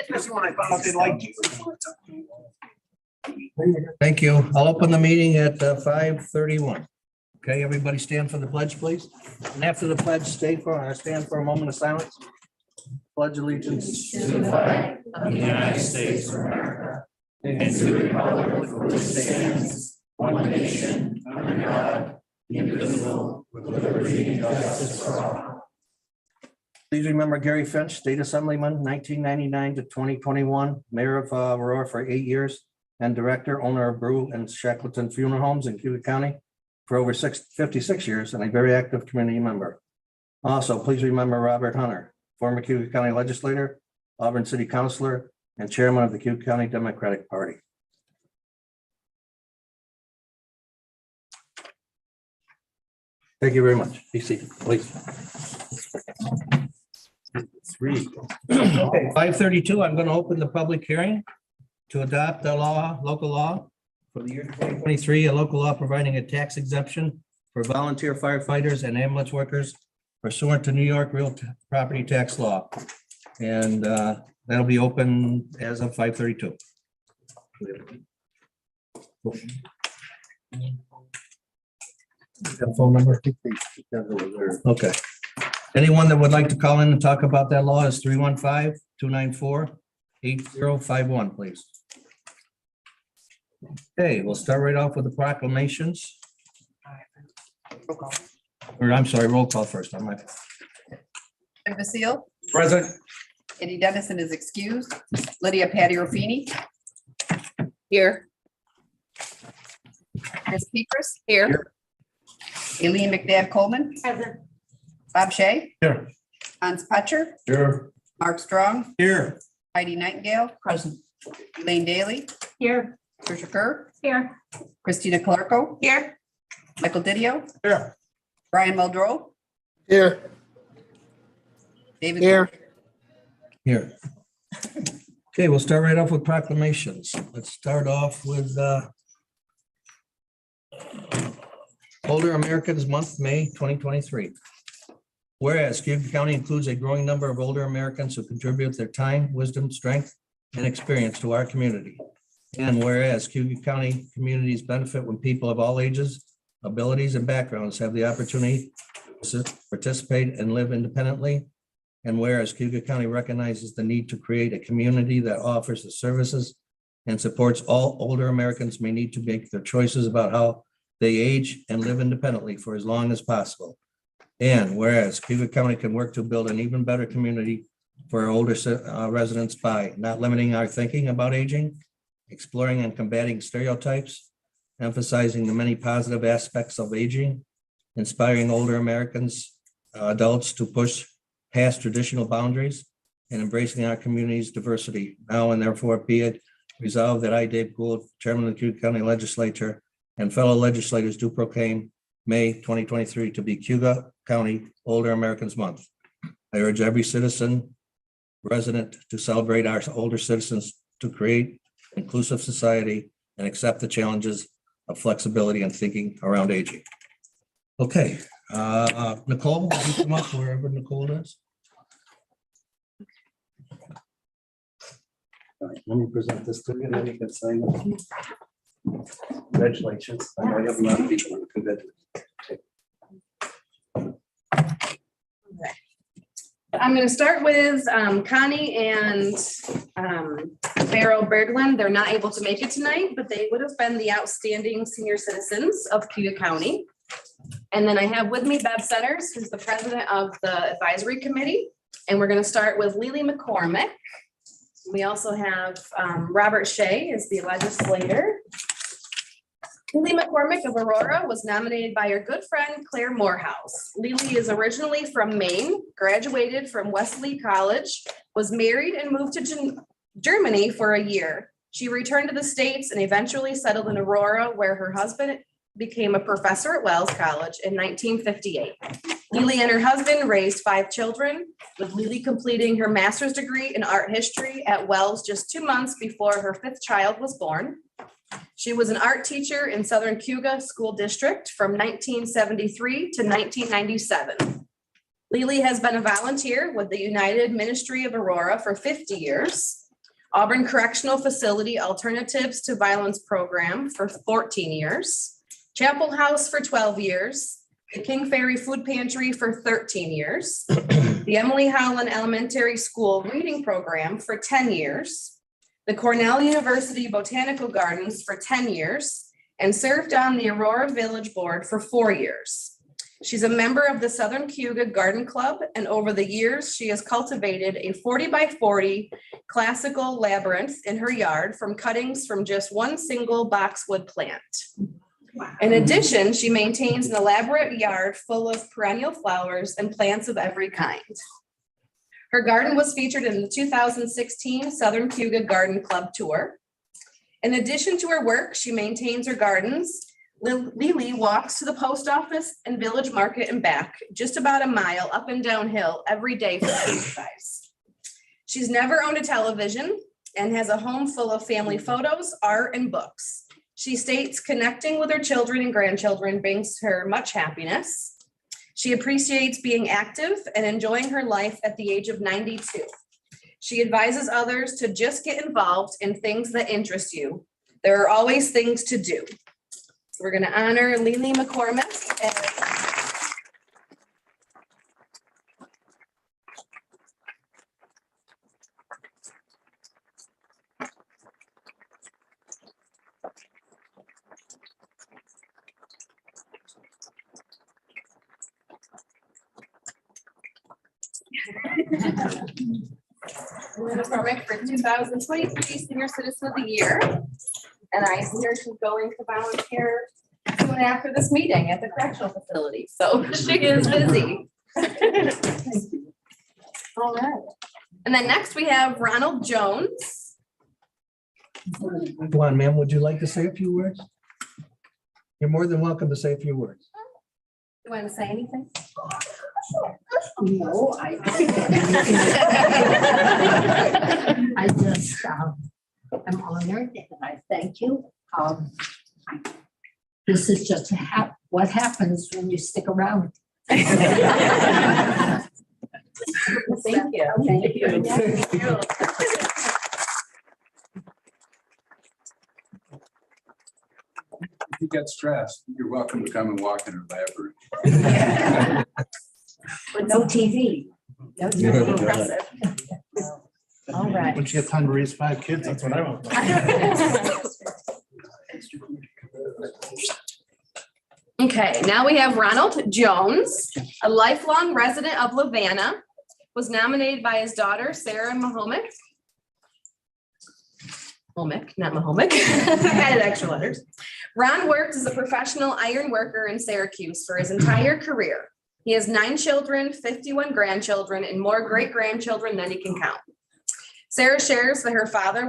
That's when I found out they liked you. Thank you. I'll open the meeting at 5:31. Okay, everybody stand for the pledge, please. And after the pledge, stand for a moment of silence. Pledge allegiance to the flag of the United States of America and to the republic for which it stands, one nation, under God, indivisible, with liberty and justice for all. Please remember Gary Finch, State Assemblyman, 1999 to 2021, Mayor of Aurora for 8 years, and Director, owner of Brew and Shackleton Funeral Homes in Cayuga County for over 56 years, and a very active community member. Also, please remember Robert Hunter, former Cayuga County Legislator, Auburn City Councilor, and Chairman of the Cayuga County Democratic Party. Thank you very much. Be seated, please. Okay, 5:32, I'm going to open the public hearing to adopt the local law for the year 2023, a local law providing a tax exemption for volunteer firefighters and ambulance workers pursuant to New York real property tax law. And that'll be open as of 5:32. Phone number? Okay. Anyone that would like to call in and talk about that law is 315-294-8051, please. Okay, we'll start right off with the proclamations. Or I'm sorry, roll call first. I might. Jim Basile, Present. Eddie Dennison is excused. Lydia Patty Ruffini. Here. Chris Petras. Here. Aileen McNabb Coleman. Present. Bob Shea. Here. Hans Putcher. Here. Mark Strong. Here. Heidi Nightingale. Present. Elaine Daly. Here. Tricia Kerr. Here. Christina Clarko. Here. Michael Didio. Here. Brian Muldrow. Here. David. Here. Here. Okay, we'll start right off with proclamations. Let's start off with Older Americans Month, May 2023. Whereas Cayuga County includes a growing number of older Americans who contribute their time, wisdom, strength, and experience to our community. And whereas Cayuga County communities benefit when people of all ages, abilities, and backgrounds have the opportunity to participate and live independently. And whereas Cayuga County recognizes the need to create a community that offers the services and supports all older Americans may need to make their choices about how they age and live independently for as long as possible. And whereas Cayuga County can work to build an even better community for our older residents by not limiting our thinking about aging, exploring and combating stereotypes, emphasizing the many positive aspects of aging, inspiring older Americans, adults to push past traditional boundaries, and embracing our community's diversity. Now and therefore be it resolved that I, Dave Gould, Chairman of the Cayuga County Legislature, and fellow legislators do proclaim May 2023 to be Cayuga County Older Americans Month. I urge every citizen, resident to celebrate our older citizens to create inclusive society and accept the challenges of flexibility and thinking around aging. Okay, Nicole, would you come up wherever Nicole is? All right, let me present this to you and then you can sign it. Congratulations. I know you have a lot of people in I'm going to start with Connie and Beryl Berglund. They're not able to make it tonight, but they would have been the outstanding senior citizens of Cayuga County. And then I have with me Bev Centers, who's the president of the advisory committee. And we're going to start with Lily McCormick. We also have Robert Shea is the legislator. Lily McCormick of Aurora was nominated by her good friend Claire Morehouse. Lily is originally from Maine, graduated from Wesley College, was married and moved to Germany for a year. She returned to the States and eventually settled in Aurora, where her husband became a professor at Wells College in 1958. Lily and her husband raised 5 children, with Lily completing her master's degree in art history at Wells just 2 months before her 5th child was born. She was an art teacher in Southern Cayuga School District from 1973 to 1997. Lily has been a volunteer with the United Ministry of Aurora for 50 years, Auburn Correctional Facility Alternatives to Violence Program for 14 years, Chapel House for 12 years, the King Ferry Food Pantry for 13 years, the Emily Howland Elementary School Reading Program for 10 years, the Cornell University Botanical Gardens for 10 years, and served on the Aurora Village Board for 4 years. She's a member of the Southern Cayuga Garden Club, and over the years, she has cultivated a 40 by 40 classical labyrinth in her yard from cuttings from just one single boxwood plant. In addition, she maintains an elaborate yard full of perennial flowers and plants of every kind. Her garden was featured in the 2016 Southern Cayuga Garden Club Tour. In addition to her work, she maintains her gardens. Lily walks to the post office and village market and back, just about a mile up and downhill every day for exercise. She's never owned a television and has a home full of family photos, art, and books. She states connecting with her children and grandchildren brings her much happiness. She appreciates being active and enjoying her life at the age of 92. She advises others to just get involved in things that interest you. There are always things to do. So we're going to honor Lily McCormick. Lily McCormick for 2023 Senior Citizen of the Year. And I hear she's going to volunteer soon after this meeting at the correctional facility. So she is busy. All right. And then next we have Ronald Jones. Go on, ma'am. Would you like to say a few words? You're more than welcome to say a few words. You want to say anything? No, I just, I'm honored and I thank you. This is just what happens when you stick around. Thank you. Thank you. Thank you. If you get stressed, you're welcome to come and walk in our library. But no TV. No Yeah. TV. Impressive. All right. When you have time to raise 5 kids, that's what I want. Okay, now we have Ronald Jones, a lifelong resident of Lavana, was nominated by his daughter, Sarah Mahomick. Mahomick, not Mahomick. I added extra letters. Ron worked as a professional iron worker in Syracuse for his entire career. He has 9 children, 51 grandchildren, and more great-grandchildren than he can count. Sarah shares that her father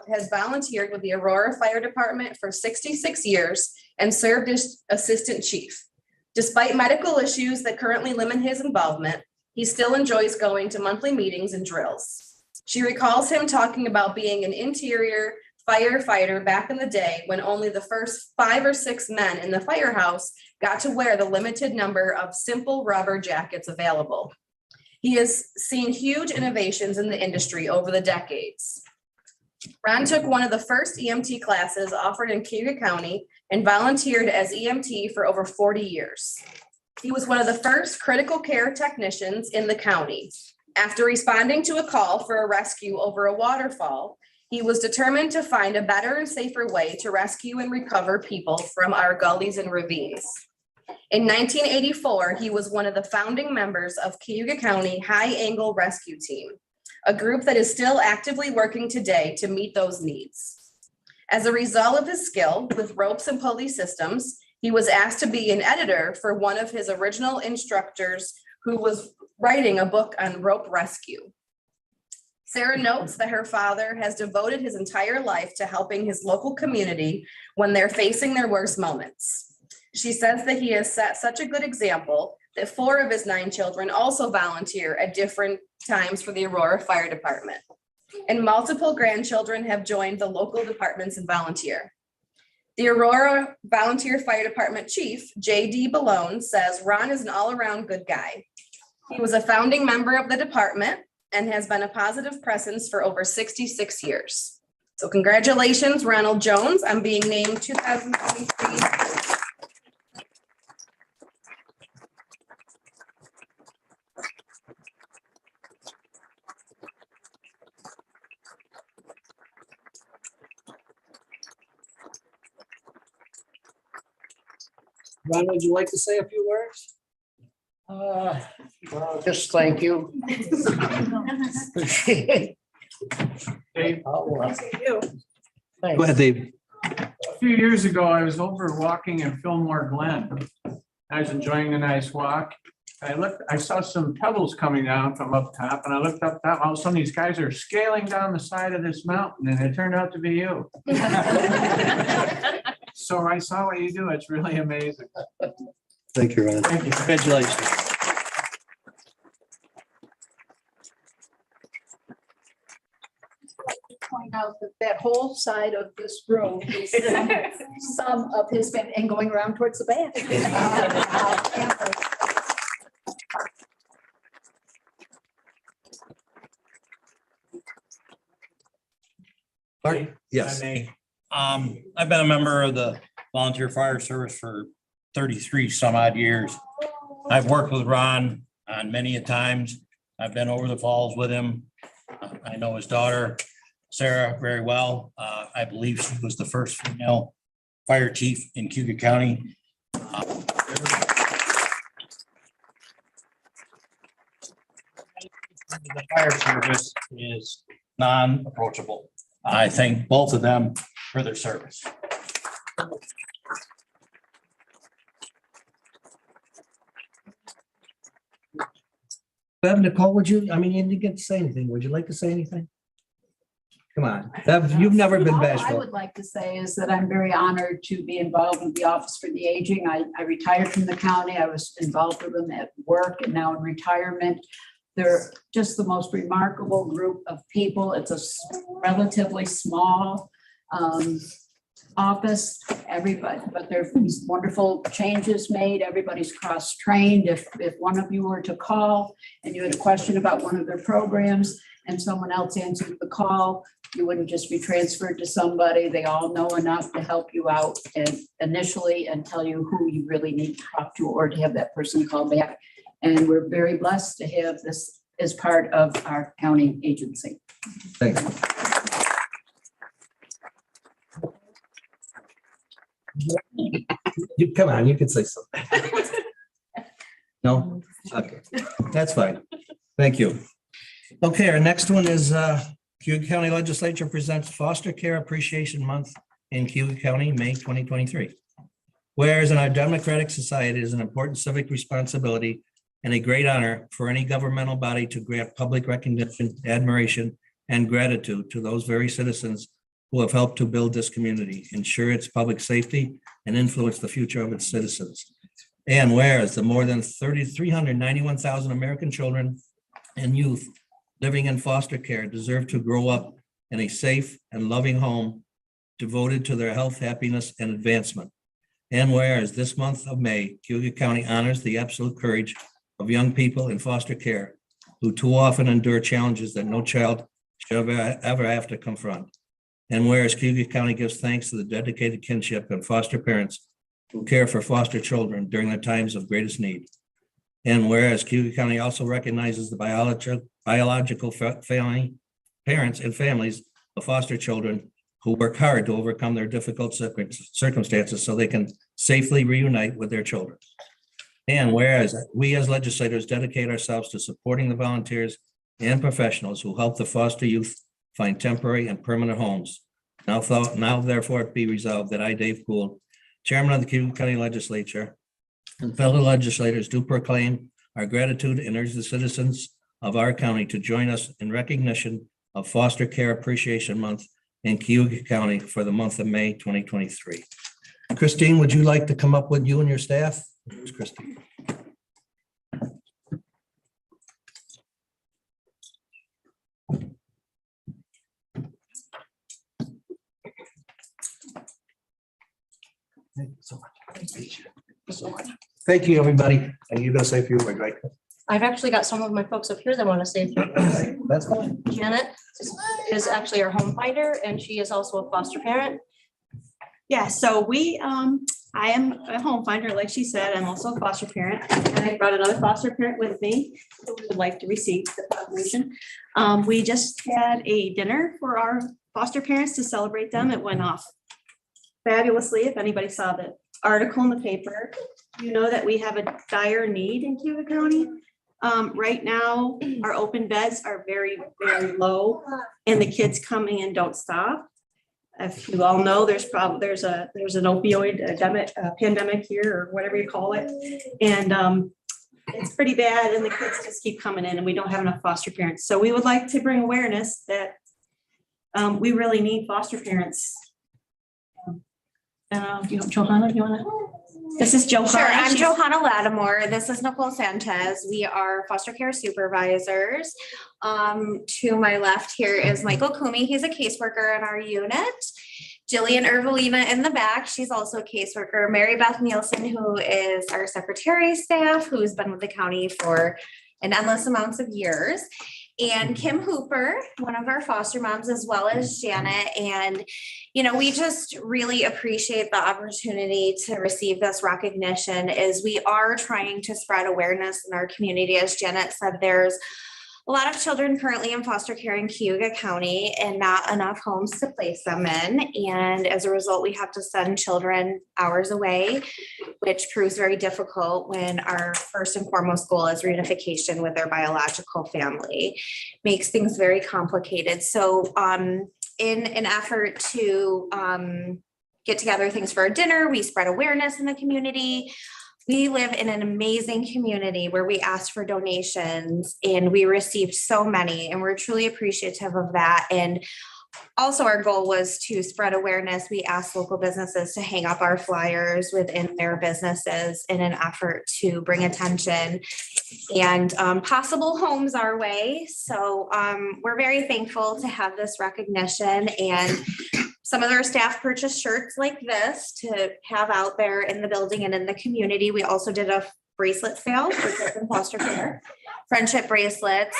has volunteered with the Aurora Fire Department for 66 years and served as assistant chief. Despite medical issues that currently limit his involvement, he still enjoys going to monthly meetings and drills. She recalls him talking about being an interior firefighter back in the day when only the first 5 or 6 men in the firehouse got to wear the limited number of simple rubber jackets available. He has seen huge innovations in the industry over the decades. Ron took one of the first EMT classes offered in Cayuga County and volunteered as EMT for over 40 years. He was one of the first critical care technicians in the county. After responding to a call for a rescue over a waterfall, he was determined to find a better and safer way to rescue and recover people from our gullies and ravines. In 1984, he was one of the founding members of Cayuga County High Angle Rescue Team, a group that is still actively working today to meet those needs. As a result of his skill with ropes and pulley systems, he was asked to be an editor for one of his original instructors who was writing a book on rope rescue. Sarah notes that her father has devoted his entire life to helping his local community when they're facing their worst moments. She says that he has set such a good example that 4 of his 9 children also volunteer at different times for the Aurora Fire Department. And multiple grandchildren have joined the local departments and volunteer. The Aurora Volunteer Fire Department Chief, J.D. Ballone, says Ron is an all-around good guy. He was a founding member of the department and has been a positive presence for over 66 years. So congratulations, Ronald Jones, on being named 2023. Ron, would you like to say a few words? Well, just thank you. Appreciate it. Go ahead, Dave. A few years ago, I was over walking in Fillmore Glen. I was enjoying a nice walk. I saw some pebbles coming down from up top, and I looked up top, all of a sudden these guys are scaling down the side of this mountain, and it turned out to be you. So I saw what you do. It's really amazing. Thank you, Ron. Thank you. Congratulations. Point out that that whole side of this room is some of his been and going around towards the back. Mark? Yes. I've been a member of the volunteer fire service for 33 some odd years. I've worked with Ron on many a times. I've been over the falls with him. I know his daughter, Sarah, very well. I believe she was the first female fire chief in Cayuga County. The fire service is non-approachable. I thank both of them for their service. Bev, Nicole, would you, I mean, you didn't get to say anything. Would you like to say anything? Come on, Bev, you've never been All I bashful. would like to say is that I'm very honored to be involved with the Office for the Aging. I retired from the county. I was involved with them at work and now in retirement. They're just the most remarkable group of people. It's a relatively small office, everybody, but there's wonderful changes made. Everybody's cross-trained. If one of you were to call and you had a question about one of their programs and someone else answered the call, you wouldn't just be transferred to somebody. They all know enough to help you out and initially and tell you who you really need to talk to or to have that person call back. And we're very blessed to have this as part of our county agency. Thanks. You, come on, you can say something. No? Okay, that's fine. Thank you. Okay, our next one is Cayuga County Legislature presents Foster Care Appreciation Month in Cayuga County, May 2023. Whereas in our democratic society, it is an important civic responsibility and a great honor for any governmental body to grant public recognition, admiration, and gratitude to those very citizens who have helped to build this community, ensure its public safety, and influence the future of its citizens. And whereas the more than 391,000 American children and youth living in foster care deserve to grow up in a safe and loving home devoted to their health, happiness, and advancement. And whereas this month of May, Cayuga County honors the absolute courage of young people in foster care who too often endure challenges that no child should ever have to confront. And whereas Cayuga County gives thanks to the dedicated kinship and foster parents who care for foster children during their times of greatest need. And whereas Cayuga County also recognizes the biological family, parents and families of foster children who work hard to overcome their difficult circumstances so they can safely reunite with their children. And whereas we as legislators dedicate ourselves to supporting the volunteers and professionals who help the foster youth find temporary and permanent homes. Now therefore it be resolved that I, Dave Poole, Chairman of the Cayuga County Legislature, and fellow legislators do proclaim our gratitude and urge the citizens of our county to join us in recognition of Foster Care Appreciation Month in Cayuga County for the month of May 2023. Christine, would you like to come up with you and your staff? It's Christine. Thank you so much. Thank you, everybody. And you're going to say a few words, right? I've actually got some of my folks up here that want to say. That's fine. Janet is actually our home finder, and she is also a foster parent. Yeah, so I am a home finder, like she said. I'm also a foster parent, and I brought another foster parent with me who would like to receive the proclamation. We just had a dinner for our foster parents to celebrate them. It went off fabulously. If anybody saw the article in the paper, you know that we have a dire need in Cayuga County. Right now, our open beds are very, very low, and the kids coming in don't stop. If you all know, there's an opioid pandemic here, or whatever you call it. And it's pretty bad, and the kids just keep coming in, and we don't have enough foster parents. So we would like to bring awareness that we really need foster parents. Johanna, you wanna? This is Johanna. Sure, I'm She's- Johanna Lattimore. This is Nicole Sanchez. We are foster care supervisors. To my left here is Michael Kumi. He's a caseworker in our unit. Jillian Ervelina in the back. She's also a caseworker. Mary Beth Nielsen, who is our secretary staff, who's been with the county for an endless amounts of years. And Kim Hooper, one of our foster moms, as well as Janet. And, you know, we just really appreciate the opportunity to receive this recognition as we are trying to spread awareness in our community. As Janet said, there's a lot of children currently in foster care in Cayuga County and not enough homes to place them in. And as a result, we have to send children hours away, which proves very difficult when our first and foremost goal is reunification with their biological family. Makes things very complicated. So in an effort to get together things for our dinner, we spread awareness in the community. We live in an amazing community where we asked for donations and we received so many, and we're truly appreciative of that. And also our goal was to spread awareness. We asked local businesses to hang up our flyers within their businesses in an effort to bring attention and possible homes our way. So we're very thankful to have this recognition, and some of our staff purchased shirts like this to have out there in the building and in the community. We also did a bracelet sale for kids in foster care, friendship bracelets.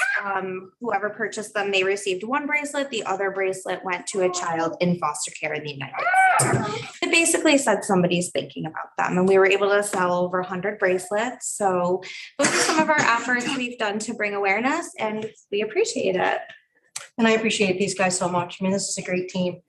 Whoever purchased them, they received one bracelet. The other bracelet went to a child in foster care in the United States. It basically said somebody's thinking about them, and we were able to sell over 100 bracelets. So those are some of our efforts we've done to bring awareness, and we appreciate it. And I appreciate these guys so much. I mean, this is a great team.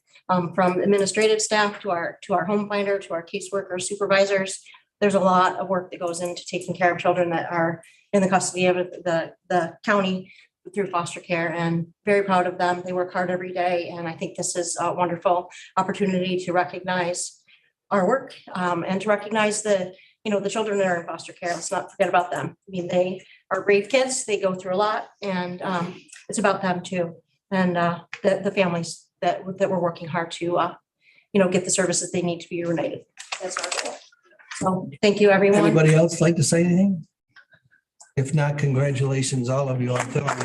From administrative staff to our home finder, to our caseworker supervisors. There's a lot of work that goes into taking care of children that are in the custody of the county through foster care, and very proud of them. They work hard every day. And I think this is a wonderful opportunity to recognize our work and to recognize the children that are in foster care. Let's not forget about them. I mean, they are brave kids. They go through a lot, and it's about them too. And the families that we're working hard to, get the services they need to be reunited. That's our goal. So thank you, everyone. Anybody else like to say anything? If not, congratulations, all of you. I'm telling you.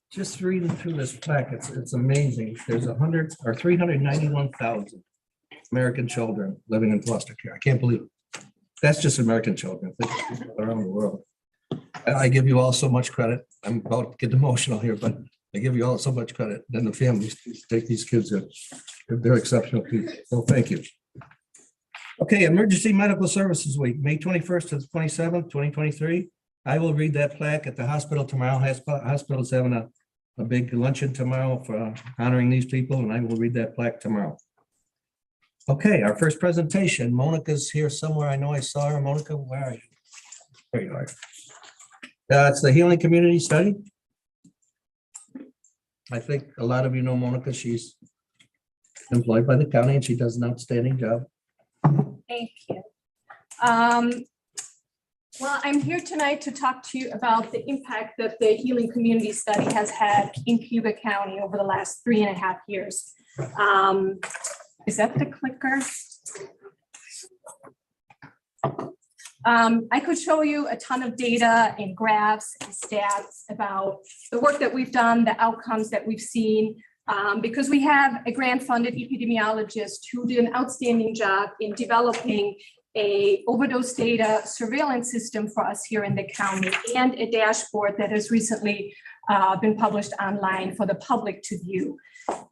Just reading through this plaque, it's amazing. There's 391,000 American children living in foster care. I can't believe it. That's just American children. Think of people around the world. I give you all so much credit. I'm about to get emotional here, but I give you all so much credit. Then the families take these kids in. They're exceptional people. So thank you. Okay, Emergency Medical Services Week, May 21st to the 27th, 2023. I will read that plaque at the hospital tomorrow. Hospital's having a big luncheon tomorrow for honoring these people, and I will read that plaque tomorrow. Okay, our first presentation. Monica's here somewhere. I know I saw her. Monica, where are you? There you are. It's the Healing Community Study. I think a lot of you know Monica. She's employed by the county and she does an outstanding job. Thank you. Well, I'm here tonight to talk to you about the impact that the Healing Community Study has had in Cayuga County over the last 3.5 years. Is that the clicker? I could show you a ton of data and graphs and stats about the work that we've done, the outcomes that we've seen, because we have a grant-funded epidemiologist who did an outstanding job in developing a overdose data surveillance system for us here in the county and a dashboard that has recently been published online for the public to view.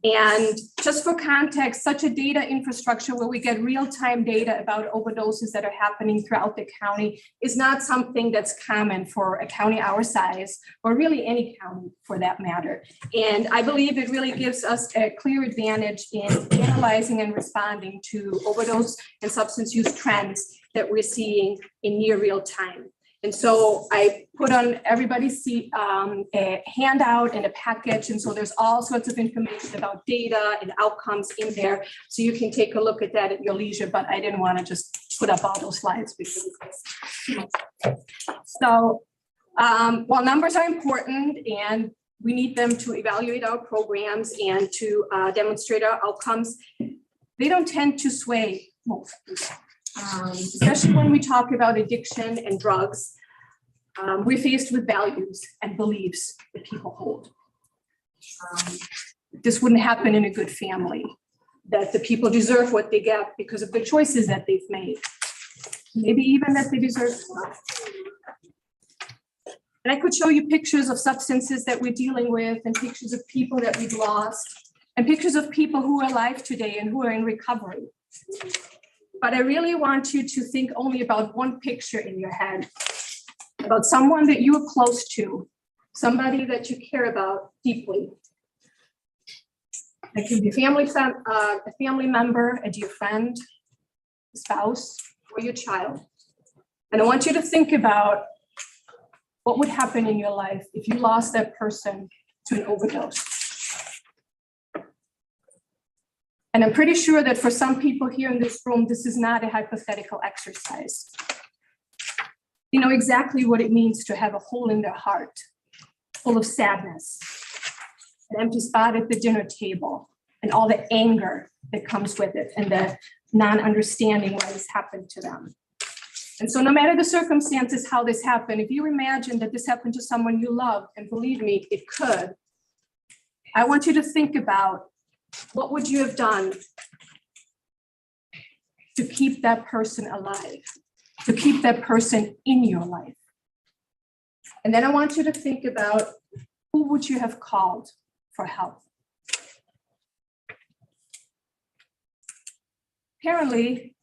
And just for context, such a data infrastructure where we get real-time data about overdoses that are happening throughout the county is not something that's common for a county our size, or really any county for that matter. And I believe it really gives us a clear advantage in analyzing and responding to overdose and substance use trends that we're seeing in near real time. And so I put on everybody's seat a handout and a package. And so there's all sorts of information about data and outcomes in there. So you can take a look at that at your leisure, but I didn't want to just put up all those slides because so while numbers are important and we need them to evaluate our programs and to demonstrate our outcomes, they don't tend to sway most people. Especially when we talk about addiction and drugs, we're faced with values and beliefs that people hold. This wouldn't happen in a good family, that the people deserve what they get because of the choices that they've made. Maybe even that they deserve more. And I could show you pictures of substances that we're dealing with and pictures of people that we've lost and pictures of people who are alive today and who are in recovery. But I really want you to think only about one picture in your head, about someone that you are close to, somebody that you care about deeply. It can be a family member, a dear friend, a spouse, or your child. And I want you to think about what would happen in your life if you lost that person to an overdose. And I'm pretty sure that for some people here in this room, this is not a hypothetical exercise. You know exactly what it means to have a hole in their heart, full of sadness, an empty spot at the dinner table, and all the anger that comes with it, and the non-understanding why this happened to them. And so no matter the circumstances, how this happened, if you imagine that this happened to someone you love, and believe me, it could, I want you to think about what would you have done to keep that person alive, to keep that person in your life? And then I want you to think about who would you have called for help? Apparently,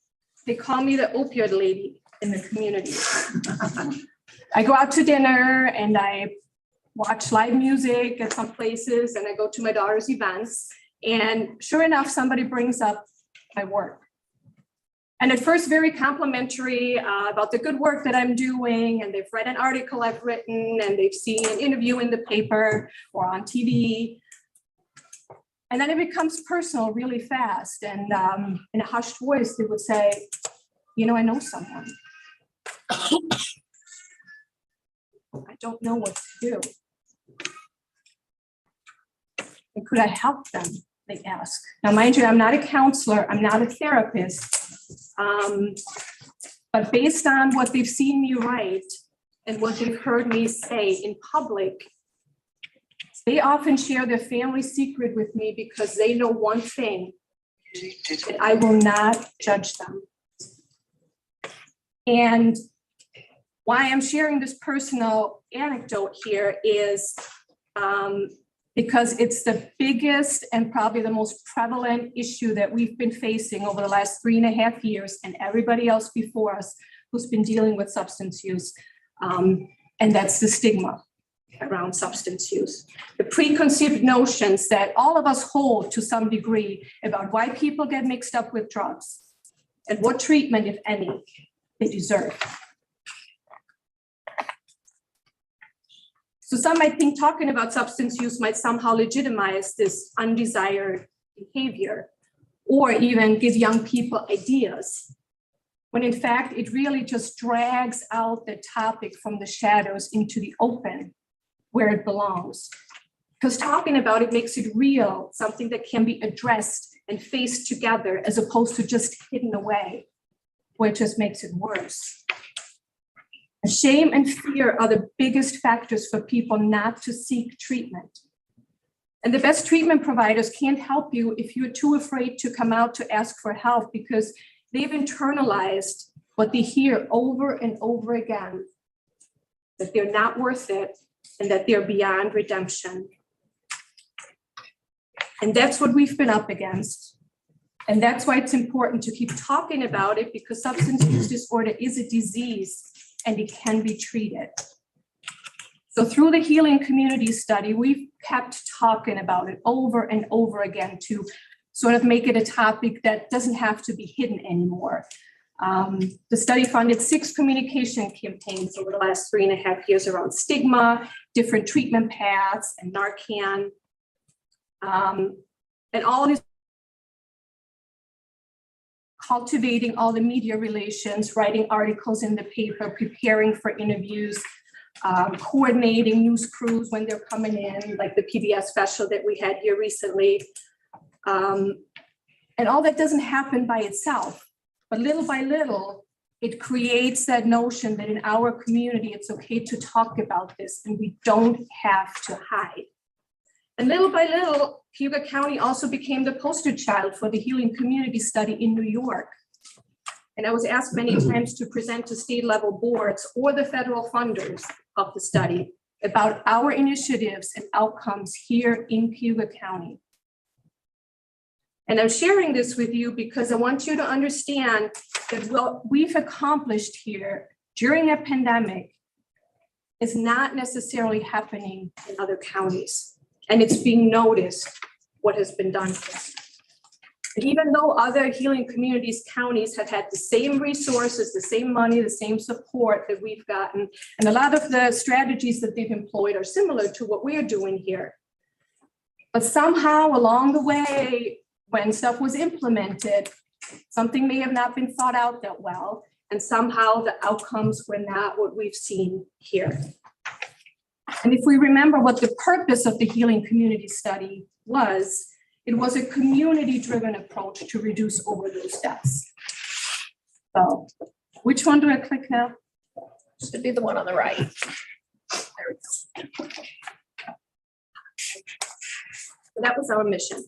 they call me the opioid lady in the community. I go out to dinner and I watch live music at some places and I go to my daughter's events. And sure enough, somebody brings up my work. And at first, very complimentary about the good work that I'm doing. And they've read an article I've written and they've seen an interview in the paper or on TV. And then it becomes personal really fast. And in a hushed voice, they would say, you know, I know someone. I don't know what to do. And could I help them? They ask. Now, mind you, I'm not a counselor, I'm not a therapist, but based on what they've seen me write and what they've heard me say in public, they often share their family secret with me because they know one thing, that I will not judge them. And why I'm sharing this personal anecdote here is because it's the biggest and probably the most prevalent issue that we've been facing over the last 3.5 years, and everybody else before us who's been dealing with substance use. And that's the stigma around substance use. The preconceived notions that all of us hold to some degree about why people get mixed up with drugs and what treatment, if any, they deserve. So some might think talking about substance use might somehow legitimize this undesired behavior or even give young people ideas, when in fact, it really just drags out the topic from the shadows into the open where it belongs. Because talking about it makes it real, something that can be addressed and faced together as opposed to just hidden away, which just makes it worse. Shame and fear are the biggest factors for people not to seek treatment. And the best treatment providers can't help you if you're too afraid to come out to ask for help, because they've internalized what they hear over and over again, that they're not worth it and that they're beyond redemption. And that's what we've been up against. And that's why it's important to keep talking about it, because substance use disorder is a disease and it can be treated. So through the Healing Community Study, we've kept talking about it over and over again to sort of make it a topic that doesn't have to be hidden anymore. The study funded 6 communication campaigns over the last 3.5 years around stigma, different treatment paths, and Narcan. And all these cultivating all the media relations, writing articles in the paper, preparing for interviews, coordinating news crews when they're coming in, like the PBS special that we had here recently. And all that doesn't happen by itself, but little by little, it creates that notion that in our community, it's okay to talk about this and we don't have to hide. And little by little, Cayuga County also became the poster child for the Healing Community Study in New York. And I was asked many times to present to state level boards or the federal funders of the study about our initiatives and outcomes here in Cayuga County. And I'm sharing this with you because I want you to understand that what we've accomplished here during a pandemic is not necessarily happening in other counties. And it's being noticed what has been done here. And even though other healing communities, counties have had the same resources, the same money, the same support that we've gotten, and a lot of the strategies that they've employed are similar to what we're doing here. But somehow along the way, when stuff was implemented, something may have not been thought out that well, and somehow the outcomes were not what we've seen here. And if we remember what the purpose of the Healing Community Study was, it was a community-driven approach to reduce overdose deaths. So, which one do I click now? Should be the one on the right. There we go. So that was our mission.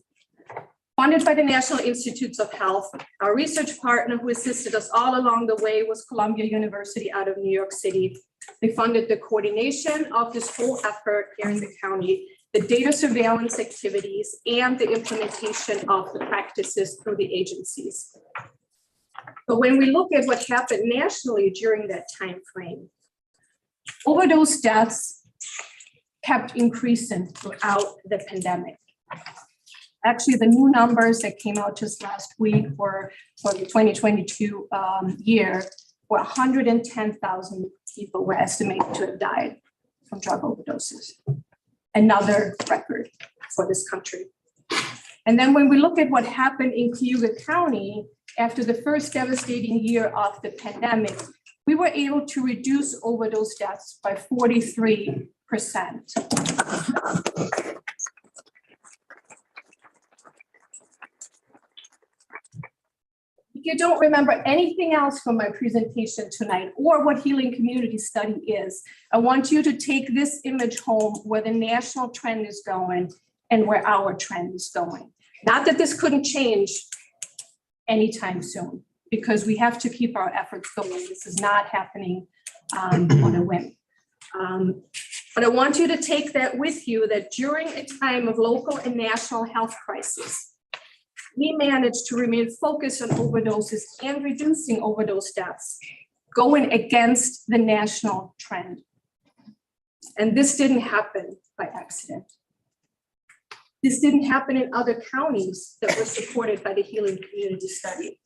Funded by the National Institutes of Health, our research partner who assisted us all along the way was Columbia University out of New York City. They funded the coordination of this whole effort here in the county, the data surveillance activities, and the implementation of the practices through the agencies. But when we look at what happened nationally during that time frame, overdose deaths kept increasing throughout the pandemic. Actually, the new numbers that came out just last week for the 2022 year were 110,000 people were estimated to have died from drug overdoses. Another record for this country. And then when we look at what happened in Cayuga County after the first devastating year of the pandemic, we were able to reduce overdose deaths by 43%. If you don't remember anything else from my presentation tonight or what Healing Community Study is, I want you to take this image home where the national trend is going and where our trend is going. Not that this couldn't change anytime soon, because we have to keep our efforts going. This is not happening on a whim. But I want you to take that with you, that during a time of local and national health crisis, we managed to remain focused on overdoses and reducing overdose deaths, going against the national trend. And this didn't happen by accident. This didn't happen in other counties that were supported by the Healing Community Study.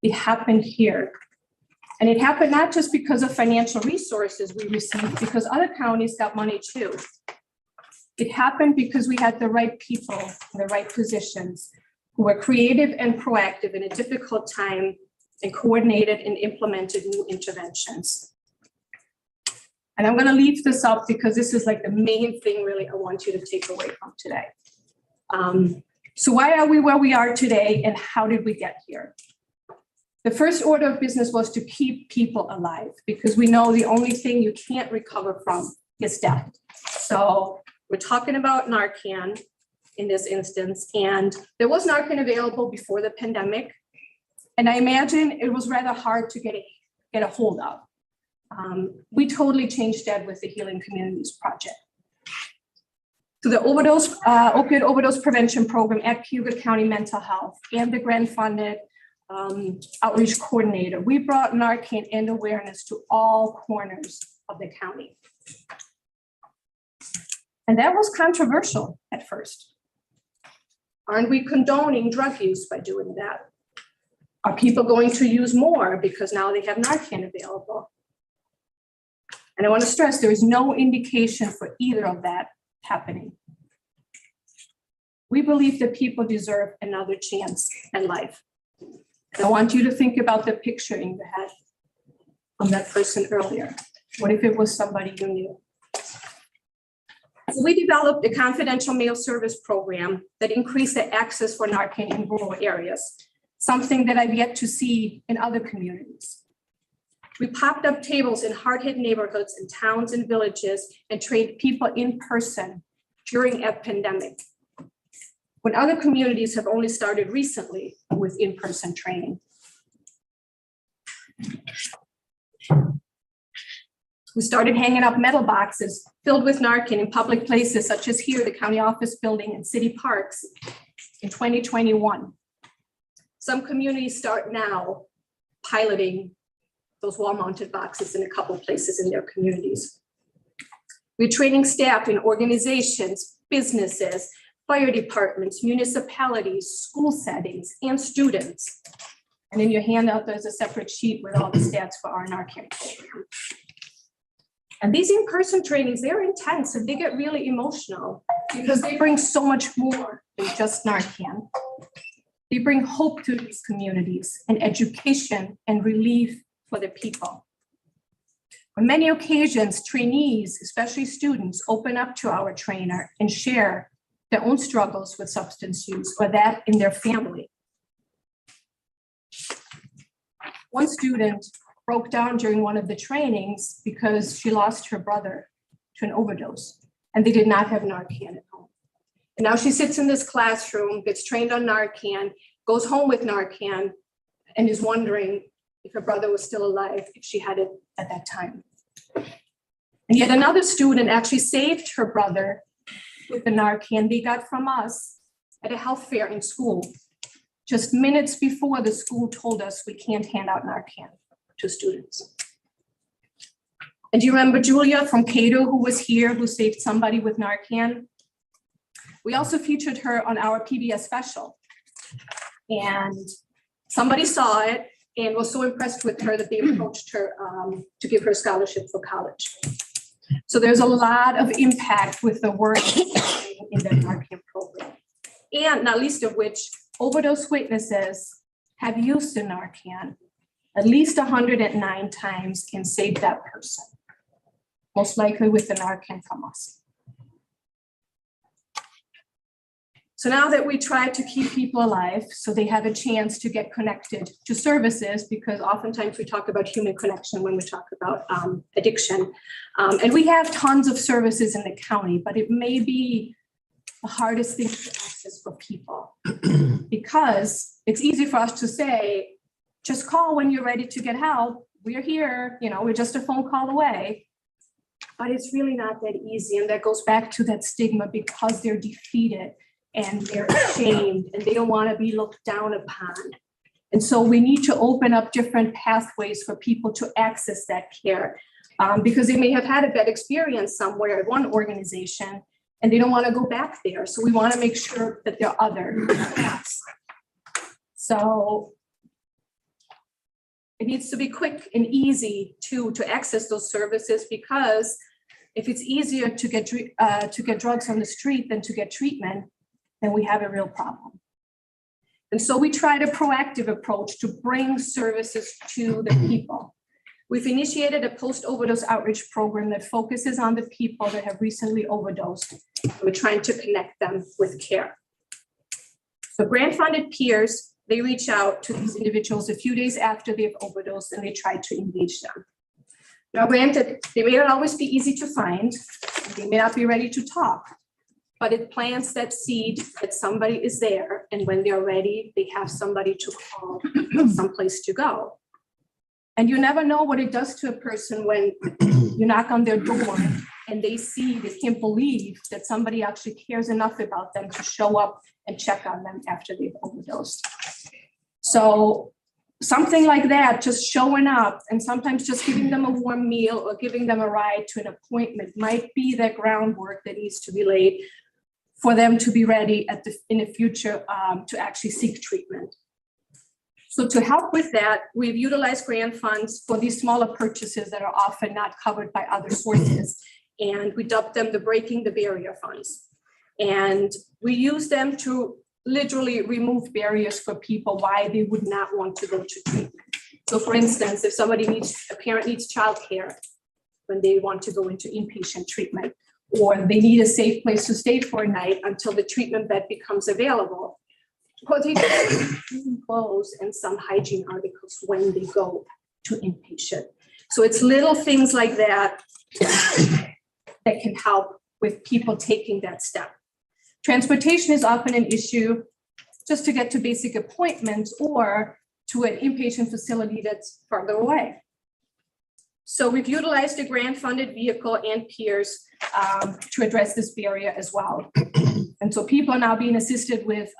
It happened here. And it happened not just because of financial resources we received, because other counties got money too. It happened because we had the right people in the right positions who were creative and proactive in a difficult time and coordinated and implemented new interventions. And I'm going to leave this up because this is like the main thing really I want you to take away from today. So why are we where we are today and how did we get here? The first order of business was to keep people alive because we know the only thing you can't recover from is death. So we're talking about Narcan in this instance, and there was Narcan available before the pandemic. And I imagine it was rather hard to get a hold of. We totally changed that with the Healing Communities Project. So the opioid overdose prevention program at Cayuga County Mental Health and the grant-funded outreach coordinator, we brought Narcan and awareness to all corners of the county. And that was controversial at first. Aren't we condoning drug use by doing that? Are people going to use more because now they have Narcan available? And I want to stress there is no indication for either of that happening. We believe that people deserve another chance in life. And I want you to think about the picture in your head of that person earlier. What if it was somebody you knew? So we developed a confidential mail service program that increased the access for Narcan in rural areas, something that I've yet to see in other communities. We popped up tables in hard-hit neighborhoods and towns and villages and trained people in person during a pandemic, when other communities have only started recently with in-person training. We started hanging up metal boxes filled with Narcan in public places such as here, the county office building and city parks in 2021. Some communities start now piloting those wall-mounted boxes in a couple of places in their communities. We're training staff in organizations, businesses, fire departments, municipalities, school settings, and students. And in your handout, there's a separate sheet with all the stats for our Narcan program. And these in-person trainings, they're intense and they get really emotional because they bring so much more than just Narcan. They bring hope to these communities and education and relief for the people. On many occasions, trainees, especially students, open up to our trainer and share their own struggles with substance use or that in their family. One student broke down during one of the trainings because she lost her brother to an overdose and they did not have Narcan at home. And now she sits in this classroom, gets trained on Narcan, goes home with Narcan, and is wondering if her brother was still alive, if she had it at that time. And yet another student actually saved her brother with the Narcan they got from us at a health fair in school, just minutes before the school told us we can't hand out Narcan to students. And do you remember Julia from Cayuga who was here, who saved somebody with Narcan? We also featured her on our PBS special. And somebody saw it and was so impressed with her that they approached her to give her a scholarship for college. So there's a lot of impact with the work in the Narcan program. And not least of which, overdose witnesses have used the Narcan at least 109 times and saved that person, most likely with the Narcan from us. So now that we try to keep people alive so they have a chance to get connected to services, because oftentimes we talk about human connection when we talk about addiction. And we have tons of services in the county, but it may be the hardest thing to access for people because it's easy for us to say, just call when you're ready to get help. We're here, we're just a phone call away. But it's really not that easy. And that goes back to that stigma because they're defeated and they're ashamed and they don't want to be looked down upon. And so we need to open up different pathways for people to access that care because they may have had a bad experience somewhere at one organization and they don't want to go back there. So we want to make sure that there are other paths. So it needs to be quick and easy to access those services because if it's easier to get drugs on the street than to get treatment, then we have a real problem. And so we tried a proactive approach to bring services to the people. We've initiated a post-overdose outreach program that focuses on the people that have recently overdosed. We're trying to connect them with care. So grant-funded peers they reach out to these individuals a few days after they've overdosed and they try to engage them. Now, granted, they may not always be easy to find, they may not be ready to talk, but it plants that seed that somebody is there, and when they're ready, they have somebody to call, someplace to go. And you never know what it does to a person when you knock on their door and they can't believe that somebody actually cares enough about them to show up and check on them after they've overdosed. So something like that, just showing up and sometimes just giving them a warm meal or giving them a ride to an appointment might be the groundwork that needs to be laid for them to be ready in the future to actually seek treatment. So to help with that, we've utilized grant funds for these smaller purchases that are often not covered by other sources. And we dubbed them the Breaking the Barrier funds. And we use them to literally remove barriers for people why they would not want to go to treatment. So for instance, if a parent needs childcare when they want to go into inpatient treatment, or they need a safe place to stay for a night until the treatment bed becomes available, or they need clothes and some hygiene articles when they go to inpatient. So it's little things like that that can help with people taking that step. Transportation is often an issue just to get to basic appointments or to an inpatient facility that's further away. So we've utilized a grant-funded vehicle and peers to address this barrier as well. And so people are now being assisted with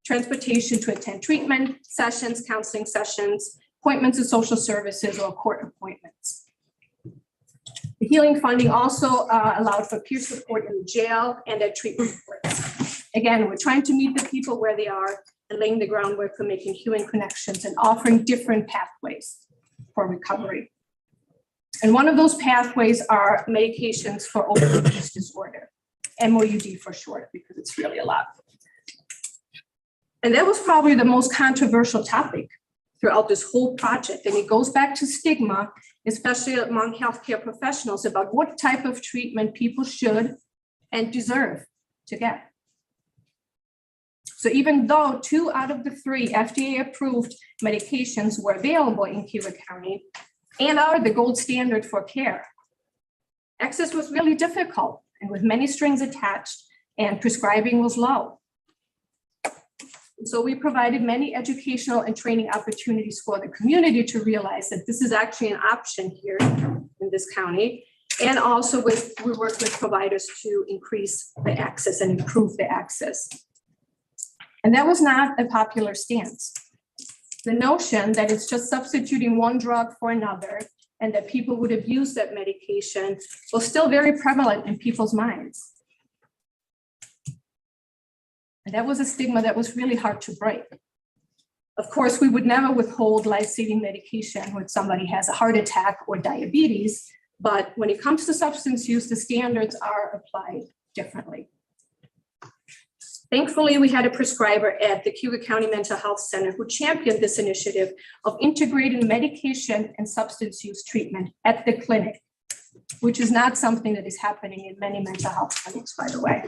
transportation to attend treatment sessions, counseling sessions, appointments to social services, or court appointments. The healing funding also allowed for peer support in the jail and at treatment courts. Again, we're trying to meet the people where they are and laying the groundwork for making human connections and offering different pathways for recovery. And one of those pathways are medications for opioid use disorder, MOUD for short, because it's really a lot. And that was probably the most controversial topic throughout this whole project. And it goes back to stigma, especially among healthcare professionals, about what type of treatment people should and deserve to get. So even though 2 out of the 3 FDA-approved medications were available in Cayuga County and are the gold standard for care, access was really difficult and with many strings attached, and prescribing was low. So we provided many educational and training opportunities for the community to realize that this is actually an option here in this county. And also we work with providers to increase the access and improve the access. And that was not a popular stance. The notion that it's just substituting one drug for another and that people would abuse that medication was still very prevalent in people's minds. And that was a stigma that was really hard to break. Of course, we would never withhold life-saving medication when somebody has a heart attack or diabetes, but when it comes to substance use, the standards are applied differently. Thankfully, we had a prescriber at the Cayuga County Mental Health Center who championed this initiative of integrating medication and substance use treatment at the clinic, which is not something that is happening in many mental health clinics, by the way.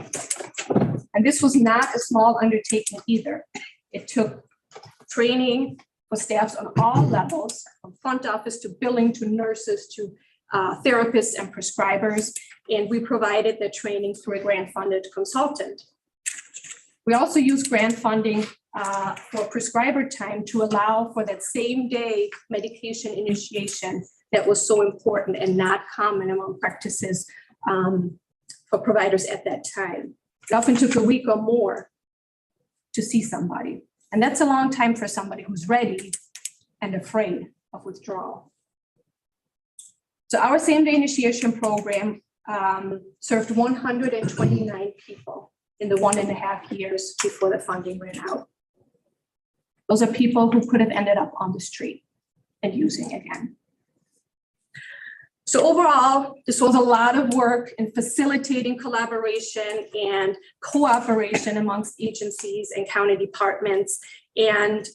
And this was not a small undertaking either. It took training for staffs on all levels, from front office to billing to nurses to therapists and prescribers. And we provided the training through a grant-funded consultant. We also use grant funding for prescriber time to allow for that same day medication initiation that was so important and not common among practices for providers at that time. It often took a week or more to see somebody. And that's a long time for somebody who's ready and afraid of withdrawal. So our same-day initiation program served 129 people in the 1.5 years before the funding ran out. Those are people who could have ended up on the street and using again. So overall, this was a lot of work in facilitating collaboration and cooperation amongst agencies and county departments. And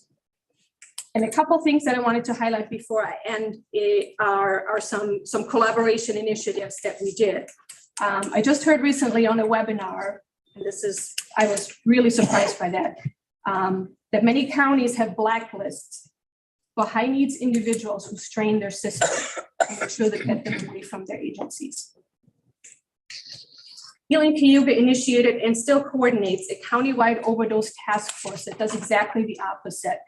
a couple things that I wanted to highlight before I end are some collaboration initiatives that we did. I just heard recently on a webinar, and I was really surprised by that that many counties have blacklists for high needs individuals who strain their system and make sure they get them away from their agencies. Healing Cayuga initiated and still coordinates a countywide overdose task force that does exactly the opposite.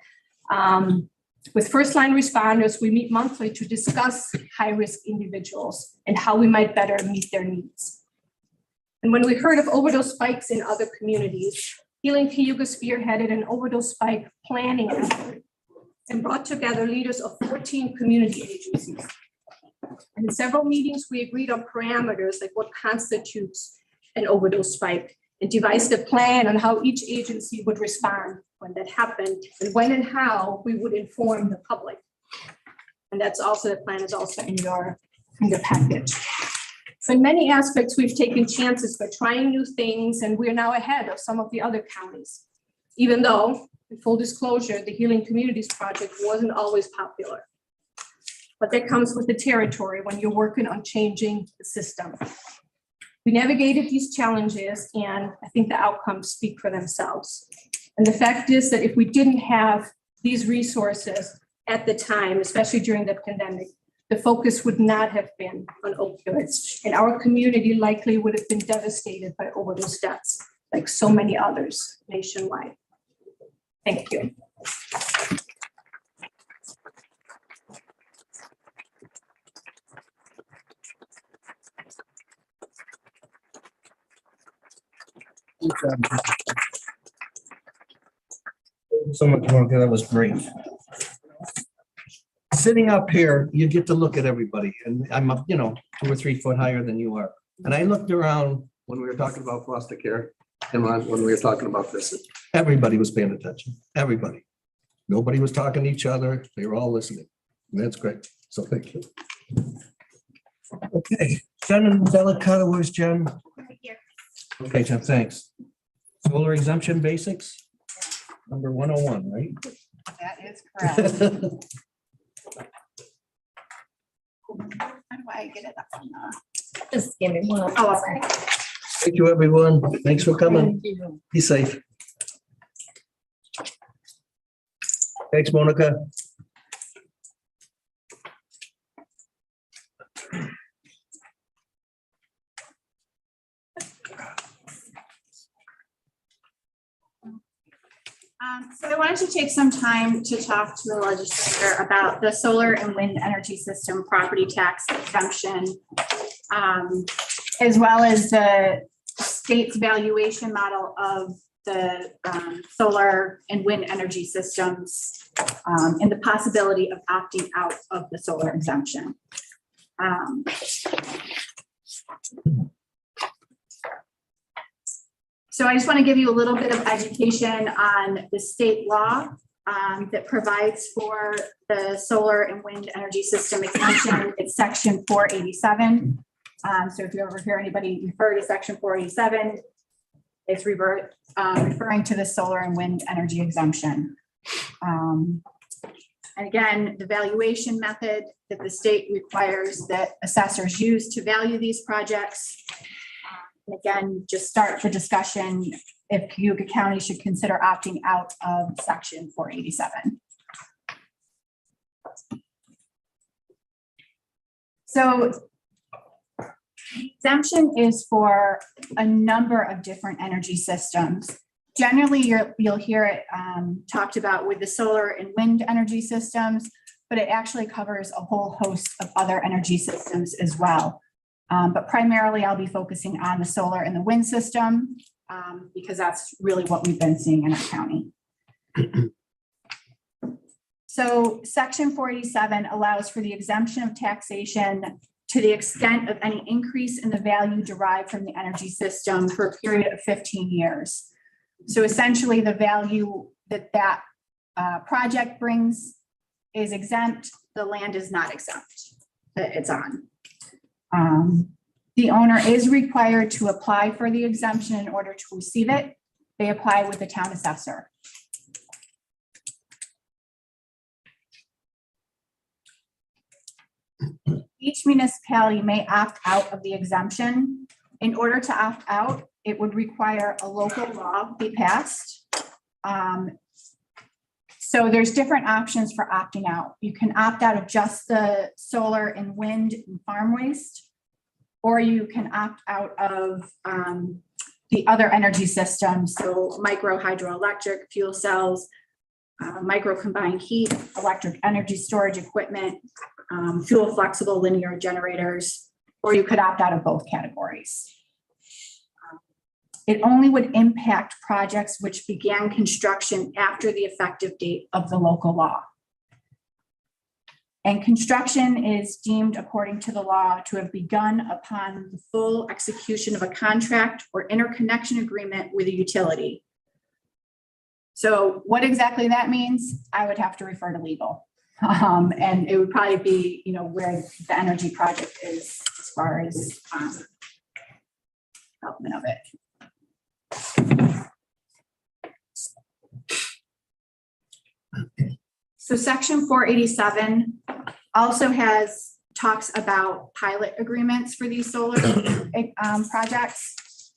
With first-line responders, we meet monthly to discuss high-risk individuals and how we might better meet their needs. And when we heard of overdose spikes in other communities, Healing Cayuga spearheaded an overdose spike planning effort and brought together leaders of 14 community agencies. And in several meetings, we agreed on parameters like what constitutes an overdose spike and devised a plan on how each agency would respond when that happened and when and how we would inform the public. And that's also, the plan is also in your package. So in many aspects, we've taken chances by trying new things, and we're now ahead of some of the other counties. Even though, in full disclosure, the Healing Communities Project wasn't always popular. But that comes with the territory when you're working on changing the system. We navigated these challenges, and I think the outcomes speak for themselves. And the fact is that if we didn't have these resources at the time, especially during the pandemic, the focus would not have been on opioids, and our community likely would have been devastated by overdose deaths, like so many others nationwide. Thank you. So much, Monica, that was great. Sitting up here, you get to look at everybody, and I'm up, 2 or 3 foot higher than you are. And I looked around when we were talking about foster care, and when we were talking about this, everybody was paying attention, everybody. Nobody was talking to each other, they were all listening, and that's great, so thank you. Okay, Jen Delicata, where's Jen? Right here. Okay, Jen, thanks. Solar exemption basics, number 101, right? That is correct. How do I get it up on the? Just give me one. Oh, okay. Thank you, everyone. Thanks for coming. Be safe. Thanks, Monica. So I wanted to take some time to talk to the legislature about the solar and wind energy system property tax exemption, as well as the state's valuation model of the solar and wind energy systems, and the possibility of opting out of the solar exemption. So I just want to give you a little bit of education on the state law that provides for the solar and wind energy system exemption. It's section 487. So if you ever hear anybody refer to section 487, it's referring to the solar and wind energy exemption. And again, the valuation method that the state requires that assessors use to value these projects. And again, just start the discussion if Cayuga County should consider opting out of section 487. So exemption is for a number of different energy systems. Generally, you'll hear it talked about with the solar and wind energy systems, but it actually covers a whole host of other energy systems as well. But primarily I'll be focusing on the solar and the wind system because that's really what we've been seeing in our county. So section 487 allows for the exemption of taxation to the extent of any increase in the value derived from the energy system for a period of 15 years. So essentially the value that project brings is exempt, the land is not exempt, it's on. The owner is required to apply for the exemption in order to receive it. They apply with the town assessor. Each municipality may opt out of the exemption. In order to opt out, it would require a local law be passed. So there's different options for opting out. You can opt out of just the solar and wind and farm waste, or you can opt out of the other energy systems. So micro hydroelectric, fuel cells, micro combined heat, electric energy storage equipment, fuel flexible linear generators, or you could opt out of both categories. It only would impact projects which began construction after the effective date of the local law. And construction is deemed, according to the law, to have begun upon the full execution of a contract or interconnection agreement with a utility. So what exactly that means, I would have to refer to legal. And it would probably be, where the energy project is as far as development of it. So section 487 also talks about pilot agreements for these solar projects.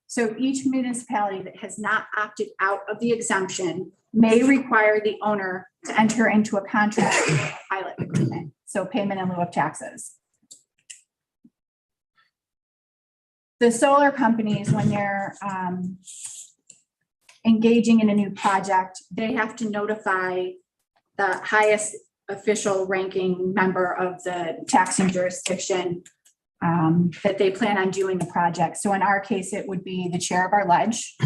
So each municipality that has not opted out of the exemption may require the owner to enter into a contract with a pilot agreement. So payment in lieu of taxes. The solar companies, when they're engaging in a new project, they have to notify the highest official ranking member of the taxing jurisdiction that they plan on doing the project. So in our case, it would be the chair of our ledge.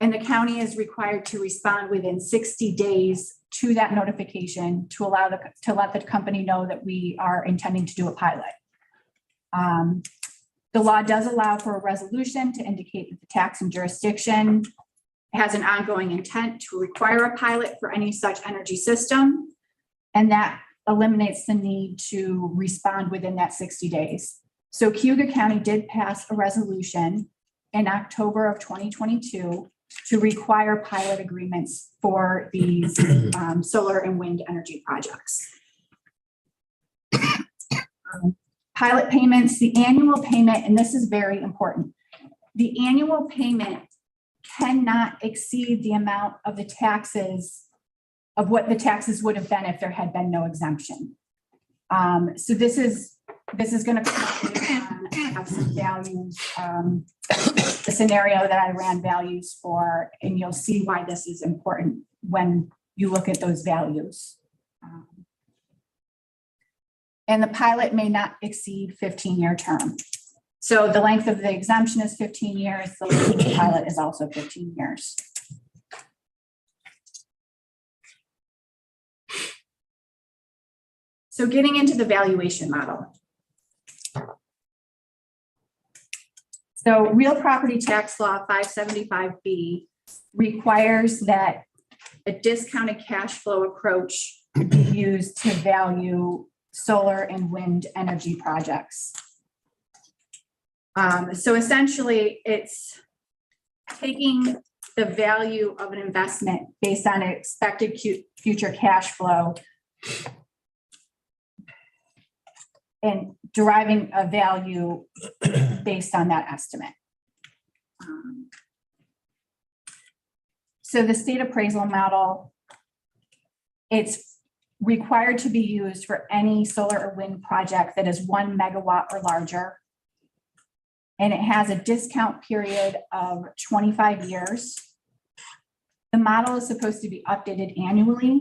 And the county is required to respond within 60 days to that notification to let the company know that we are intending to do a pilot. The law does allow for a resolution to indicate that the taxing jurisdiction has an ongoing intent to require a pilot for any such energy system. And that eliminates the need to respond within that 60 days. So Cayuga County did pass a resolution in October of 2022 to require pilot agreements for these solar and wind energy projects. Pilot payments, the annual payment, and this is very important, the annual payment cannot exceed the amount of the taxes of what the taxes would have been if there had been no exemption. So this is going to have some values, the scenario that I ran values for, and you'll see why this is important when you look at those values. And the pilot may not exceed 15-year term. So the length of the exemption is 15 years. The length of the pilot is also 15 years. So getting into the valuation model. So real property tax law 575B requires that a discounted cash flow approach be used to value solar and wind energy projects. So essentially, it's taking the value of an investment based on expected future cash flow and deriving a value based on that estimate. So the state appraisal model, it's required to be used for any solar or wind project that is 1 megawatt or larger. And it has a discount period of 25 years. The model is supposed to be updated annually.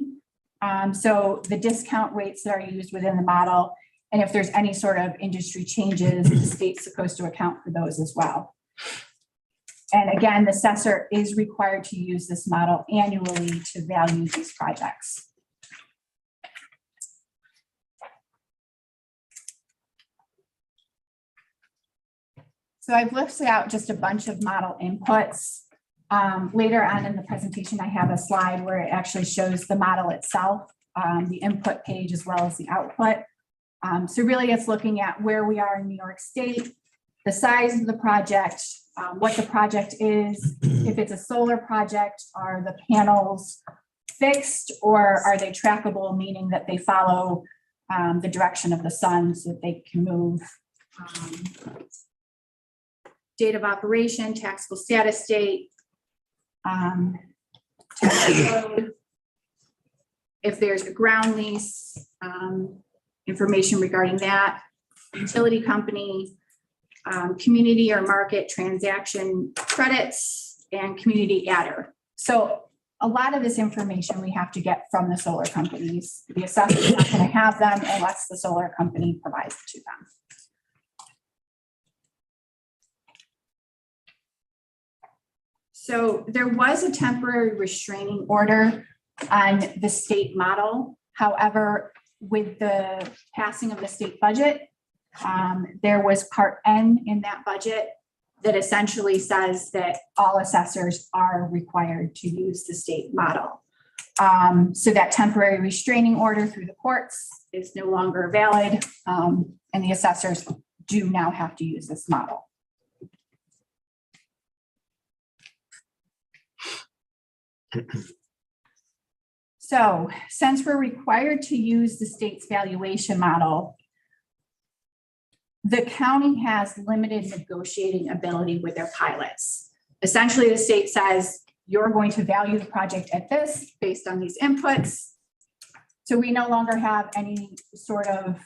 So the discount rates that are used within the model, and if there's any sort of industry changes, the state's supposed to account for those as well. And again, the assessor is required to use this model annually to value these projects. So I've listed out just a bunch of model inputs. Later on in the presentation, I have a slide where it actually shows the model itself, the input page as well as the output. So really it's looking at where we are in New York State, the size of the project, what the project is. If it's a solar project, are the panels fixed or are they trackable, meaning that they follow the direction of the sun so that they can move. Date of operation, taxable status date. if there's a ground lease, information regarding that, utility company, community or market transaction credits, and community adder. So a lot of this information we have to get from the solar companies. The assessor is not going to have them unless the solar company provides it to them. So there was a temporary restraining order on the state model. However, with the passing of the state budget, there was Part N in that budget that essentially says that all assessors are required to use the state model. So that temporary restraining order through the courts is no longer valid, and the assessors do now have to use this model. So since we're required to use the state's valuation model, the county has limited negotiating ability with their pilots. Essentially, the state says, you're going to value the project at this based on these inputs. So we no longer have any sort of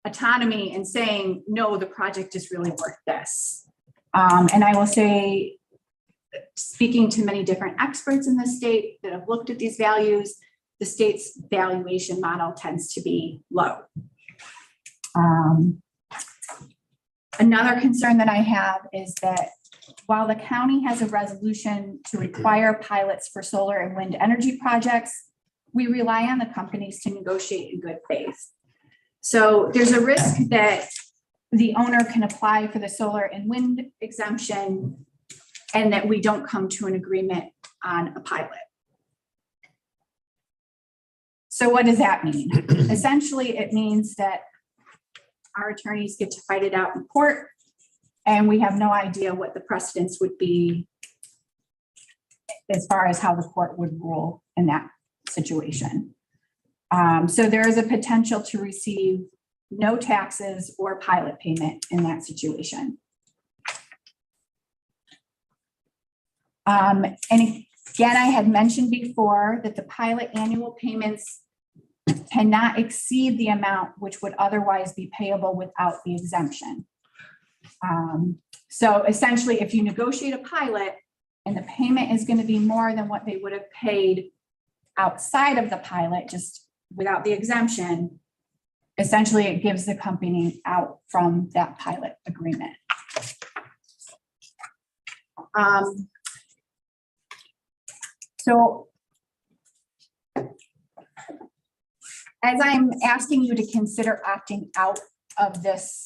autonomy in saying, no, the project is really worth this. And I will say, speaking to many different experts in the state that have looked at these values, the state's valuation model tends to be low. Another concern that I have is that while the county has a resolution to require pilots for solar and wind energy projects, we rely on the companies to negotiate in good faith. So there's a risk that the owner can apply for the solar and wind exemption and that we don't come to an agreement on a pilot. So what does that mean? Essentially, it means that our attorneys get to fight it out in court, and we have no idea what the precedents would be as far as how the court would rule in that situation. So there is a potential to receive no taxes or pilot payment in that situation. And again, I had mentioned before that the pilot annual payments cannot exceed the amount which would otherwise be payable without the exemption. So essentially, if you negotiate a pilot and the payment is going to be more than what they would have paid outside of the pilot, just without the exemption, essentially it gives the company out from that pilot agreement. So as I'm asking you to consider opting out of this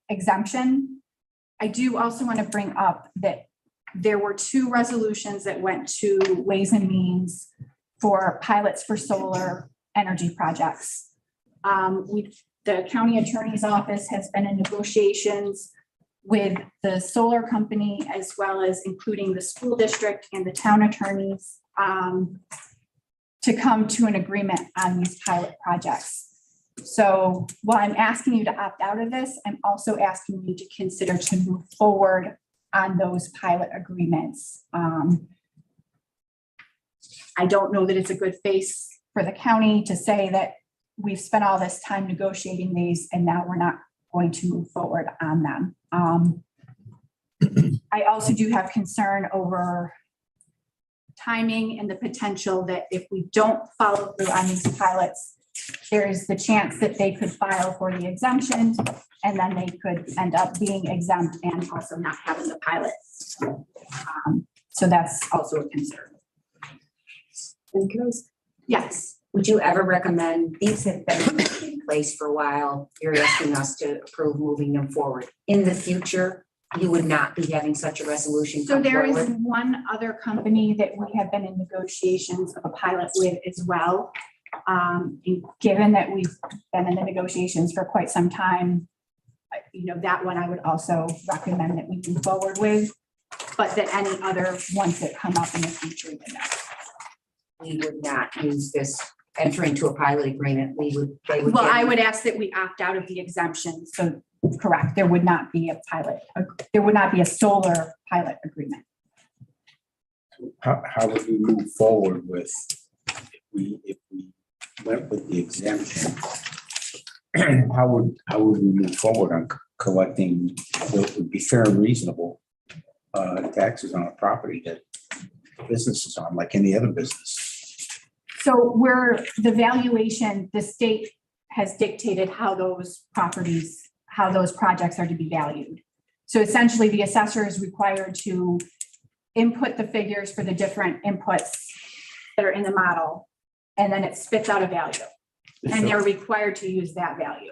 exemption, I do also want to bring up that there were 2 resolutions that went to Ways and Means for pilots for solar energy projects. The county attorney's office has been in negotiations with the solar company, as well as including the school district and the town attorneys, to come to an agreement on these pilot projects. So while I'm asking you to opt out of this, I'm also asking you to consider to move forward on those pilot agreements. I don't know that it's a good face for the county to say that we've spent all this time negotiating these and now we're not going to move forward on them. I also do have concern over timing and the potential that if we don't follow through on these pilots, there's the chance that they could file for the exemption and then they could end up being exempt and also not having the pilot. So that's also a concern. And can I, Yes. would you ever recommend, these have been in place for a while, you're asking us to approve moving them forward. In the future, you would not be having such a resolution So come there is forward? one other company that we have been in negotiations of a pilot with as well. And given that we've been in the negotiations for quite some time, that one I would also recommend that we move forward with, but that any other ones that come up in the future, We would not use this, enter into a pilot agreement, they would. Well, I would ask that we opt out of the exemption so Correct. There would not be a pilot, there would not be a solar pilot agreement. How would we move forward with, if we went with the exemption? How would we move forward on collecting what would be fair and reasonable taxes on a property that business is on, like any other business? So where the valuation, the state has dictated how those properties, how those projects are to be valued. So essentially the assessor is required to input the figures for the different inputs that are in the model, and then it spits out a value. And they're required to use that value.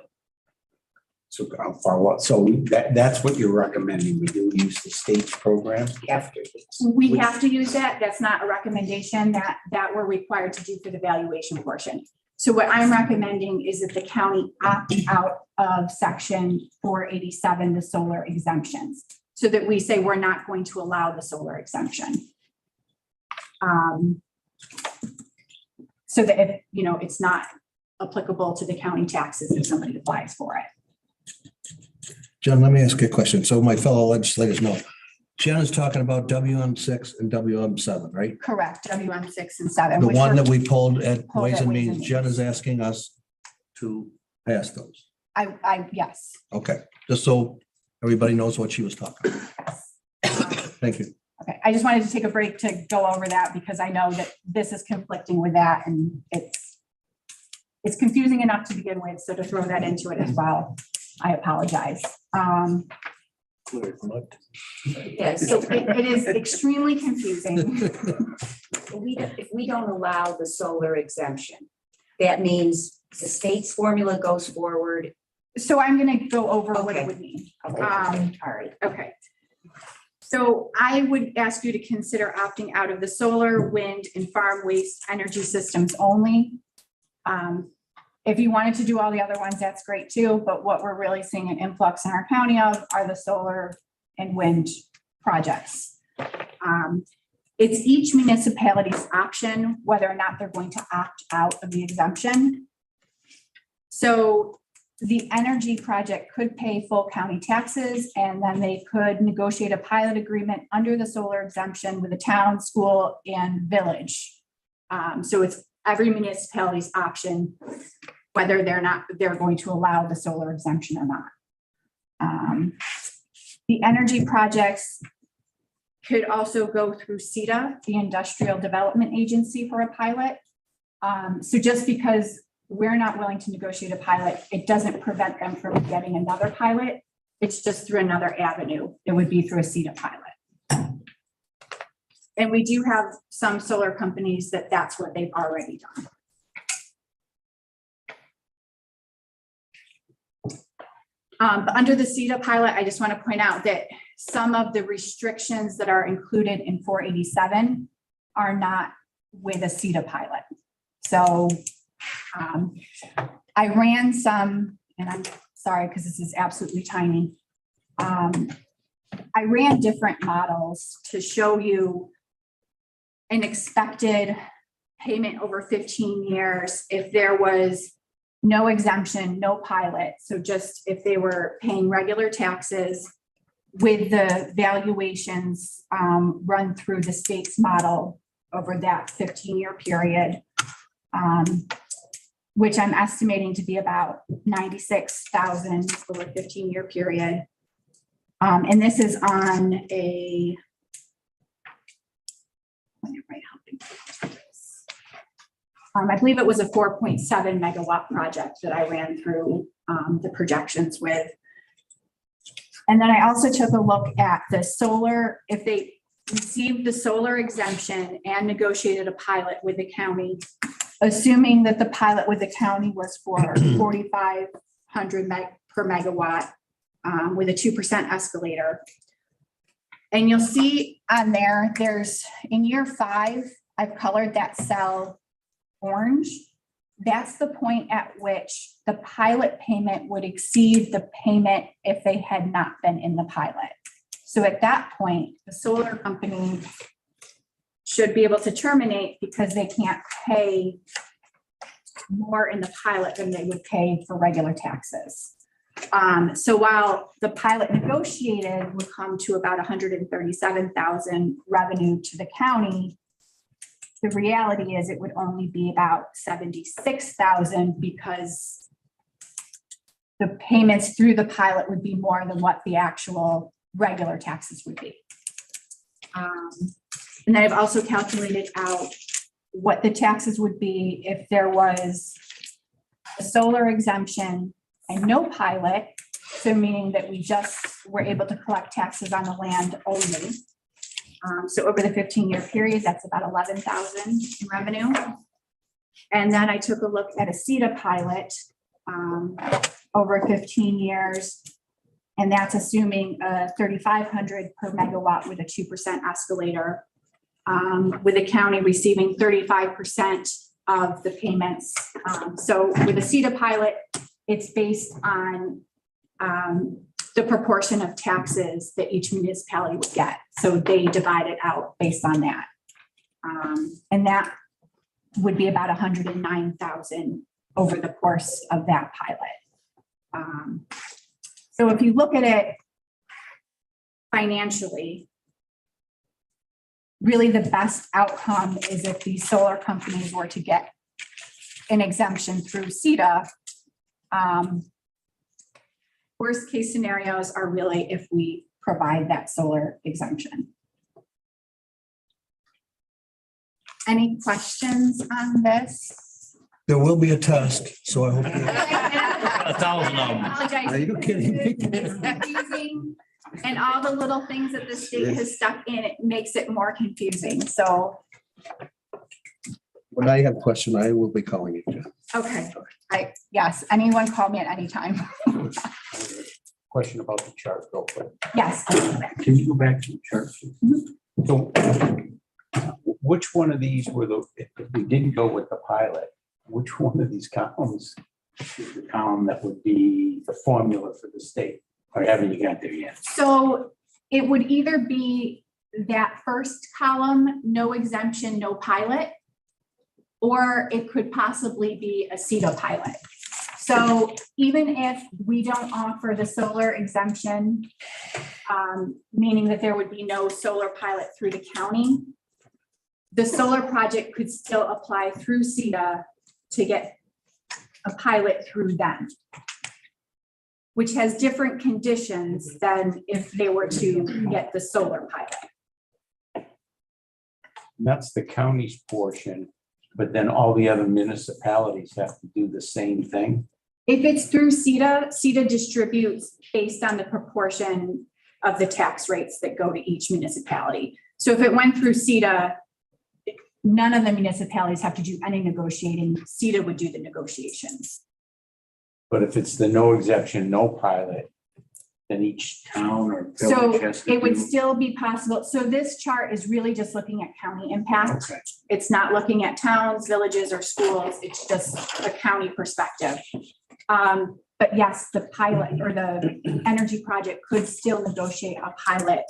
So I'll follow up. So that's what you're recommending. We do use the state's program after this. We have to use that. That's not a recommendation that we're required to do for the valuation portion. So what I'm recommending is that the county opt out of section 487, the solar exemptions, so that we say we're not going to allow the solar exemption. So that if, it's not applicable to the county taxes if somebody applies for it. Jen, let me ask you a question. So my fellow legislators know, Jen is talking about WM6 and WM7, right? Correct, WM6 and 7. The one that we pulled at Pulled Ways at and Ways and Means, Jen Means. is asking us to pass those. Yes. Okay, just so everybody knows what she was talking about. Thank you. Okay, I just wanted to take a break to go over that because I know that this is conflicting with that and it's confusing enough to begin with. So to throw that into it as well, I apologize. Yes. So it is extremely confusing. If we don't allow the solar exemption, that means the state's formula goes forward. So I'm going to go over what it Okay. would mean. Okay. All right. Okay. So I would ask you to consider opting out of the solar, wind, and farm waste energy systems only. If you wanted to do all the other ones, that's great too. But what we're really seeing an influx in our county of are the solar and wind projects. It's each municipality's option whether or not they're going to opt out of the exemption. So the energy project could pay full county taxes, and then they could negotiate a pilot agreement under the solar exemption with a town, school, and village. So it's every municipality's option whether they're going to allow the solar exemption or not. The energy projects could also go through CETA, the Industrial Development Agency, for a pilot. So just because we're not willing to negotiate a pilot, it doesn't prevent them from getting another pilot. It's just through another avenue. It would be through a CETA pilot. And we do have some solar companies that's what they've already done. But under the CETA pilot, I just want to point out that some of the restrictions that are included in 487 are not with a CETA pilot. So I ran some, and I'm sorry because this is absolutely tiny. I ran different models to show you an expected payment over 15 years if there was no exemption, no pilot. So just if they were paying regular taxes with the valuations run through the state's model over that 15-year period, which I'm estimating to be about $96,000 over a 15-year period. And this is on a, I believe it was a 4.7 megawatt project that I ran through the projections with. And then I also took a look at the solar, if they received the solar exemption and negotiated a pilot with the county, assuming that the pilot with the county was for 4,500 per megawatt with a 2% escalator. And you'll see on there, there's in year 5, I've colored that cell orange. That's the point at which the pilot payment would exceed the payment if they had not been in the pilot. So at that point, the solar company should be able to terminate because they can't pay more in the pilot than they would pay for regular taxes. So while the pilot negotiated would come to about 137,000 revenue to the county, the reality is it would only be about 76,000 because the payments through the pilot would be more than what the actual regular taxes would be. And then I've also calculated out what the taxes would be if there was a solar exemption and no pilot. So meaning that we just were able to collect taxes on the land only. So over the 15-year period, that's about 11,000 in revenue. And then I took a look at a CETA pilot over 15 years. And that's assuming 3,500 per megawatt with a 2% escalator, with the county receiving 35% of the payments. So with a CETA pilot, it's based on the proportion of taxes that each municipality would get. So they divide it out based on that. And that would be about 109,000 over the course of that pilot. So if you look at it financially, really the best outcome is if these solar companies were to get an exemption through CETA. Worst case scenarios are really if we provide that solar exemption. Any questions on this? There will be a test, so I hope. 1,000 of them. Apologize. Are you kidding me? It's confusing, and all the little things that the state has stuck in, it makes it more confusing, so. When I have a question, I will be calling you, Jeff. Okay, yes, anyone call me at any time. Question about the chart real quick. Yes. Can you go back to the chart? So which one of these were if we didn't go with the pilot, which one of these columns is the column that would be the formula for the state? Or haven't you got there yet? So it would either be that first column, no exemption, no pilot, or it could possibly be a CETA pilot. So even if we don't offer the solar exemption, meaning that there would be no solar pilot through the county, the solar project could still apply through CETA to get a pilot through them, which has different conditions than if they were to get the solar pilot. That's the county's portion, but then all the other municipalities have to do the same thing. If it's through CETA, CETA distributes based on the proportion of the tax rates that go to each municipality. So if it went through CETA, none of the municipalities have to do any negotiating. CETA would do the negotiations. But if it's the no exemption, no pilot, then each town or So village has to it would do. still be possible. So this chart is really just looking at county impact. Okay. It's not looking at towns, villages, or schools. It's just a county perspective. But yes, the pilot or the energy project could still negotiate a pilot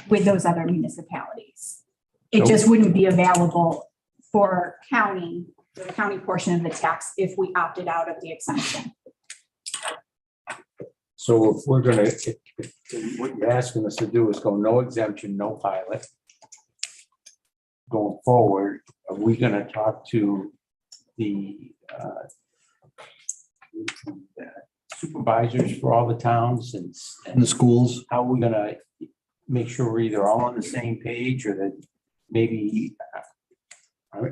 with those other municipalities. It So- just wouldn't be available for the county portion of the tax if we opted out of the exemption. So if we're gonna, if what you're asking us to do is go no exemption, no pilot. Going forward, are we gonna talk to the supervisors for all the towns and In the schools, how are we gonna make sure we're either all on the same page or that maybe,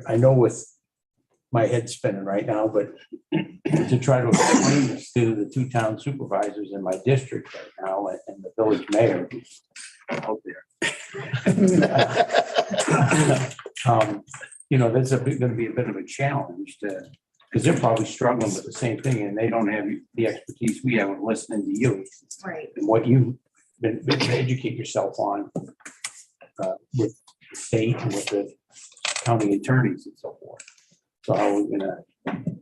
I know with my head spinning right now, but to try to explain this to the two town supervisors in my district right now and the village mayor who's out there. That's gonna be a bit of a challenge because they're probably struggling with the same thing and they don't have the expertise we have in listening to you. Right. And what you've been to educate yourself on with the state and with the county attorneys and so forth. So how are we gonna?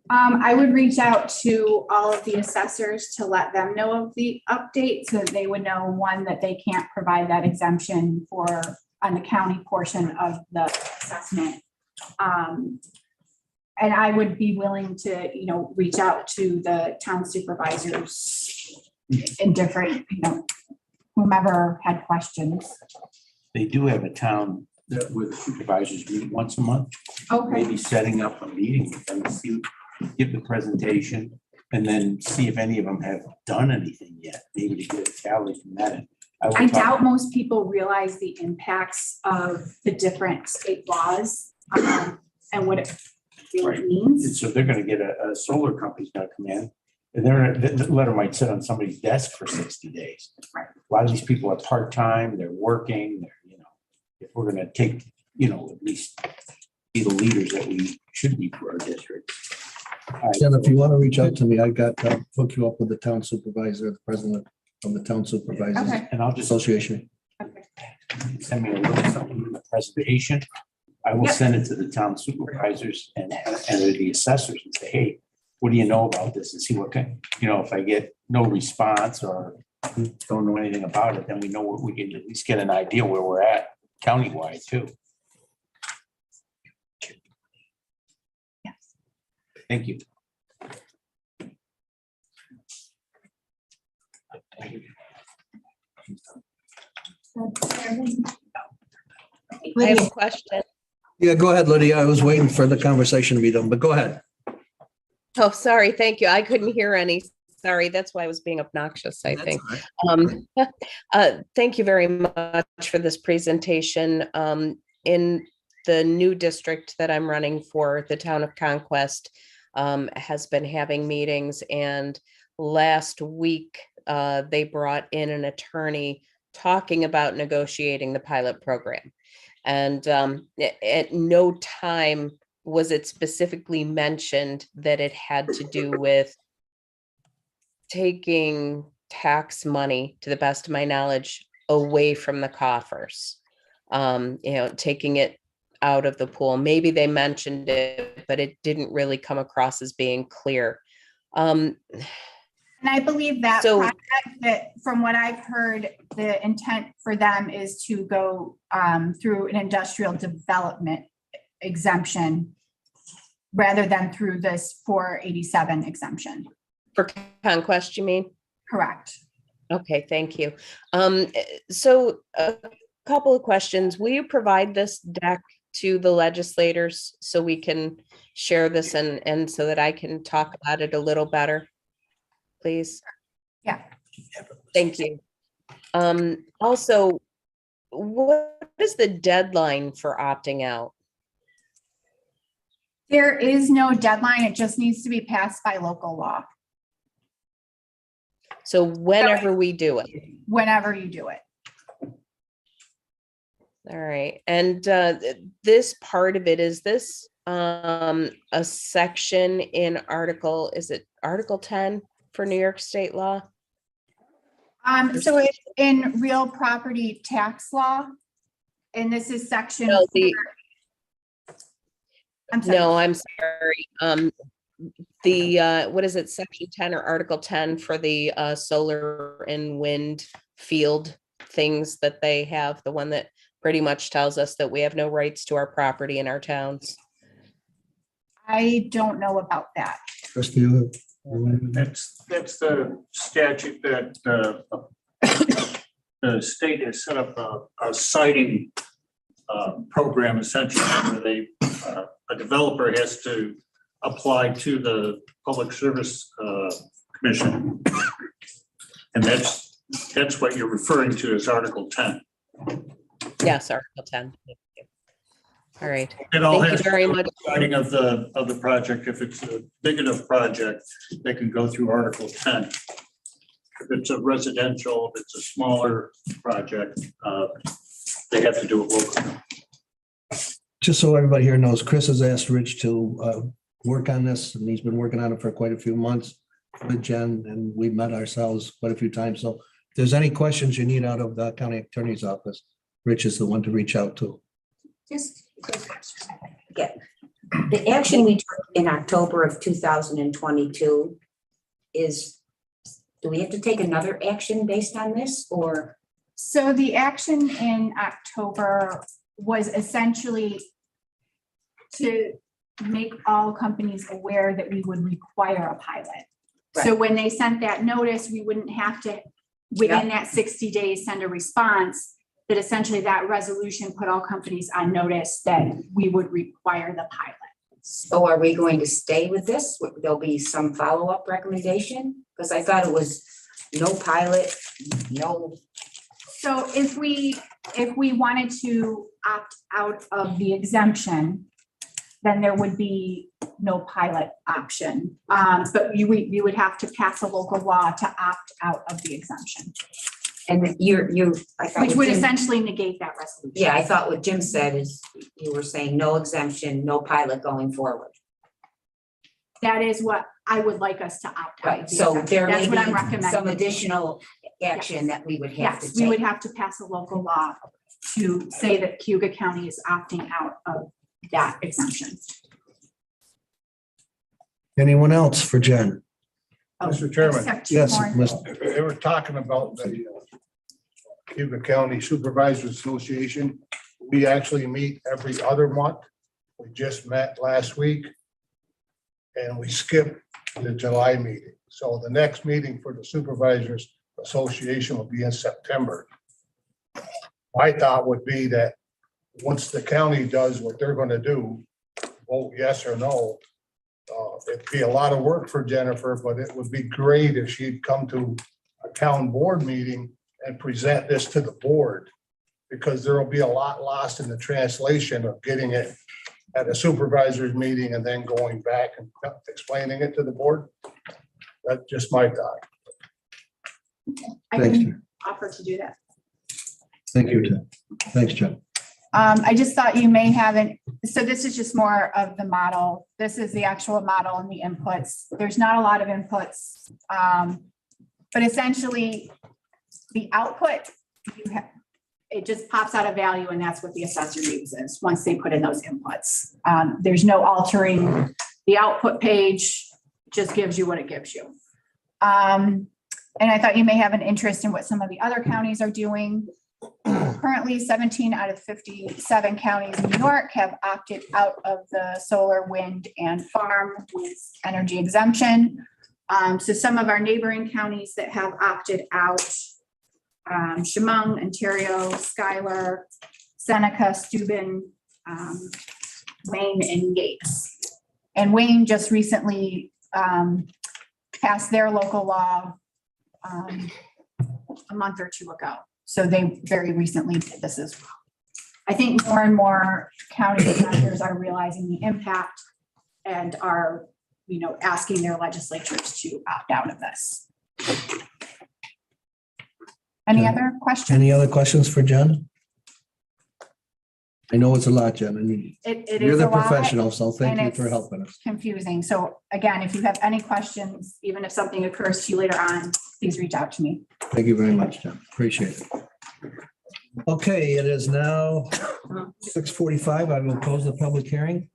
I would reach out to all of the assessors to let them know of the update so that they would know, one, that they can't provide that exemption on the county portion of the assessment. And I would be willing to, reach out to the town supervisors in different, whomever had questions. They do have a town that where the supervisors meet once a month, Okay. maybe setting up a meeting with them, see, give the presentation, and then see if any of them have done anything yet, maybe to get a tally from that. will I talk- doubt most people realize the impacts of the different state laws and what it really means. And so they're gonna get a solar company's gonna come in, and the letter might sit on somebody's desk for 60 days. Right. A lot of these people are part-time, they're working, if we're gonna take, at least be the leaders that we should be for our district. Jen, if you want to reach out to me, I got, hook you up with the town supervisor, the president of the town supervisors Okay. And I'll just association. send me a little something in the presentation. I will Yep. send it to the town supervisors and the assessors and say, hey, what do you know about this? And see what can, if I get no response or don't know anything about it, then we know what we can at least get an idea where we're at countywide too. Yes. Thank you. I have a question. Yeah, go ahead, Lydia. I was waiting for the conversation to be done, but go ahead. Oh, sorry. Thank you. I couldn't hear any. Sorry, that's why I was being obnoxious, I think. Thank you very much for this presentation. In the new district that I'm running for, the town of Conquest has been having meetings, and last week they brought in an attorney talking about negotiating the pilot program. And at no time was it specifically mentioned that it had to do with taking tax money, to the best of my knowledge, away from the coffers, taking it out of the pool. Maybe they mentioned it, but it didn't really come across as being clear. And I believe that So- project, that from what I've heard, the intent for them is to go through an industrial development exemption rather than through this 487 exemption. For Conquest, you mean? Correct. Okay, thank you. So a couple of questions. Will you provide this deck to the legislators so we can share this and so that I can talk about it a little better, please? Yeah. Thank you. Also, what is the deadline for opting out? There is no deadline. It just needs to be passed by local law So whenever we do it. whenever you do it. All right. And this part of it, is this a section in is it Article 10 for New York State law? So it's in real property tax law. And this is section. No, I'm sorry. No, I'm sorry. What is it, section 10 or article 10 for the solar and wind field things that they have, the one that pretty much tells us that we have no rights to our property in our towns? I don't know about that. Chris, do you? That's the statute that the state has set up a siting program essentially where a developer has to apply to the Public Service Commission. And that's what you're referring to as Article 10. Yes, article 10. Thank you. All right. It all Thank has you very much. starting of the project. If it's a big enough project, they can go through Article 10. If it's a residential, if it's a smaller project, they have to do it locally. Just so everybody here knows, Chris has asked Rich to work on this, and he's been working on it for quite a few months with Jen, and we met ourselves quite a few times. So if there's any questions you need out of the county attorney's office, Rich is the one to reach out to. Yeah. The action we took in October of 2022 is, do we have to take another action based on this, or? So the action in October was essentially to make all companies aware that we would require a pilot. So when they sent that notice, we wouldn't have to, within that 60 days, send a response. That essentially that resolution put all companies on notice that we would require the pilot. So are we going to stay with this? There'll be some follow-up recommendation? Because I thought it was no pilot, no. So if we wanted to opt out of the exemption, then there would be no pilot option. But you would have to pass a local law to opt out of the exemption. And I thought Which what would Jim- essentially negate that resolution. Yeah, I thought what Jim said is you were saying no exemption, no pilot going forward. That is what I would like us to opt out. Right, of the so exemption. there may That's what I'm be recommending. some additional action that we would have to Yes, we would take. have to pass a local law to say that Cayuga County is opting out of that exemption. Anyone else for Jen? Mr. Chairman. Except two Yes, more. Mr. They were talking about the Cayuga County Supervisors Association. We actually meet every other month. We just met last week. And we skipped the July meeting. So the next meeting for the Supervisors Association will be in September. My thought would be that once the county does what they're gonna do, vote yes or no. It'd be a lot of work for Jennifer, but it would be great if she'd come to a town board meeting and present this to the board. Because there will be a lot lost in the translation of getting it at a supervisor's meeting and then going back and explaining it to the board. That's just my thought. I Thanks, can Jen. offer to do that. Thank you, Jen. Thanks, Jen. I just thought you may have so this is just more of the model. This is the actual model and the inputs. There's not a lot of inputs. But essentially the output, it just pops out a value and that's what the assessor uses once they put in those inputs. There's no altering the output page, just gives you what it gives you. And I thought you may have an interest in what some of the other counties are doing. Currently, 17 out of 57 counties in New York have opted out of the solar, wind, and farm with energy exemption. So some of our neighboring counties that have opted out, Chemung, Ontario, Schuyler, Seneca, Steuben, Wayne, and Yates. And Wayne just recently passed their local law a month or two ago. So they very recently did this as well. I think more and more county assessors are realizing the impact and are, asking their legislatures to opt out of this. Any other questions? Any other questions for Jen? I know it's a lot, Jen. I mean, It you're is the a lot, professional, so thank and you for it's helping us. confusing. So again, if you have any questions, even if something occurs to you later on, please reach out to me. Thank you very much, Jen. Appreciate it. Okay, it is now 6:45. I will close the public hearing.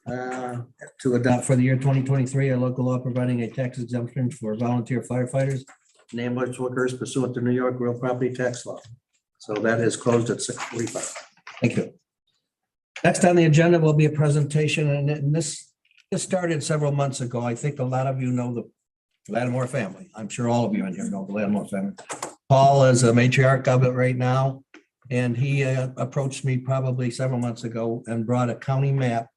To adopt for the year 2023, a local law providing a tax exemption for volunteer firefighters and ambulance workers pursuant to New York real property tax law. So that is closed at 6:45. Thank you. Next on the agenda will be a presentation, and this started several months ago. I think a lot of you know the Lattimore family. I'm sure all of you in here know the Lattimore family. Paul is a matriarch of it right now, and he approached me probably several months ago and brought a county map.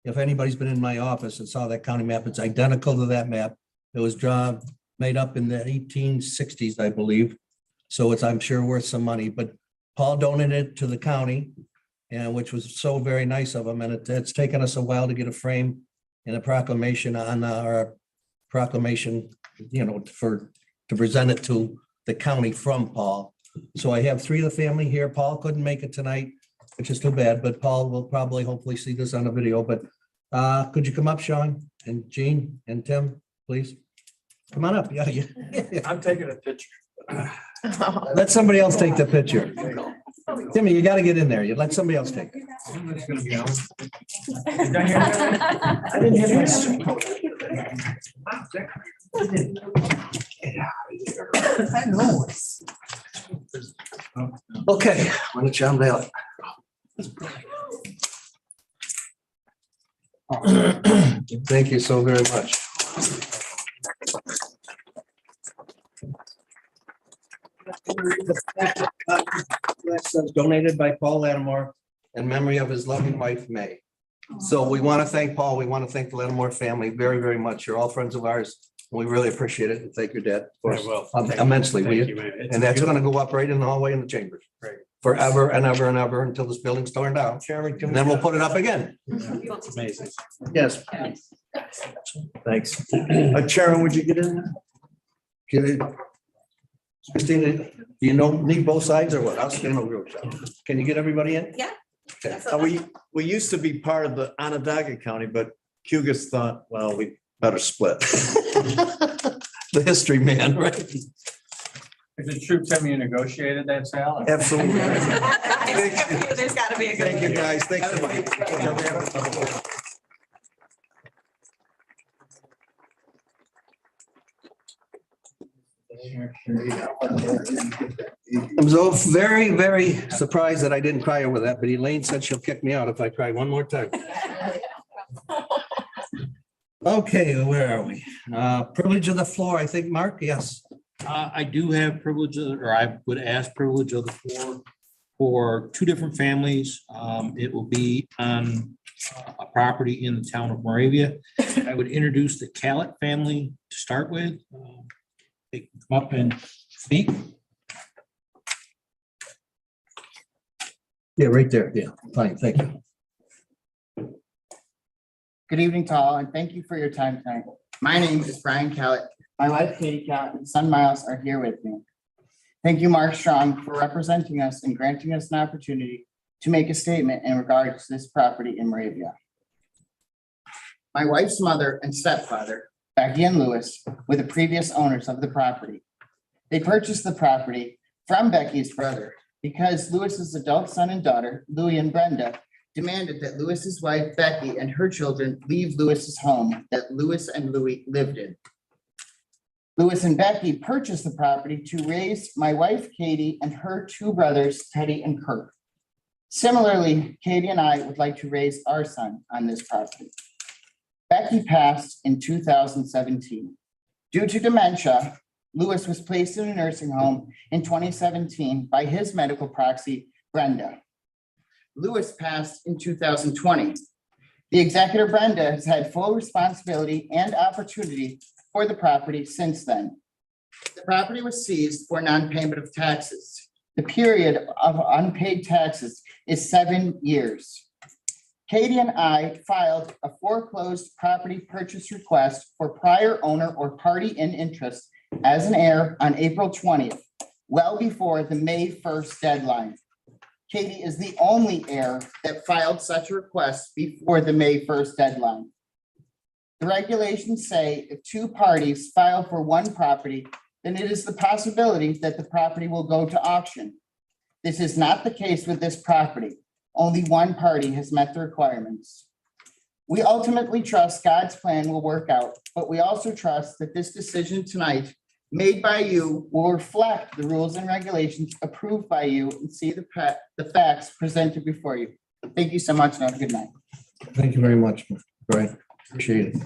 If anybody's been in my office and saw that county map, it's identical to that map. It was made up in the 1860s, I believe. So it's, I'm sure, worth some money, but Paul donated it to the county, and which was so very nice of him. And it's taken us a while to get a frame and a proclamation on our proclamation, to present it to the county from Paul. So I have three of the family here. Paul couldn't make it tonight, which is too bad, but Paul will probably hopefully see this on a video. But could you come up, Sean and Jean and Tim, please? Come on up. Yeah. I'm taking a picture. Let somebody else take the picture. Timmy, you got to get in there. You let somebody else take it. Somebody's gonna be on. I didn't hear I know. Okay, why don't you unveil it? Thank you so very much. Donated by Paul Lattimore in memory of his loving wife, May. So we want to thank Paul. We want to thank the Lattimore family very, very much. You're all friends of ours. We really appreciate it. And thank your dad, of course, immensely. And that's going to go up right in the hallway in the chambers. Forever and ever and ever until this building's torn down. And then we'll put it up again. It's amazing. Yes. Thanks. Chairman, would you get in? Christina, do you need both sides or what? I'll stand over your side. Can you get everybody in? Yeah. Okay. We used to be part of the Onondaga County, but Cayuga's thought, well, we better split. The history man, right? Is it true, Tim, you negotiated that sale? Absolutely. There's gotta be a good. Thank you, guys. Thank you. I'm so very, very surprised that I didn't cry over that, but Elaine said she'll kick me out if I cry one more time. Okay, where are we? Privilege of the floor, I think, Mark, yes. I do have privilege, or I would ask privilege of the floor for two different families. It will be on a property in the town of Moravia. I would introduce the Callett family to start with. They can come up and speak. Yeah, right there. Yeah, fine, thank you. Good evening to all, and thank you for your time tonight. My name is Brian Callett. My wife Katie Callett and son Miles are here with me. Thank you, Mark Strong, for representing us and granting us an opportunity to make a statement in regards to this property in Moravia. My wife's mother and stepfather, Becky and Lewis, were the previous owners of the property. They purchased the property from Becky's brother because Lewis's adult son and daughter, Louie and Brenda, demanded that Lewis's wife, Becky, and her children leave Lewis's home that Lewis and Louie lived in. Lewis and Becky purchased the property to raise my wife, Katie, and her two brothers, Teddy and Kirk. Similarly, Katie and I would like to raise our son on this property. Becky passed in 2017. Due to dementia, Lewis was placed in a nursing home in 2017 by his medical proxy, Brenda. Lewis passed in 2020. The executor, Brenda, has had full responsibility and opportunity for the property since then. The property was seized for non-payment of taxes. The period of unpaid taxes is 7 years. Katie and I filed a foreclosed property purchase request for prior owner or party in interest as an heir on April 20th, well before the May 1st deadline. Katie is the only heir that filed such a request before the May 1st deadline. The regulations say if two parties file for one property, then it is the possibility that the property will go to auction. This is not the case with this property. Only one party has met the requirements. We ultimately trust God's plan will work out, but we also trust that this decision tonight made by you will reflect the rules and regulations approved by you and see the facts presented before you. Thank you so much and have a good night. Thank you very much, Brian. Appreciate it.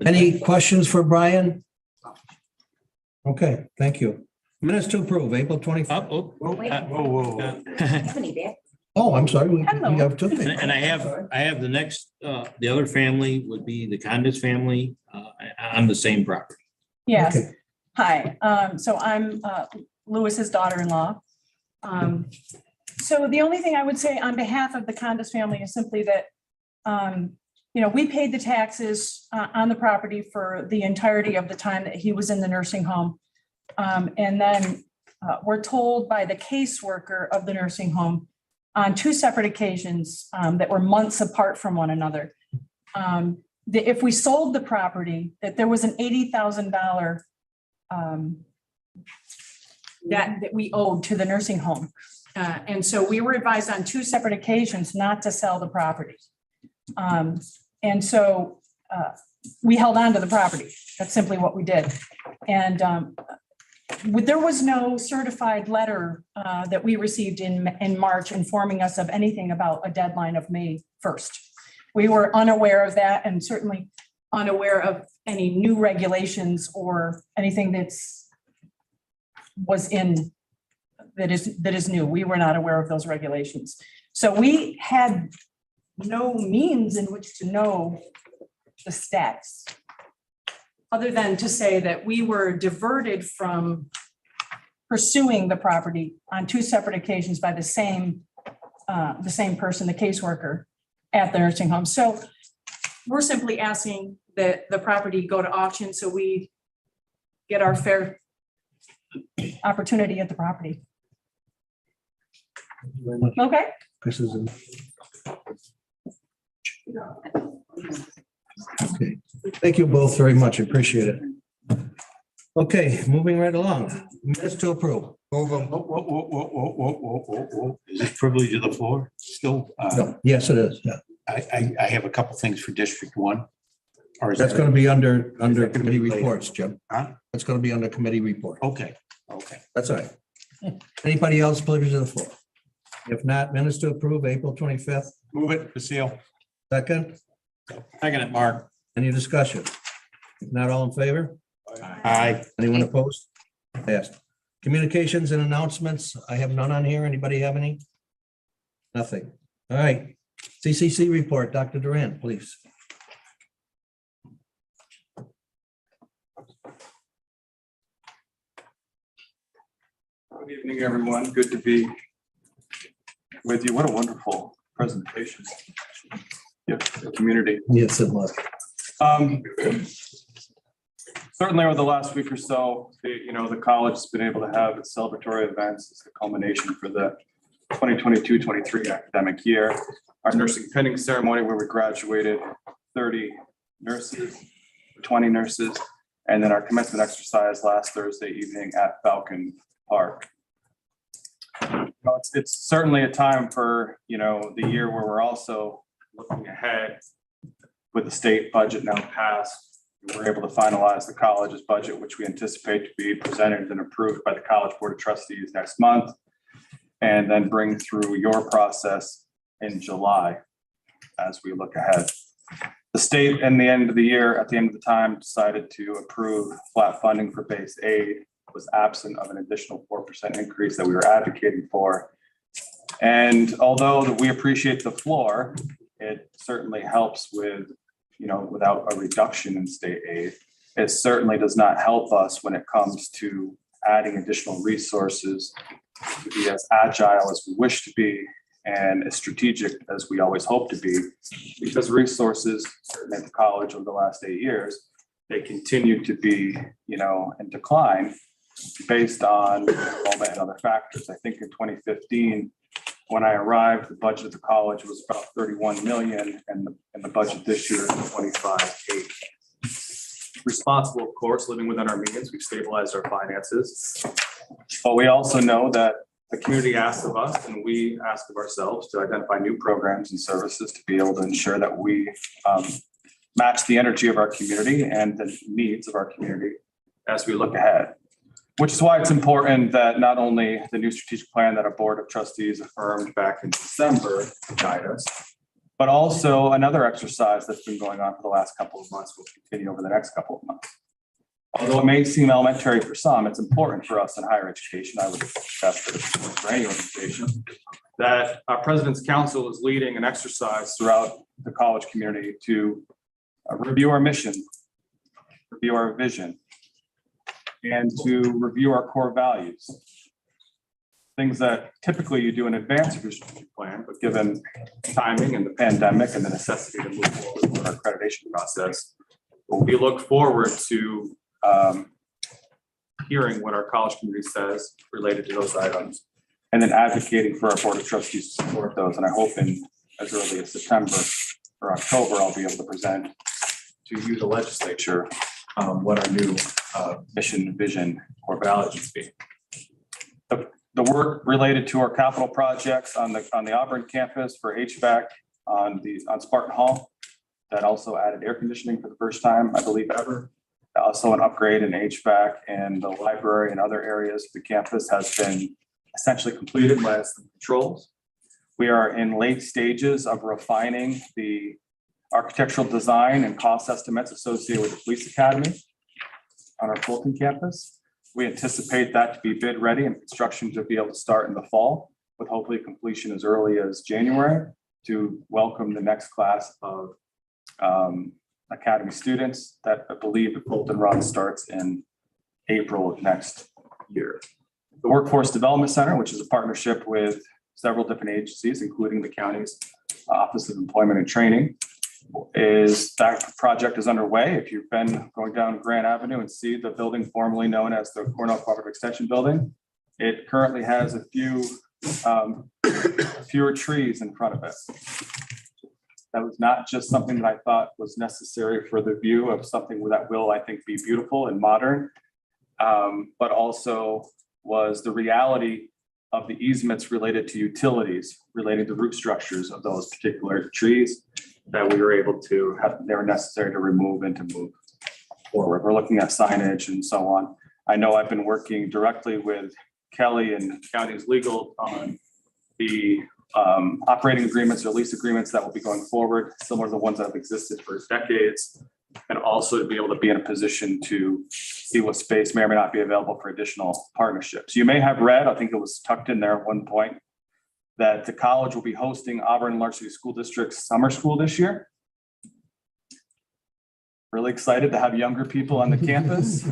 Any questions for Brian? Okay, thank you. Minutes to approve, April 25th. Oh, I'm sorry. We have two things. And I have the next, the other family would be the Condis family on the same property. Yes. Hi, so I'm Lewis's daughter-in-law. So the only thing I would say on behalf of the Condis family is simply that, we paid the taxes on the property for the entirety of the time that he was in the nursing home. And then we're told by the caseworker of the nursing home on two separate occasions that were months apart from one another, that if we sold the property, that there was an $80,000 that we owed to the nursing home. And so we were advised on two separate occasions not to sell the property. And so we held on to the property. That's simply what we did. And there was no certified letter that we received in March informing us of anything about a deadline of May 1st. We were unaware of that and certainly unaware of any new regulations or anything was in, that is new. We were not aware of those regulations. So we had no means in which to know the status, other than to say that we were diverted from pursuing the property on two separate occasions by the same person, the caseworker at the nursing home. So we're simply asking that the property go to auction so we get our fair opportunity at the property. Thank you very much. Okay. Chris is in. Okay, thank you both very much. Appreciate it. Okay, moving right along. Minutes to approve. Move them. Is this privilege of the floor still? No, yes, it is. Yeah, I have a couple things for District 1. Or is that's that- going to be under that gonna committee be later? reports, Jim. Huh? That's going to be under committee report. Okay. That's all right. Anybody else, privilege of the floor? If not, minutes to approve, April 25th. Move it, Basile. Second, Second it, Mark. any discussion? If not, all in favor? Aye. Anyone opposed? Passed. Communications and announcements. I have none on here. Anybody have any? Nothing. All right. CCC report, Dr. Duran, please. Good evening, everyone. Good to be with you. What a wonderful presentation. Yeah, the community. Yes, it was. Certainly over the last week or so, the college has been able to have its celebratory events as the culmination for the 2022-23 academic year. Our nursing pinning ceremony where we graduated 30 nurses, 20 nurses, and then our commencement exercise last Thursday evening at Falcon Park. It's certainly a time for, the year where we're also looking ahead with the state budget now passed. We're able to finalize the college's budget, which we anticipate to be presented and approved by the College Board of Trustees next month, and then bring through your process in July as we look ahead. The state, in the end of the year, at the end of the time, decided to approve flat funding for base aid, was absent of an additional 4% increase that we were advocating for. And although we appreciate the floor, it certainly helps with, without a reduction in state aid. It certainly does not help us when it comes to adding additional resources to be as agile as we wish to be and as strategic as we always hope to be, because resources, certainly at the college over the last 8 years, they continue to be, in decline based on enrollment and other factors. I think in 2015, when I arrived, the budget of the college was about 31 million, and the budget this year is 25.8. Responsible, of course, living within our means, we've stabilized our finances. But we also know that the community asks of us, and we ask of ourselves, to identify new programs and services to be able to ensure that we match the energy of our community and the needs of our community as we look ahead. Which is why it's important that not only the new strategic plan that our Board of Trustees affirmed back in December to guide us, but also another exercise that's been going on for the last couple of months will continue over the next couple of months. Although it may seem elementary for some, it's important for us in higher education. I would suggest that it's for any organization, that our President's Council is leading an exercise throughout the college community to review our mission, review our vision, and to review our core values. Things that typically you do in advance of your strategic plan, but given timing and the pandemic and the necessity to move forward with our accreditation process, we look forward to hearing what our college community says related to those items, and then advocating for our Board of Trustees to support those. And I hope in as early as September or October, I'll be able to present to you, the legislature, what our new mission, vision, or values be. The work related to our capital projects on the Auburn campus for HVAC on Spartan Hall, that also added air conditioning for the first time, I believe, ever. Also an upgrade in HVAC and the library and other areas of the campus has been essentially completed last controls. We are in late stages of refining the architectural design and cost estimates associated with the police academy on our Fulton campus. We anticipate that to be bid ready and construction to be able to start in the fall, with hopefully completion as early as January to welcome the next class of academy students that I believe the Fulton Run starts in April of next year. The Workforce Development Center, which is a partnership with several different agencies, including the county's Office of Employment and Training, that project is underway. If you've been going down Grant Avenue and see the building formerly known as the Cornell Cooperative Extension Building, it currently has a few fewer trees in front of it. That was not just something that I thought was necessary for the view of something that will, I think, be beautiful and modern, but also was the reality of the easements related to utilities, related to root structures of those particular trees that we were able to have, they were necessary to remove and to move forward. We're looking at signage and so on. I know I've been working directly with Kelly and county's legal on the operating agreements or lease agreements that will be going forward, similar to the ones that have existed for decades, and also to be able to be in a position to see what space may or may not be available for additional partnerships. You may have read, I think it was tucked in there at one point, that the college will be hosting Auburn Large City School District's summer school this year. Really excited to have younger people on the campus.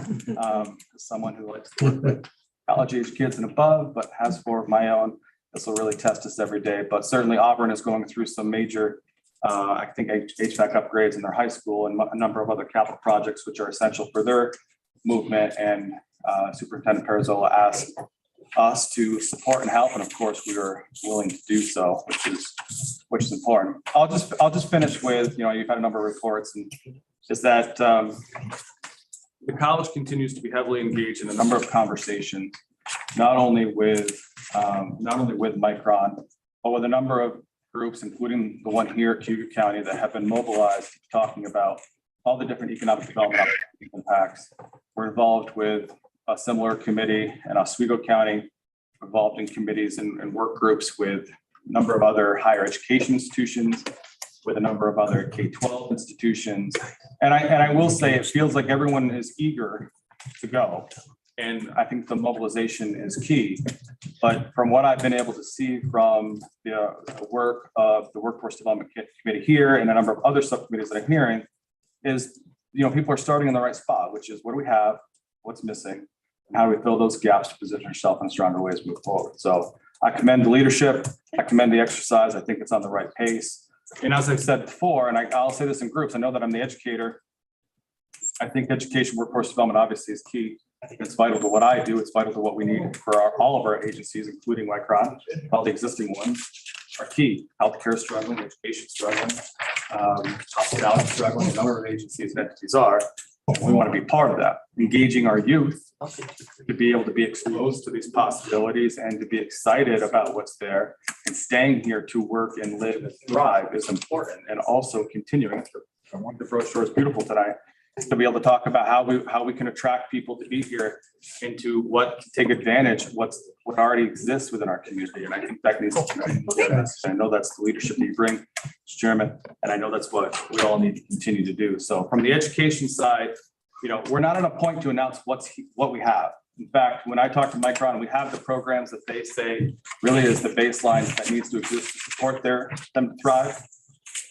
Someone who likes to work with college-age kids and above, but has four of my own. This will really test us every day. But certainly Auburn is going through some major, I think, HVAC upgrades in their high school and a number of other capital projects which are essential for their movement. And Superintendent Perazola asked us to support and help, and of course we are willing to do so, which is important. I'll just finish with, you've had a number of reports, and is that the college continues to be heavily engaged in a number of conversations, not only with Micron, but with a number of groups, including the one here at Cayuga County, that have been mobilized talking about all the different economic development impacts. We're involved with a similar committee in Oswego County, involved in committees and work groups with a number of other higher education institutions, with a number of other K-12 institutions. And I will say, it feels like everyone is eager to go. And I think the mobilization is key. But from what I've been able to see from the work of the Workforce Development Committee here and a number of other subcommittees that I'm hearing is, people are starting in the right spot, which is what do we have, what's missing, and how do we fill those gaps to position ourselves in stronger ways to move forward. So I commend the leadership, I commend the exercise. I think it's on the right pace. And as I've said before, and I'll say this in groups, I know that I'm the educator. I think education, workforce development obviously is key. I think it's vital to what I do. It's vital to what we need for all of our agencies, including Micron. All the existing ones are key. Healthcare struggling, education struggling, hospitality struggling, a number of agencies and entities are. We want to be part of that, engaging our youth to be able to be exposed to these possibilities and to be excited about what's there, and staying here to work and live and thrive is important. And also continuing, the Frost Shore is beautiful tonight, to be able to talk about how we can attract people to be here and to take advantage of what already exists within our community. And I think that needs to be, I know that's the leadership that you bring, Mr. Chairman, and I know that's what we all need to continue to do. So from the education side, we're not at a point to announce what we have. In fact, when I talk to Micron, we have the programs that they say really is the baseline that needs to exist to support them to thrive.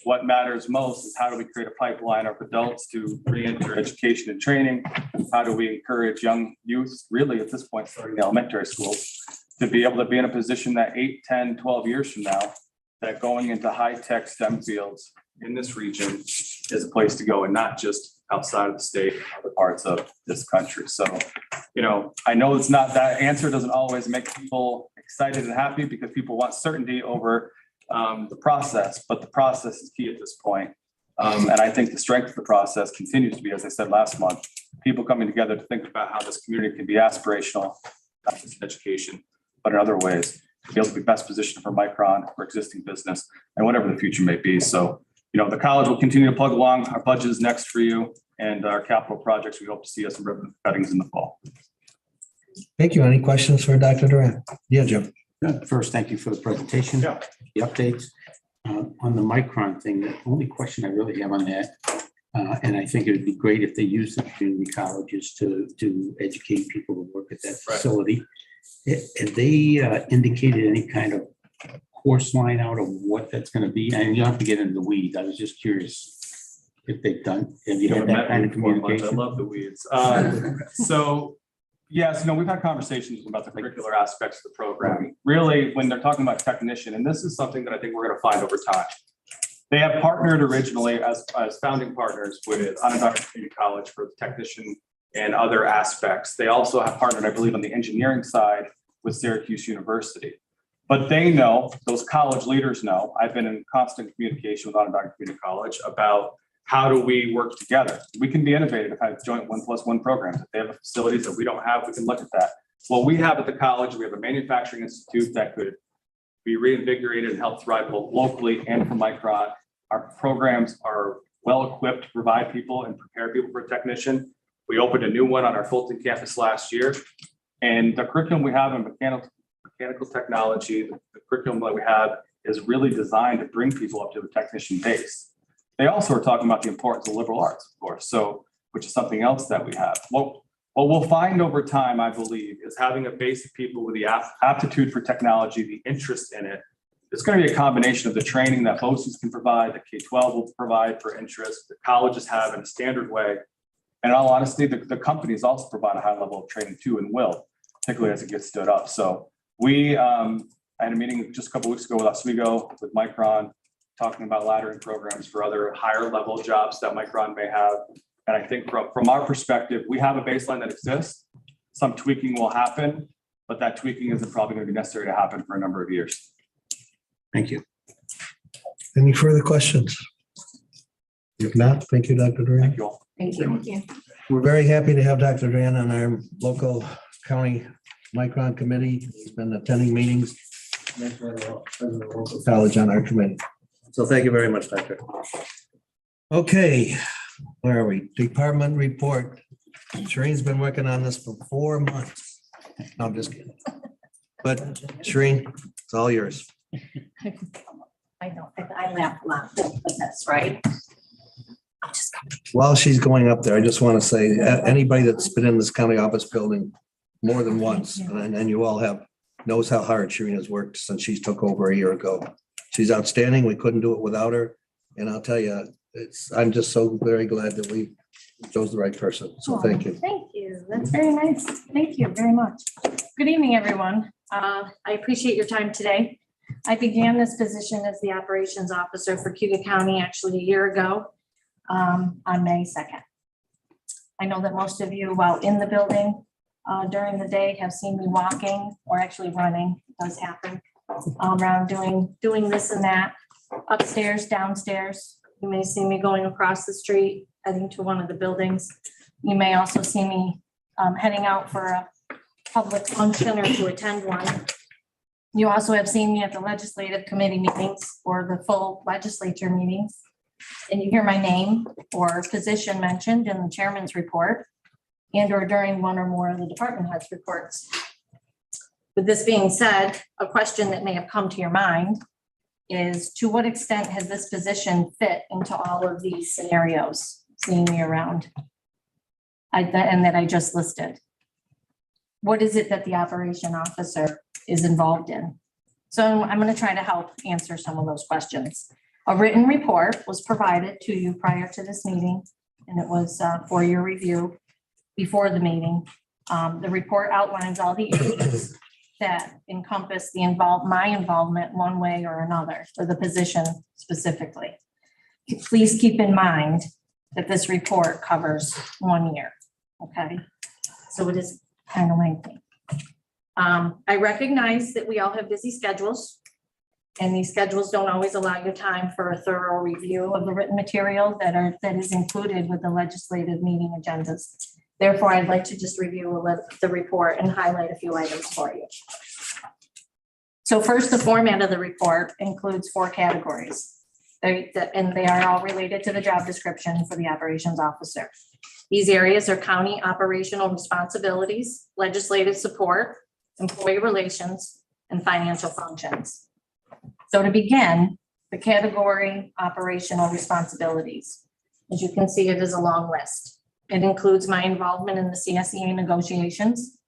What matters most is how do we create a pipeline of adults to re-enter education and training? How do we encourage young youth, really at this point, starting in elementary schools, to be able to be in a position that 8, 10, 12 years from now, that going into high-tech STEM fields in this region is a place to go, and not just outside of the state, other parts of this country. So, I know it's not, that answer doesn't always make people excited and happy, because people want certainty over the process, but the process is key at this point. And I think the strength of the process continues to be, as I said last month, people coming together to think about how this community can be aspirational, not just in education, but in other ways, to be able to be best positioned for Micron, for existing business, and whatever the future may be. So, the college will continue to plug along. Our budget is next for you, and our capital projects, we hope to see us some ribbon cuttings in the fall. Thank you. Any questions for Dr. Durant? Yeah, Jim. First, thank you for the presentation, the updates. On the Micron thing, the only question I really have on that, And I think it'd be great if they use the community colleges to educate people to work at that facility. Have they indicated any kind of course line out of what that's going to be? And you don't have to get into the weeds. I was just curious if they've done, have you had that kind of I communication? love the weeds. So, yes, we've had conversations about the curricular aspects of the program. Really, when they're talking about technician, and this is something that I think we're going to find over time. They have partnered originally as founding partners with Onondaga Community College for the technician and other aspects. They also have partnered, I believe, on the engineering side with Syracuse University. But they know, those college leaders know, I've been in constant communication with Onondaga Community College about how do we work together? We can be innovative and have joint 1+1 programs. If they have facilities that we don't have, we can look at that. What we have at the college, we have a manufacturing institute that could be reinvigorated and help thrive both locally and from Micron. Our programs are well equipped to provide people and prepare people for a technician. We opened a new one on our Fulton campus last year. And the curriculum we have in mechanical technology, the curriculum that we have is really designed to bring people up to the technician base. They also are talking about the importance of liberal arts, of course, so which is something else that we have. What we'll find over time, I believe, is having a base of people with the aptitude for technology, the interest in it. It's going to be a combination of the training that BOCES can provide, the K-12 will provide for interest, the colleges have in a standard way. And in all honesty, the companies also provide a high level of training too and will, particularly as it gets stood up. So we I had a meeting just a couple of weeks ago with Oswego, with Micron, talking about laddering programs for other higher level jobs that Micron may have. And I think from our perspective, we have a baseline that exists. Some tweaking will happen, but that tweaking isn't probably going to be necessary to happen for a number of years. Thank you. Any further questions? If not, thank you, Dr. Duran. Thank you all. Thank you. We're very happy to have Dr. Duran on our local county Micron committee. He's been attending meetings. College on our committee. So thank you very much, Doctor. Okay, where are we? Department report. Shireen's been working on this for 4 months. No, I'm just kidding. But Shireen, it's all yours. I know, I laugh a lot, but that's right. While she's going up there, I just want to say, anybody that's been in this county office building more than once, and you all have, knows how hard Shireen has worked since she took over a year ago. She's outstanding. We couldn't do it without her. And I'll tell you, I'm just so very glad that we chose the right person. So thank you. Thank you. That's very nice. Thank you very much. Good evening, everyone. I appreciate your time today. I began this position as the operations officer for Cayuga County actually a year ago on May 2nd. I know that most of you, while in the building during the day, have seen me walking or actually running. It does happen around doing this and that, upstairs, downstairs. You may see me going across the street, heading to one of the buildings. You may also see me heading out for a public function or to attend one. You also have seen me at the legislative committee meetings or the full legislature meetings. And you hear my name or position mentioned in the chairman's report and or during one or more of the department heads reports. With this being said, a question that may have come to your mind is, to what extent has this position fit into all of these scenarios seeing me around and that I just listed? What is it that the operation officer is involved in? So I'm going to try to help answer some of those questions. A written report was provided to you prior to this meeting, and it was for your review before the meeting. The report outlines all the areas that encompass my involvement one way or another for the position specifically. Please keep in mind that this report covers 1 year, okay? So it is kind of lengthy. I recognize that we all have busy schedules, and these schedules don't always allow you time for a thorough review of the written material that is included with the legislative meeting agendas. Therefore, I'd like to just review the report and highlight a few items for you. So first, the format of the report includes 4 categories, and they are all related to the job description for the operations officer. These areas are county operational responsibilities, legislative support, employee relations, and financial functions. So to begin, the category operational responsibilities. As you can see, it is a long list. It includes my involvement in the CSEA negotiations,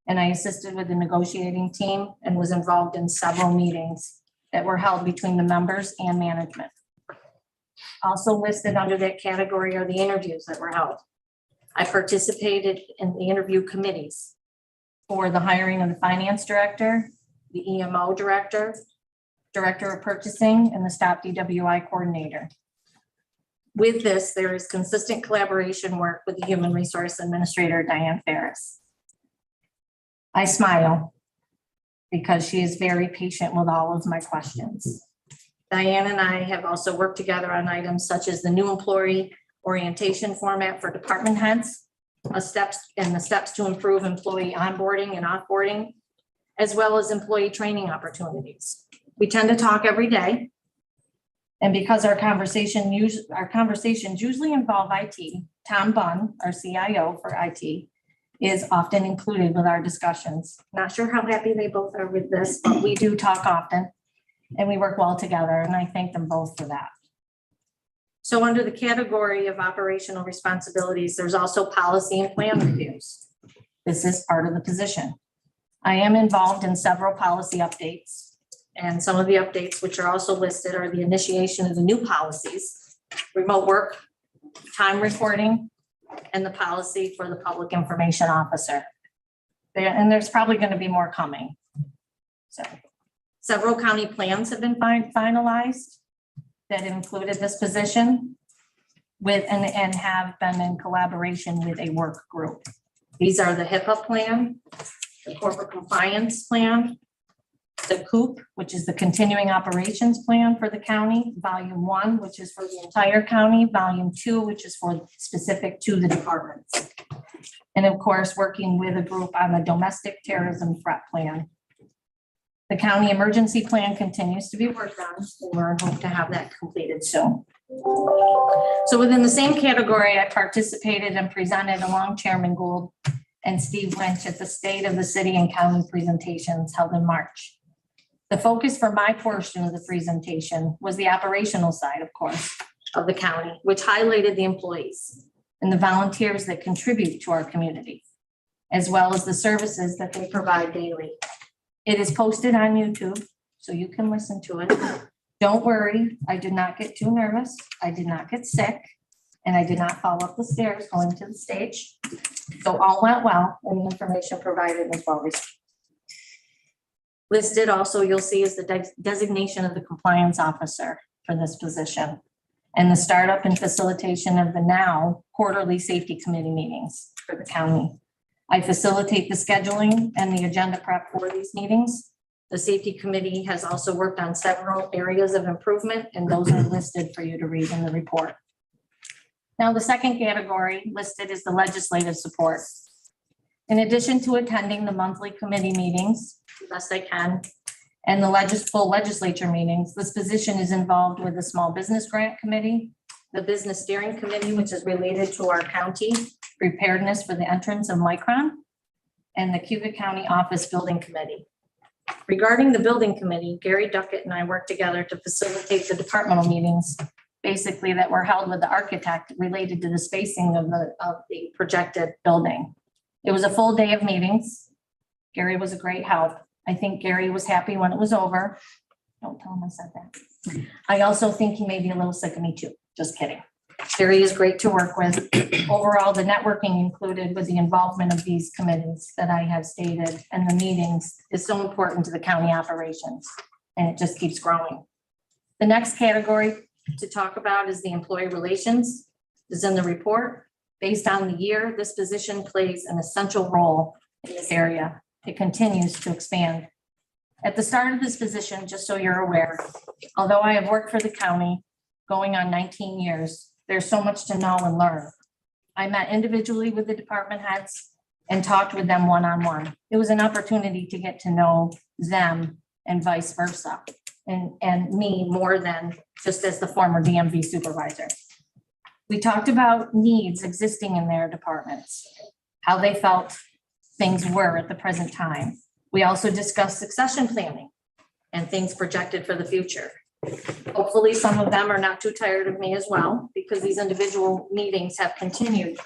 and I assisted with the negotiating team and was involved in several meetings that were held between the members and management. Also listed under that category are the interviews that were held. I participated in the interview committees for the hiring of the finance director, the EMO director, director of purchasing, and the STOP DWI coordinator. With this, there is consistent collaboration work with the Human Resource Administrator, Diane Ferris. I smile because she is very patient with all of my questions. Diane and I have also worked together on items such as the new employee orientation format for department heads, the steps to improve employee onboarding and offboarding, as well as employee training opportunities. We tend to talk every day. And because our conversations usually involve IT, Tom Bunn, our CIO for IT, is often included with our discussions. Not sure how happy they both are with this, but we do talk often and we work well together, and I thank them both for that. So under the category of operational responsibilities, there's also policy and plan reviews. This is part of the position. I am involved in several policy updates. And some of the updates which are also listed are the initiation of the new policies, remote work, time reporting, and the policy for the public information officer. And there's probably going to be more coming. So several county plans have been finalized that included this position with and have been in collaboration with a work group. These are the HIPAA plan, the corporate compliance plan, the COOP, which is the continuing operations plan for the county, volume 1, which is for the entire county, volume 2, which is for specific to the departments. And of course, working with a group on the domestic terrorism threat plan. The county emergency plan continues to be worked on, and we're hoping to have that completed soon. So within the same category, I participated and presented along Chairman Gould and Steve Lynch at the State of the City and County presentations held in March. The focus for my portion of the presentation was the operational side, of course, of the county, which highlighted the employees and the volunteers that contribute to our community, as well as the services that they provide daily. It is posted on YouTube, so you can listen to it. Don't worry, I did not get too nervous. I did not get sick, and I did not fall up the stairs going to the stage. So all went well, and the information provided was well received. Listed also, you'll see, is the designation of the compliance officer for this position and the startup and facilitation of the now quarterly safety committee meetings for the county. I facilitate the scheduling and the agenda prep for these meetings. The safety committee has also worked on several areas of improvement, and those are listed for you to read in the report. Now, the second category listed is the legislative support. In addition to attending the monthly committee meetings, best I can, and the full legislature meetings, this position is involved with the Small Business Grant Committee, the Business Steering Committee, which is related to our county preparedness for the entrance of Micron, and the Cayuga County Office Building Committee. Regarding the building committee, Gary Duckett and I worked together to facilitate the departmental meetings, basically that were held with the architect related to the spacing of the projected building. It was a full day of meetings. Gary was a great help. I think Gary was happy when it was over. Don't tell him I said that. I also think he may be a little sick of me too. Just kidding. Gary is great to work with. Overall, the networking included with the involvement of these committees that I have stated and the meetings is so important to the county operations, and it just keeps growing. The next category to talk about is the employee relations. Is in the report. Based on the year, this position plays an essential role in this area. It continues to expand. At the start of this position, just so you're aware, although I have worked for the county going on 19 years, there's so much to know and learn. I met individually with the department heads and talked with them one-on-one. It was an opportunity to get to know them and vice versa, and me more than just as the former DMV supervisor. We talked about needs existing in their departments, how they felt things were at the present time. We also discussed succession planning and things projected for the future. Hopefully, some of them are not too tired of me as well, because these individual meetings have continued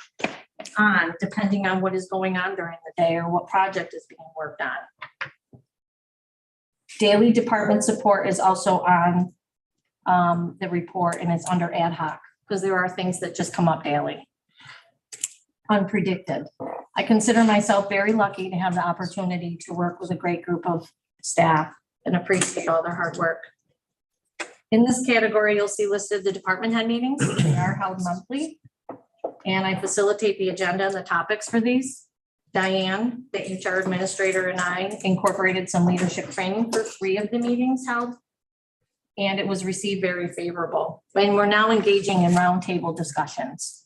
on, depending on what is going on during the day or what project is being worked on. Daily department support is also on the report, and it's under ad hoc, because there are things that just come up daily. Unpredicted. I consider myself very lucky to have the opportunity to work with a great group of staff and appreciate all their hard work. In this category, you'll see listed the department head meetings. They are held monthly. And I facilitate the agenda and the topics for these. Diane, the HR administrator, and I incorporated some leadership training for 3 of the meetings held. And it was received very favorable. And we're now engaging in roundtable discussions.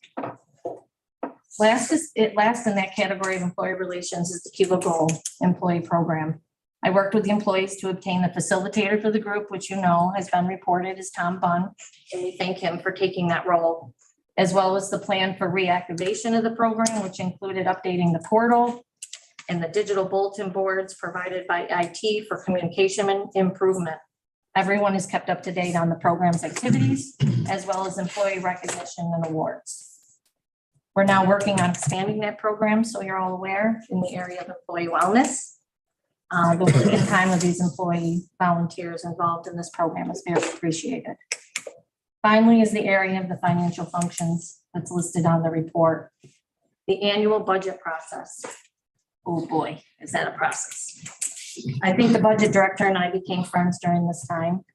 Last in that category of employee relations is the Cayuga Gold Employee Program. I worked with the employees to obtain the facilitator for the group, which you know has been reported as Tom Bunn, and we thank him for taking that role, as well as the plan for reactivation of the program, which included updating the portal and the digital bulletin boards provided by IT for communication and improvement. Everyone is kept up to date on the program's activities, as well as employee recognition and awards. We're now working on expanding that program, so you're all aware, in the area of employee wellness. The work and time of these employee volunteers involved in this program is very appreciated. Finally is the area of the financial functions that's listed on the report. The annual budget process. Oh boy, is that a process. I think the budget director and I became friends during this time.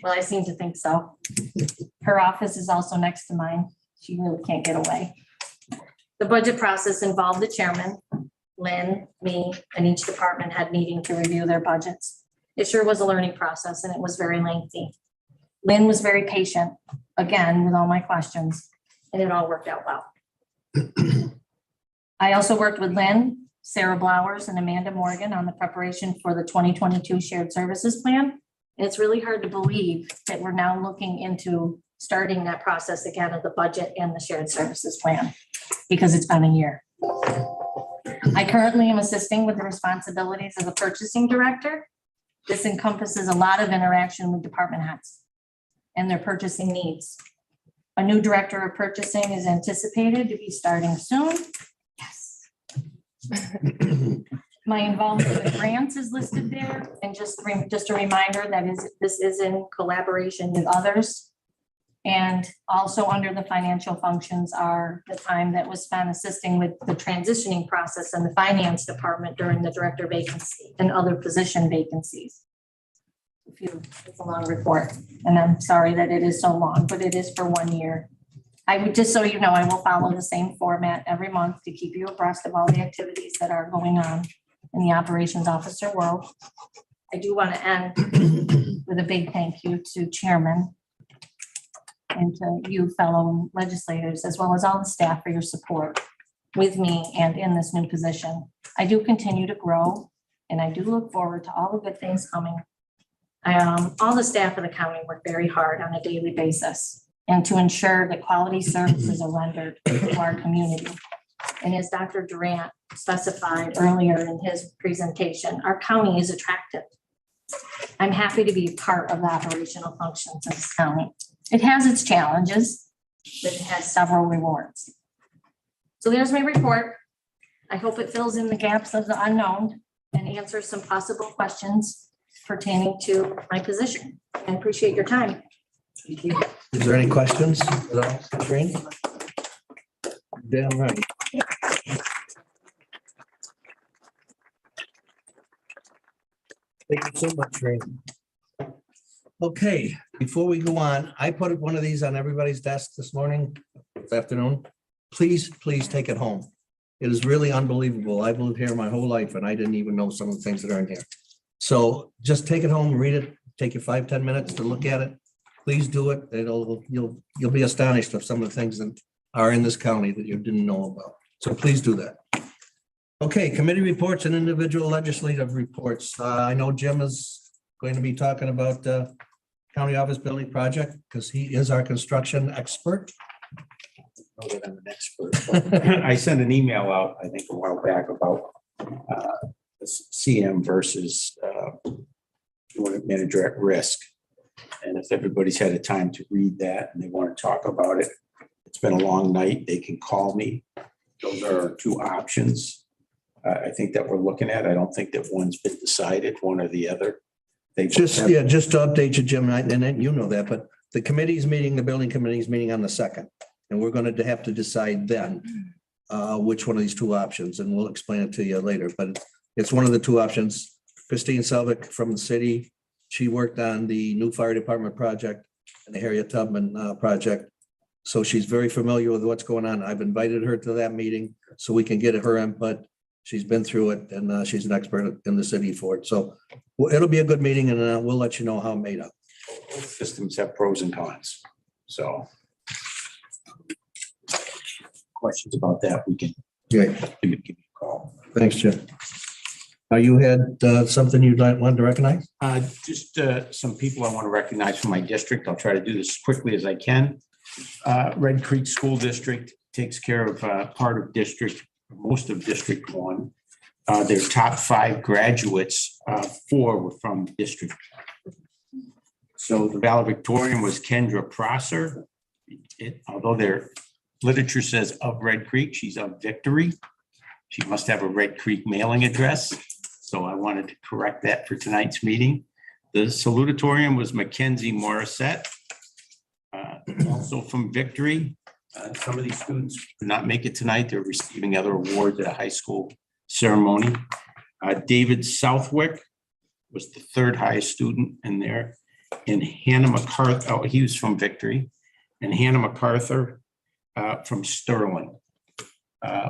Well, I seem to think so. Her office is also next to mine. She really can't get away. The budget process involved the chairman, Lynn, me, and each department had meeting to review their budgets. It sure was a learning process, and it was very lengthy. Lynn was very patient, again, with all my questions, and it all worked out well. I also worked with Lynn, Sarah Blowers, and Amanda Morgan on the preparation for the 2022 shared services plan. And it's really hard to believe that we're now looking into starting that process again of the budget and the shared services plan, because it's been a year. I currently am assisting with the responsibilities of the purchasing director. This encompasses a lot of interaction with department heads and their purchasing needs. A new director of purchasing is anticipated to be starting soon. Yes. My involvement with grants is listed there, and just a reminder that this is in collaboration with others. And also under the financial functions are the time that was spent assisting with the transitioning process in the finance department during the director vacancy and other position vacancies. It's a long report, and I'm sorry that it is so long, but it is for 1 year. I would, just so you know, I will follow the same format every month to keep you abreast of all the activities that are going on in the operations officer world. I do want to end with a big thank you to Chairman and to you fellow legislators, as well as all the staff, for your support with me and in this new position. I do continue to grow, and I do look forward to all the good things coming. All the staff of the county work very hard on a daily basis and to ensure that quality services are rendered to our community. And as Dr. Durant specified earlier in his presentation, our county is attractive. I'm happy to be part of the operational functions of this county. It has its challenges, but it has several rewards. So there's my report. I hope it fills in the gaps of the unknown and answers some possible questions pertaining to my position. I appreciate your time. Thank you. Is there any questions? Green? Damn right. Thank you so much, Green. Okay, before we go on, I put one of these on everybody's desk this afternoon. Please take it home. It is really unbelievable. I've lived here my whole life and I didn't even know some of the things that are in here. So just take it home, read it, take you 5-10 minutes to look at it. Please do it. You'll be astonished of some of the things that are in this county that you didn't know about. So please do that. Okay, committee reports and individual legislative reports. I know Jim is going to be talking about the county office building project because he is our construction expert. Know that I'm an expert. I sent an email out, I think a while back, about CM versus manager at risk. And if everybody's had a time to read that and they want to talk about it, it's been a long night, they can call me. Those are our two options. I think that we're looking at. I don't think that one's been decided, one or the other. They Just to update you, Jim, and then you know that, but the committee's meeting, the building committee's meeting on the 2nd. And we're going to have to decide then which one of these two options, and we'll explain it to you later, but it's one of the two options. Christine Selvik from the city, she worked on the new fire department project and the Harriet Tubman project. So she's very familiar with what's going on. I've invited her to that meeting so we can get her input. She's been through it and she's an expert in the city for it. So it'll be a good meeting and we'll let you know how it made up. Both systems have pros and cons. So questions about that, we can Great. give you a call. Thanks, Jim. You had something you'd want to recognize? Just some people I want to recognize from my district. I'll try to do this as quickly as I can. Red Creek School District takes care of part of district, most of District 1. Their top 5 graduates, 4 were from district. So the valedictorian was Kendra Prosser. Although their literature says of Red Creek, she's of Victory. She must have a Red Creek mailing address. So I wanted to correct that for tonight's meeting. The salutatorian was Mackenzie Morissette, also from Victory. Some of these students could not make it tonight. They're receiving other awards at a high school ceremony. David Southwick was the 3rd highest student in there. And Hannah MacArthur, he was from Victory. And Hannah MacArthur from Sterling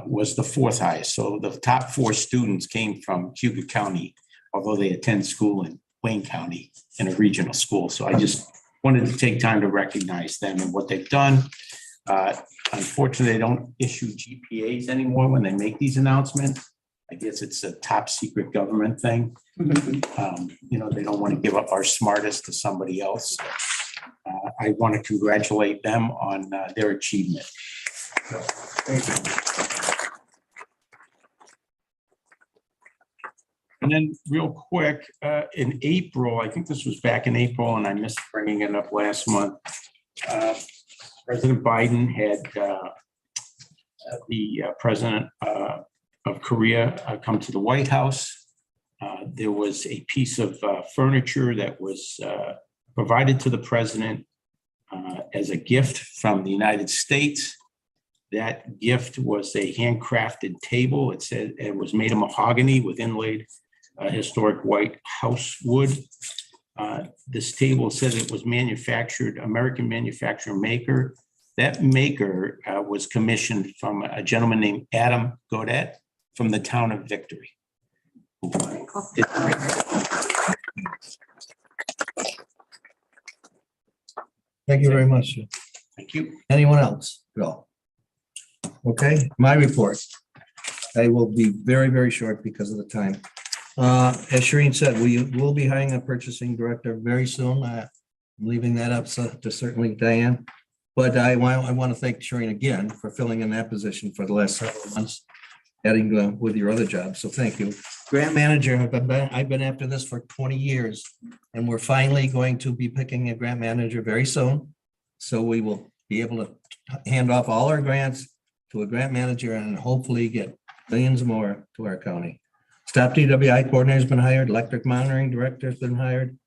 was the 4th highest. So the top 4 students came from Cayuga County, although they attend school in Wayne County in a regional school. So I just wanted to take time to recognize them and what they've done. Unfortunately, they don't issue GPAs anymore when they make these announcements. I guess it's a top secret government thing. You know, they don't want to give up our smartest to somebody else. I want to congratulate them on their achievement. So, thank you. And then real quick, in April, I think this was back in April and I missed bringing it up last month. President Biden had the president of Korea come to the White House. There was a piece of furniture that was provided to the president as a gift from the United States. That gift was a handcrafted table. It said it was made of mahogany with inlaid historic white house wood. This table says it was manufactured, American manufacturer maker. That maker was commissioned from a gentleman named Adam Godet from the town of Victory. Thank you very much. Thank you. Anyone else? Go. Okay, my report. I will be very, very short because of the time. As Shireen said, we will be hiring a purchasing director very soon. I'm leaving that up to certainly Diane. But I want to thank Shireen again for filling in that position for the last several months, adding with your other jobs. So thank you. Grant manager, I've been after this for 20 years, and we're finally going to be picking a grant manager very soon. So we will be able to hand off all our grants to a grant manager and hopefully get millions more to our county. Stop DWI coordinator has been hired. Electric monitoring director has been hired.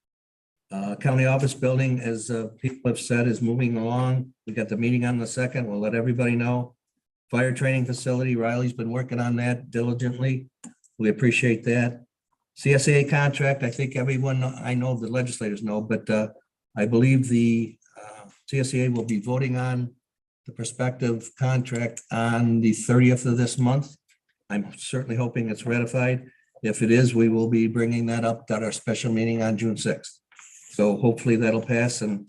County office building, as people have said, is moving along. We got the meeting on the 2nd. We'll let everybody know. Fire training facility, Riley's been working on that diligently. We appreciate that. CSA contract, I think everyone, I know the legislators know, but I believe the CSA will be voting on the prospective contract on the 30th of this month. I'm certainly hoping it's ratified. If it is, we will be bringing that up at our special meeting on June 6th. So hopefully that'll pass, and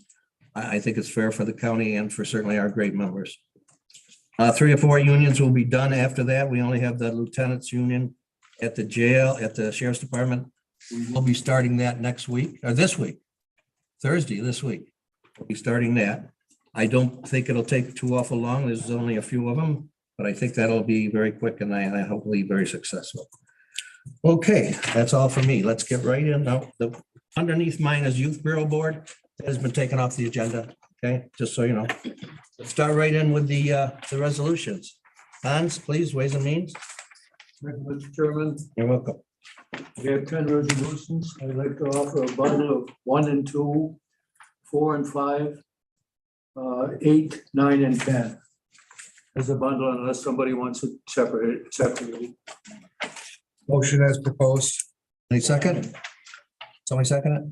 I think it's fair for the county and for certainly our great members. 3 or 4 unions will be done after that. We only have the lieutenant's union at the jail, at the sheriff's department. We'll be starting that next week, or this week, Thursday, this week. We'll be starting that. I don't think it'll take too awful long. There's only a few of them, but I think that'll be very quick and I hopefully very successful. Okay, that's all for me. Let's get right in now. Underneath mine is Youth Bureau Board. That has been taken off the agenda, okay, just so you know. Let's start right in with the resolutions. Hans, please, Ways and Means. Thank you, Mr. Chairman. You're welcome. We have 10 resolutions. I'd like to offer a bundle of 1 and 2, 4 and 5, 8, 9, and 10 as a bundle unless somebody wants it separately. Motion as proposed. Any second? Somebody second it?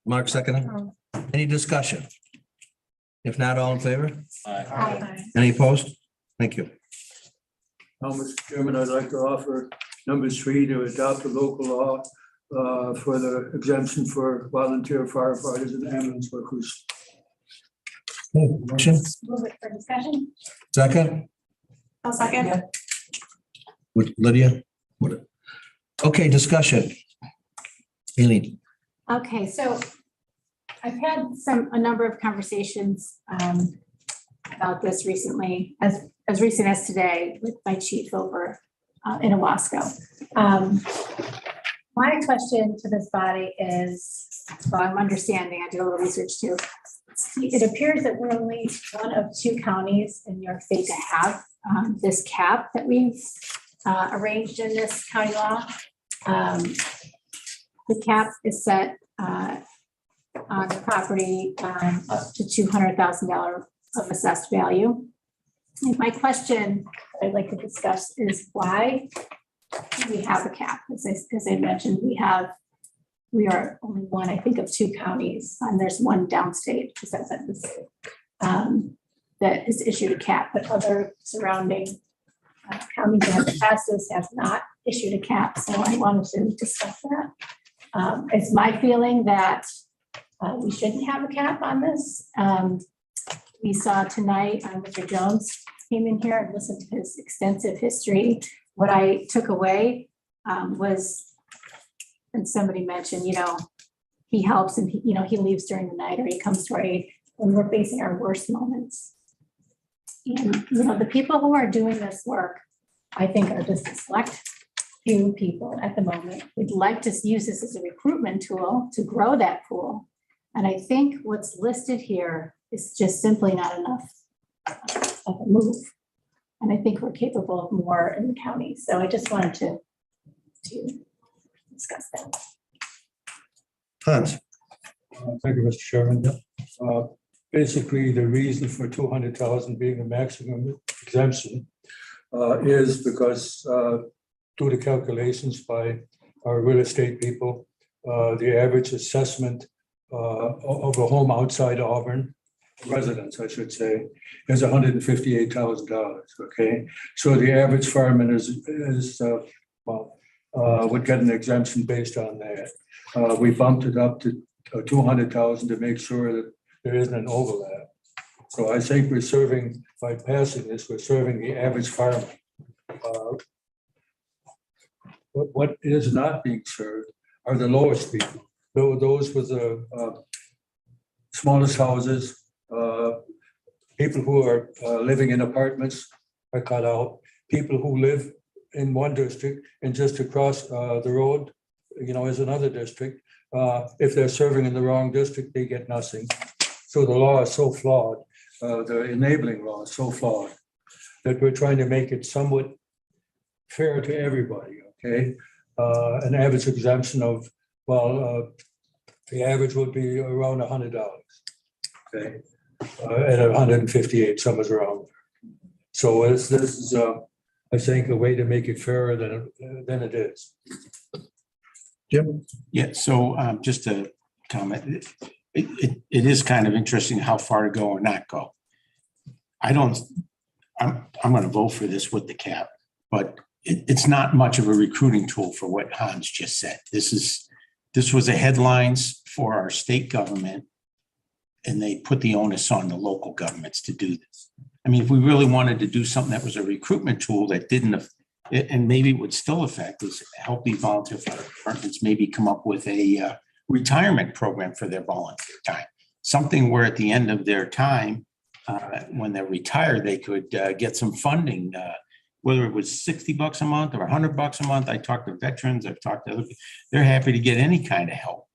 Mark second it? Any discussion? If not, all in favor? Any opposed? Thank you. Now, Mr. Chairman, I'd like to offer number 3 to adopt a local law for the exemption for volunteer firefighters and ambulance workers. Motion, Move it for discussion. second, I'll second. with Lydia. Okay, discussion. Aileen. Okay, so I've had a number of conversations about this recently, as recent as today with my chief over in Owasco. My question to this body is, well, I'm understanding, I did a little research too. It appears that we're only one of 2 counties in New York State to have this cap that we've arranged in this county law. The cap is set on the property up to $200,000 of assessed value. And my question I'd like to discuss is why do we have a cap? As I mentioned, we are only one, I think, of 2 counties, and there's one downstate, that has issued a cap, but other surrounding counties that have passed this have not issued a cap. So I wanted to discuss that. It's my feeling that we shouldn't have a cap on this. We saw tonight, Mr. Jones came in here and listened to his extensive history. What I took away was, and somebody mentioned, he helps and he leaves during the night or he comes to our aid when we're facing our worst moments. And, the people who are doing this work, I think, are just a select few people at the moment. We'd like to use this as a recruitment tool to grow that pool. And I think what's listed here is just simply not enough of a move. And I think we're capable of more in the county. So I just wanted to discuss that. Hans. Thank you, Mr. Chairman. Basically, the reason for 200,000 being the maximum exemption is because due to calculations by our real estate people, the average assessment of a home outside Auburn, residence, I should say, is $158,000. Okay, so the average fireman would get an exemption based on that. We bumped it up to 200,000 to make sure that there isn't an overlap. So I think we're serving, by passing this, we're serving the average fireman. What is not being served are the lowest people, those with the smallest houses, people who are living in apartments are cut out, people who live in one district and just across the road, is another district. If they're serving in the wrong district, they get nothing. So the law is so flawed, the enabling law is so flawed that we're trying to make it somewhat fair to everybody, okay? An average exemption of, the average would be around $100, okay? At 158, somewhere around there. So this is, I think, a way to make it fairer than it is. Jim? Yeah, so just to comment, it is kind of interesting how far to go or not go. I'm going to vote for this with the cap, but it's not much of a recruiting tool for what Hans just said. This was a headlines for our state government, and they put the onus on the local governments to do this. I mean, if we really wanted to do something that was a recruitment tool that didn't, and maybe would still affect, is help these volunteer fire departments maybe come up with a retirement program for their volunteer time. Something where at the end of their time, when they're retired, they could get some funding, whether it was $60 a month or $100 a month. I talked to veterans, I've talked to other people. They're happy to get any kind of help.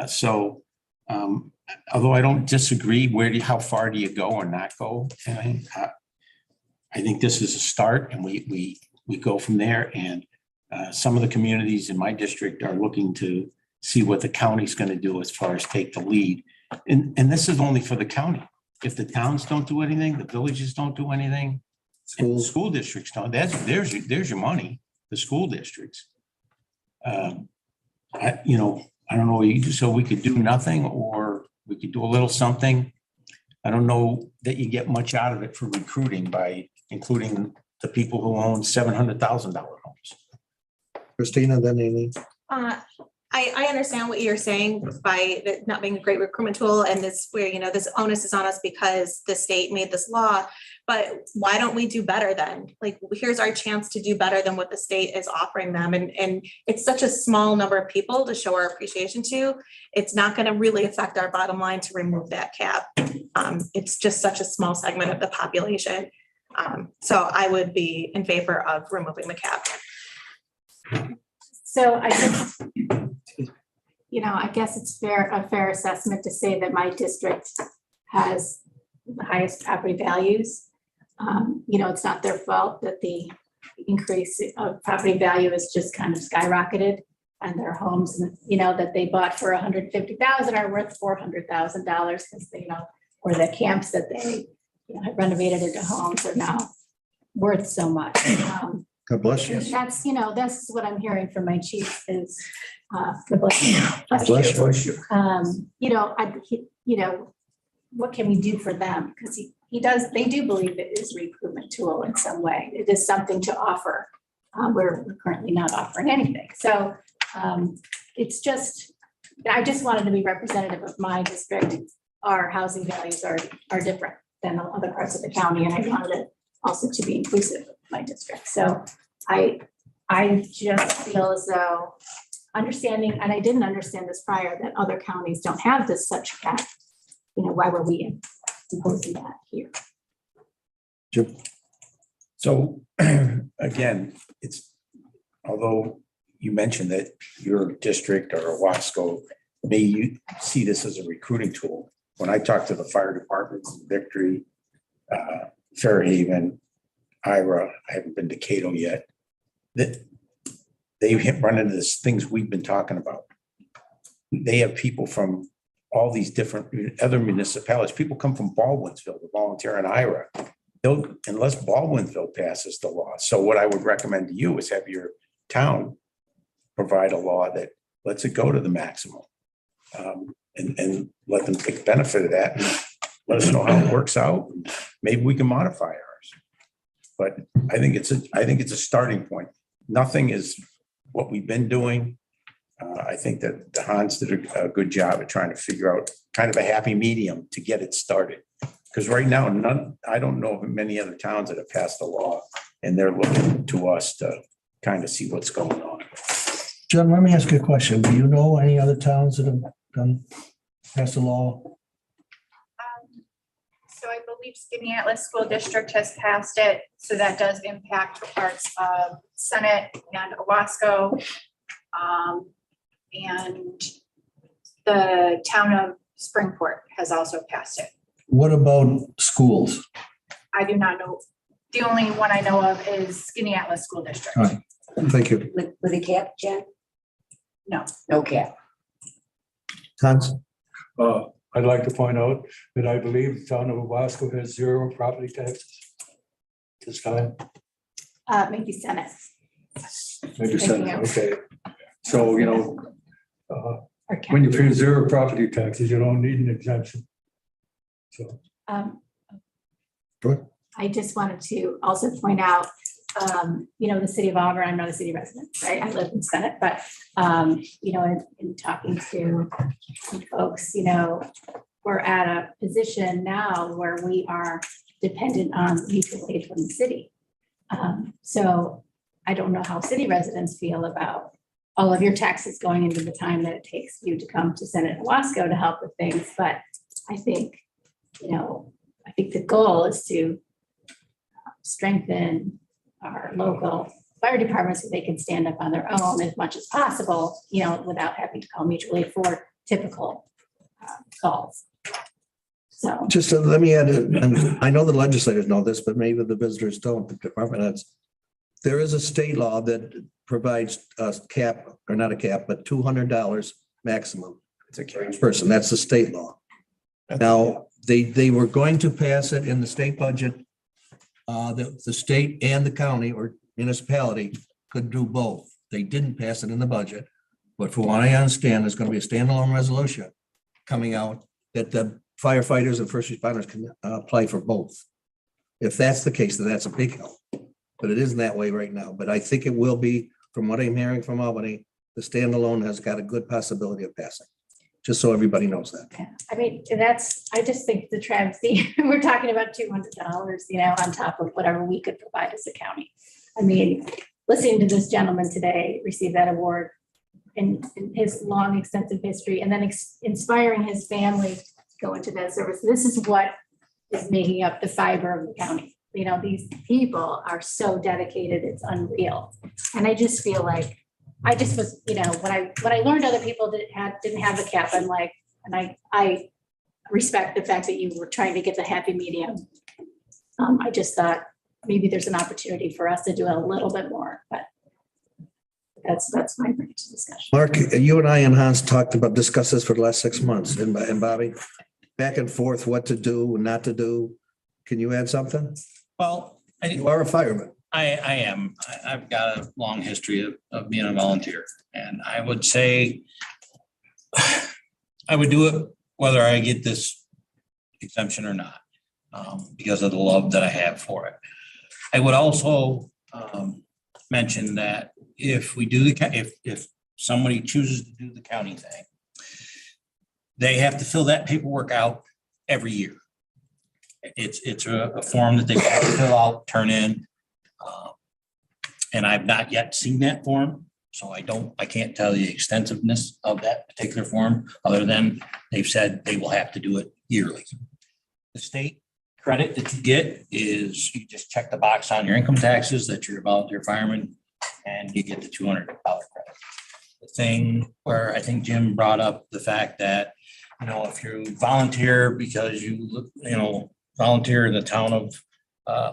So Although I don't disagree, how far do you go or not go? I think this is a start and we go from there. And some of the communities in my district are looking to see what the county's going to do as far as take the lead. And this is only for the county. If the towns don't do anything, the villages don't do anything, and the school districts don't, there's your money, the school districts. I don't know, so we could do nothing or we could do a little something. I don't know that you get much out of it for recruiting by including the people who own $700,000 homes. Christina, then Amy. I understand what you're saying by it not being a great recruitment tool and this where, this onus is on us because the state made this law. But why don't we do better then? Like, here's our chance to do better than what the state is offering them. And it's such a small number of people to show our appreciation to. It's not going to really affect our bottom line to remove that cap. It's just such a small segment of the population. So I would be in favor of removing the cap. So I guess, I guess it's a fair assessment to say that my district has the highest property values. It's not their fault that the increase of property value is just kind of skyrocketed and their homes, that they bought for $150,000 are worth $400,000 because or the camps that they had renovated into homes are now worth so much. God bless you. That's, that's what I'm hearing from my chief is, God bless you. Bless you. What can we do for them? Because they do believe it is a recruitment tool in some way. It is something to offer. We're currently not offering anything. So it's just, I just wanted to be representative of my district. Our housing values are different than other parts of the county. And I wanted it also to be inclusive of my district. So I just feel as though understanding, and I didn't understand this prior, that other counties don't have this such cap. Why were we imposing that here? So again, although you mentioned that your district or Wasco may you see this as a recruiting tool. When I talk to the fire departments in Victory, Fairhaven, Ira, I haven't been to Cato yet, that they run into these things we've been talking about. They have people from all these different other municipalities. People come from Baldwinsville to volunteer in Ira. Unless Baldwinsville passes the law. So what I would recommend to you is have your town provide a law that lets it go to the maximum. And let them take benefit of that. And let us know how it works out. Maybe we can modify ours. But I think it's a starting point. Nothing is what we've been doing. I think that the Hans did a good job at trying to figure out kind of a happy medium to get it started. Because right now, I don't know of many other towns that have passed the law, and they're looking to us to kind of see what's going on. John, let me ask you a question. Do you know any other towns that have passed the law? So I believe Skinny Atlas School District has passed it. So that does impact parts of Senate and Owasco. And the town of Springport has also passed it. What about schools? I do not know. The only one I know of is Skinny Atlas School District. All right. Thank you. With a cap, Jen? No. No cap. Hans? I'd like to point out that I believe the town of Owasco has 0 property taxes this time. Maybe Senate. Maybe Senate, okay. So, when you pay 0 property taxes, you don't need an exemption. So. Good. I just wanted to also point out, the city of Auburn, I'm not a city resident, right? I live in Senate, but, in talking to some folks, we're at a position now where we are dependent on mutual aid from the city. So I don't know how city residents feel about all of your taxes going into the time that it takes you to come to Senate Owasco to help with things. But I think, the goal is to strengthen our local fire departments so they can stand up on their own as much as possible, without having to call mutual aid for typical calls. So. Just let me add, and I know the legislators know this, but maybe the visitors don't, the department heads. There is a state law that provides a cap, or not a cap, but $200 maximum. It's a person, that's the state law. Now, they were going to pass it in the state budget. The state and the county or municipality could do both. They didn't pass it in the budget. But from what I understand, there's going to be a standalone resolution coming out that the firefighters and first responders can apply for both. If that's the case, then that's a big help. But it isn't that way right now. But I think it will be, from what I'm hearing from Albany, the standalone has got a good possibility of passing. Just so everybody knows that. I mean, I just think the travesty, we're talking about $200, on top of whatever we could provide as a county. I mean, listening to this gentleman today receive that award in his long, extensive history, and then inspiring his family to go into that service. This is what is making up the fiber of the county. These people are so dedicated, it's unreal. And I just feel like, I just was, when I learned other people didn't have the cap, I'm like, and I respect the fact that you were trying to get the happy medium. I just thought maybe there's an opportunity for us to do a little bit more, but that's my branch discussion. Mark, you and I and Hans discussed this for the last 6 months, and Bobby, back and forth, what to do and not to do. Can you add something? Well, You are a fireman. I am. I've got a long history of being a volunteer, and I would say I would do it whether I get this exemption or not, because of the love that I have for it. I would also mention that if we do if somebody chooses to do the county thing, they have to fill that paperwork out every year. It's a form that they have to fill out, turn in. And I've not yet seen that form, so I can't tell the extensiveness of that particular form, other than they've said they will have to do it yearly. The state credit that you get is you just check the box on your income taxes that you're a volunteer fireman, and you get the $200 credit. The thing where I think Jim brought up the fact that, if you volunteer because you volunteer in the town of,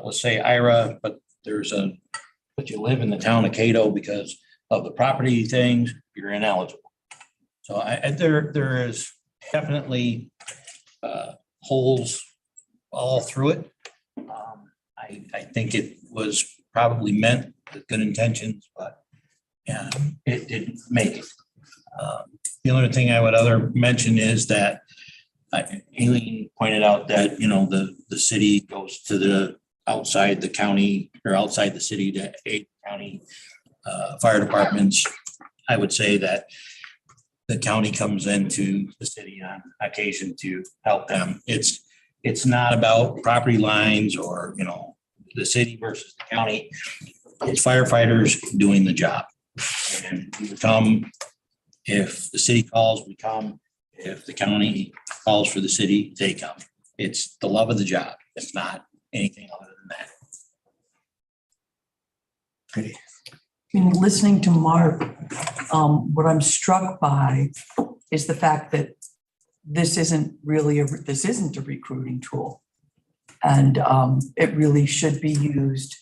let's say Ira, but you live in the town of Cato because of the property things, you're ineligible. So there is definitely holes all through it. I think it was probably meant with good intentions, but it didn't make it. The only thing I would mention is that Aileen pointed out that, the city goes to the outside the county or outside the city to aid county fire departments. I would say that the county comes into the city on occasion to help them. It's not about property lines or, the city versus the county. It's firefighters doing the job. And we come, if the city calls, we come. If the county calls for the city, they come. It's the love of the job. It's not anything other than that. Listening to Mark, what I'm struck by is the fact that this isn't a recruiting tool. And it really should be used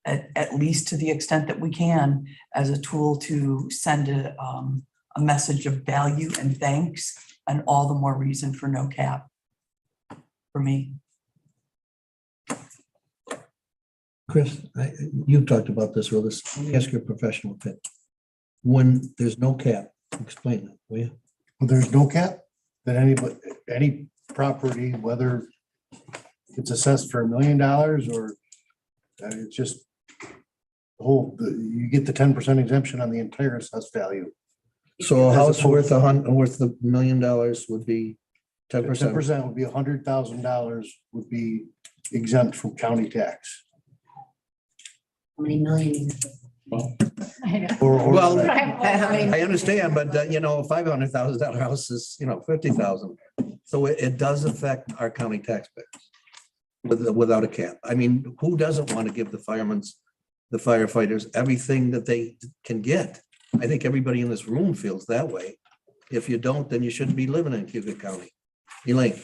at least to the extent that we can as a tool to send a message of value and thanks, and all the more reason for no cap for me. Chris, you've talked about this with us. Let me ask your professional opinion. When there's no cap, explain that, will you? Well, there's no cap, that any property, whether it's assessed for $1 million or it's just you get the 10% exemption on the entire assessed value. So a house worth $1 million would be 10%. 10% would be $100,000 would be exempt from county tax. How many million? Well, I understand, but $500,000 house is, $50,000. So it does affect our county taxpayers without a cap. I mean, who doesn't want to give the firefighters everything that they can get? I think everybody in this room feels that way. If you don't, then you shouldn't be living in Cayuga County. Elaine,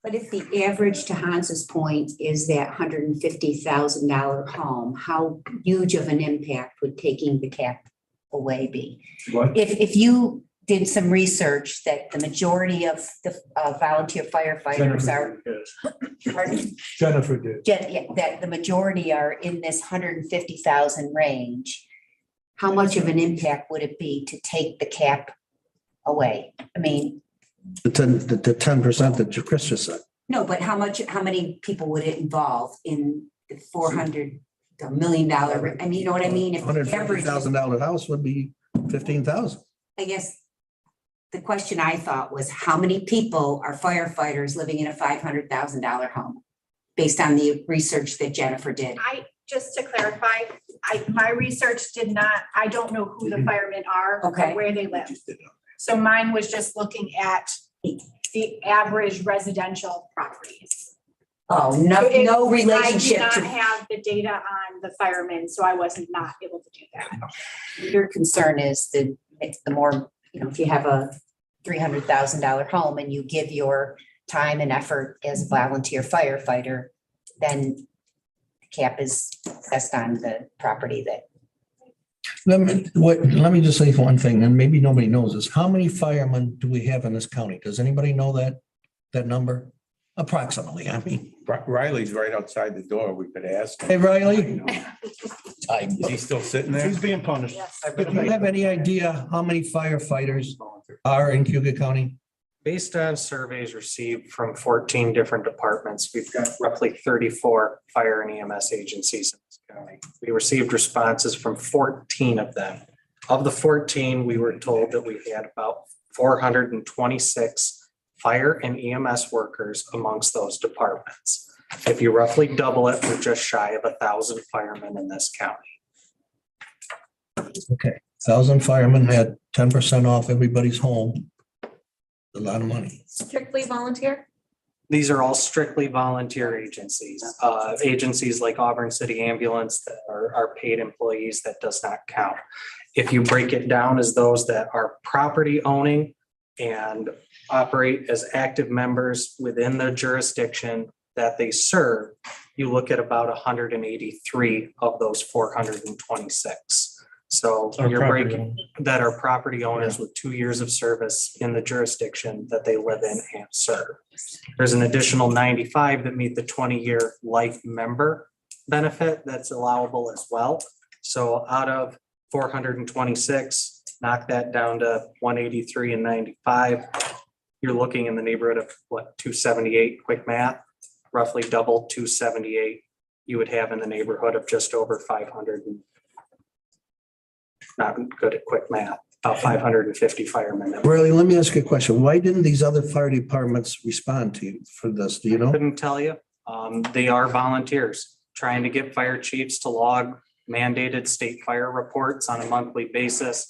But if the average, to Hans's point, is that $150,000 home, how huge of an impact would taking the cap away be? What? If you did some research that the majority of the volunteer firefighters are. Pardon? Jennifer did. That the majority are in this 150,000 range, how much of an impact would it be to take the cap away? I mean, the 10% that Chris just said. no, but how many people would it involve in the $400 million? I mean, you know what I mean? If the average, $150,000 house would be 15,000. I guess the question I thought was, how many people are firefighters living in a $500,000 home? Based on the research that Jennifer did. Just to clarify, my research did not, I don't know who the firemen are or Okay. where they live. So mine was just looking at the average residential properties. Oh, So no relationship I to. did not have the data on the firemen, so I wasn't not able to do that. Your concern is that it's the more, if you have a $300,000 home and you give your time and effort as a volunteer firefighter, then the cap is assessed on the property that. Let me just say one thing, and maybe nobody knows this. How many firemen do we have in this county? Does anybody know that number? Approximately, I mean. Riley's right outside the door. We could ask. Hey, Riley, Is he still sitting there? He's being punished. do you have any idea how many firefighters are in Cayuga County? Based on surveys received from 14 different departments, we've got roughly 34 fire and EMS agencies in this county. We received responses from 14 of them. Of the 14, we were told that we had about 426 fire and EMS workers amongst those departments. If you roughly double it, we're just shy of 1,000 firemen in this county. Okay, 1,000 firemen had 10% off everybody's home. A lot of money. Strictly volunteer? These are all strictly volunteer agencies. Agencies like Auburn City Ambulance that are paid employees, that does not count. If you break it down as those that are property owning and operate as active members within the jurisdiction that they serve, you look at about 183 of those 426. So you're breaking, that are property owners with 2 years of service in the jurisdiction that they live in and serve. There's an additional 95 that meet the 20-year life member benefit that's allowable as well. So out of 426, knock that down to 183 and 95. You're looking in the neighborhood of what, 278, quick math, roughly double 278. You would have in the neighborhood of just over 500. Not good at quick math, about 550 firemen. Riley, let me ask you a question. Why didn't these other fire departments respond to you for this? Do you know? Couldn't tell you. They are volunteers trying to get fire chiefs to log mandated state fire reports on a monthly basis,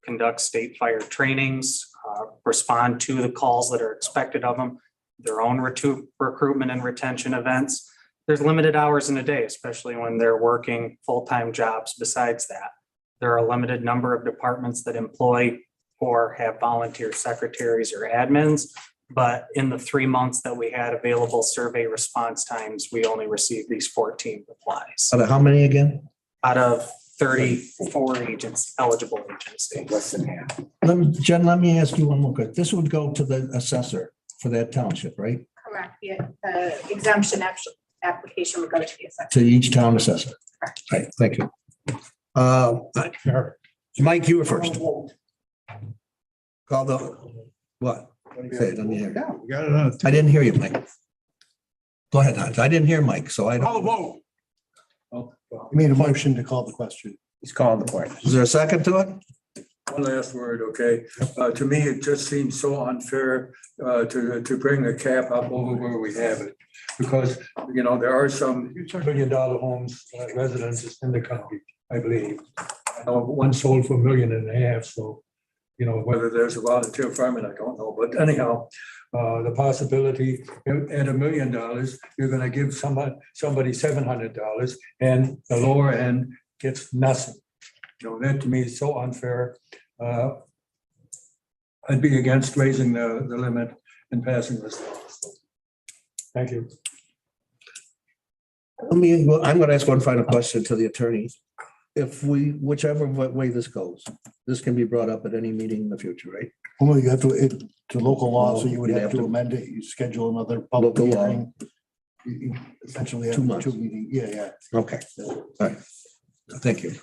conduct state fire trainings, respond to the calls that are expected of them, their own recruitment and retention events. There's limited hours in a day, especially when they're working full-time jobs besides that. There are a limited number of departments that employ or have volunteer secretaries or admins. But in the 3 months that we had available survey response times, we only received these 14 replies. Out of how many again? Out of 34 agents, eligible agencies. Less than half. Jen, let me ask you one more question. This would go to the assessor for that township, right? Correct. The exemption application would go to the assessor. To each town assessor. Right, thank you. Mike, you were first. Call the, what? What do you say? I didn't hear. I didn't hear you, Mike. Go ahead, Hans. I didn't hear Mike, so I don't. vote. You made a motion to call the question. He's calling the question. Is there a second to it? One last word, okay? To me, it just seems so unfair to bring the cap up over where we have it. Because, there are some $1 million homes, residences in the county, I believe. I know one sold for $1.5 million, so, whether there's a volunteer fireman, I don't know. But anyhow, the possibility at $1 million, you're gonna give somebody $700 and the lower end gets nothing. That to me is so unfair. I'd be against raising the limit and passing this. Thank you. I'm going to ask one final question to the attorney. If whichever way this goes, this can be brought up at any meeting in the future, right? Well, you have to, it's a local law, so you would You'd have have to to- amend it. You schedule another public Local law. hearing. You essentially have 2 months. two meetings. Yeah. Okay, all right. Thank you.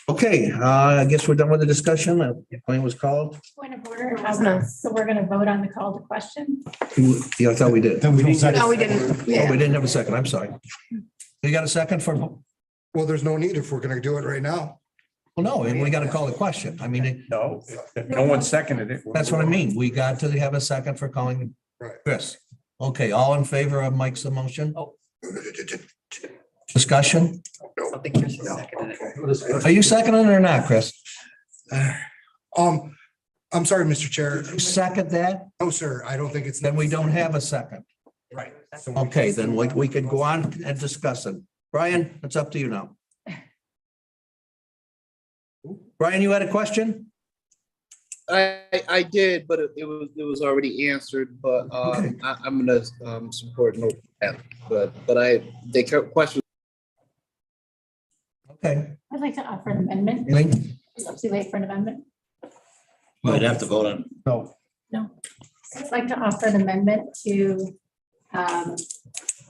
Okay, I guess we're done with the discussion. The point was called. Point of order, so we're gonna vote on the call to question? Yeah, I thought we did. Then we don't second. No, we didn't. Oh, we didn't have a second. I'm sorry. You got a second for, well, Well, there's no need if we're gonna do it right now. no, and we got to call the question. I mean, No, no one seconded it. that's what I mean. We got to have a second for calling Right. Chris. Okay, all in favor of Mike's motion? Discussion? I think Chris is seconding it. Are you seconding it or not, Chris? I'm sorry, Mr. Chair. You second that? No, sir, I don't think it's. Then we don't have a second. Right. Okay, then we can go on and discuss it. Brian, it's up to you now. Brian, you had a question? I did, but it was already answered, but I'm gonna support no, but the question. Okay. I'd like to offer an amendment. Elaine? Is it too late for an amendment? We'd have to vote on. No. No. I'd like to offer an amendment to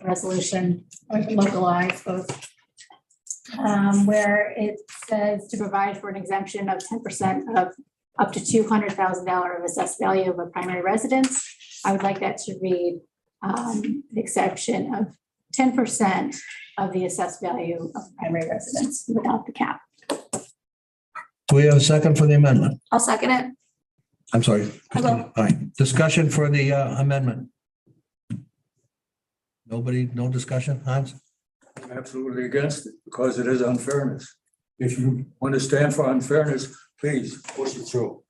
resolution or local law, I suppose. Where it says to provide for an exemption of 10% of up to $200,000 of assessed value of a primary residence. I would like that to read the exception of 10% of the assessed value of primary residence without the cap. Do we have a second for the amendment? I'll second it. I'm sorry. I will. All right, discussion for the amendment. Nobody, no discussion, Hans? I'm absolutely against it because it is unfairness. If you want to stand for unfairness, please push it through.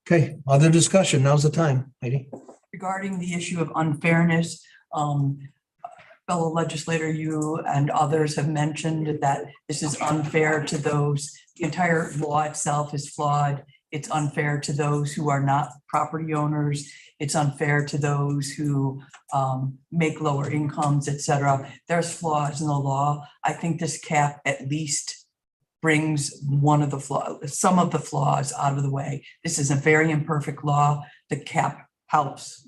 Okay, other discussion, now's the time, Heidi. Regarding the issue of unfairness, fellow legislator, you and others have mentioned that this is unfair to those, the entire law itself is flawed. It's unfair to those who are not property owners. It's unfair to those who make lower incomes, et cetera. There's flaws in the law. I think this cap at least brings some of the flaws out of the way. This is a very imperfect law. The cap helps.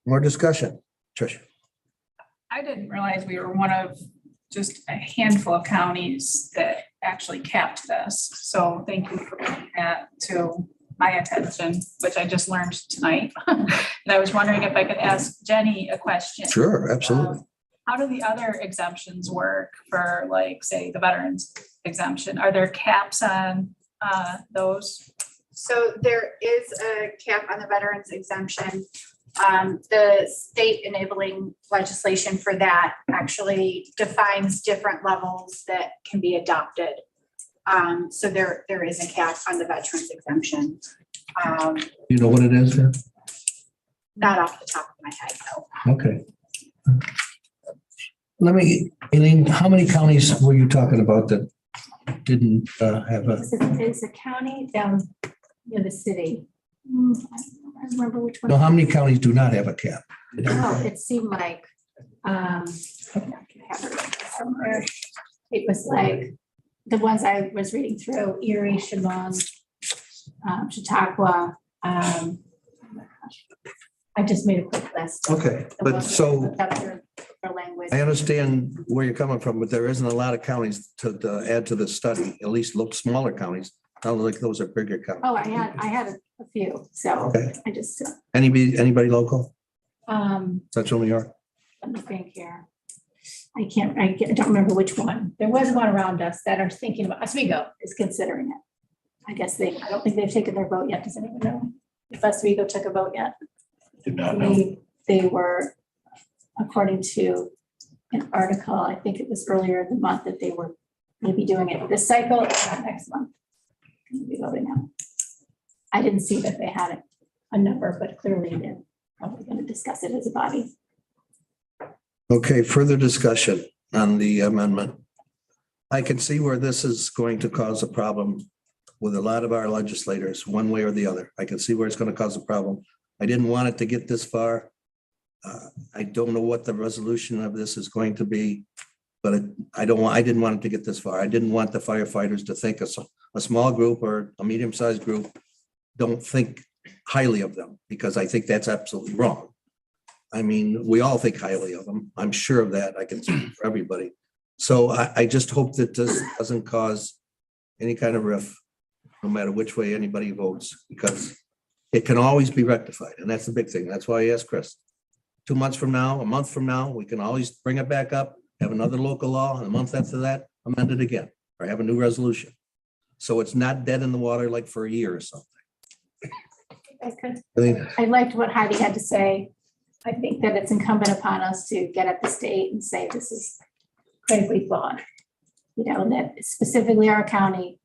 More discussion, Tricia. I didn't realize we were one of just a handful of counties that actually capped this. So thank you for bringing that to my attention, which I just learned tonight. And I was wondering if I could ask Jenny a question. Sure, absolutely. How do the other exemptions work for, like, say, the veterans exemption? Are there caps on those? So there is a cap on the veterans exemption. The state enabling legislation for that actually defines different levels that can be adopted. So there is a cap on the veterans exemption. You know what it is? Yeah? Not off the top of my head, though. Okay. Elaine, how many counties were you talking about that didn't have a? It's a county down near the city. I remember which one. No, how many counties do not have a cap? Oh, it seemed like, I can have it somewhere. It was like the ones I was reading through: Erie, Chemung, Chautauqua. I just made a quick list. Okay, but so Language. I understand where you're coming from, but there isn't a lot of counties to add to the study, at least look smaller counties. Sounds like those are bigger counties. Oh, I had a few, so Okay. I just, Anybody local? um, Central New York? let me think here. I don't remember which one. There was one around us that are thinking about, Oswego is considering it. I guess I don't think they've taken their vote yet. Does anyone know if Oswego took a vote yet? Did not know. They were, according to an article, I think it was earlier in the month, that they were going to be doing it this cycle, not next month. We'll be voting now. I didn't see that they had a number, but clearly they're probably going to discuss it as a body. Okay, further discussion on the amendment. I can see where this is going to cause a problem with a lot of our legislators, one way or the other. I can see where it's going to cause a problem. I didn't want it to get this far. I don't know what the resolution of this is going to be, but I didn't want it to get this far. I didn't want the firefighters to think a small group or a medium-sized group don't think highly of them, because I think that's absolutely wrong. I mean, we all think highly of them. I'm sure of that. I can speak for everybody. So I just hope that this doesn't cause any kind of rift, no matter which way anybody votes, because it can always be rectified. And that's the big thing. That's why I asked Chris. 2 months from now, a month from now, we can always bring it back up, have another local law, and a month after that, amend it again, or have a new resolution. So it's not dead in the water like for a year or something. I liked what Heidi had to say. I think that it's incumbent upon us to get at the state and say this is critically flawed. You know, that specifically our county,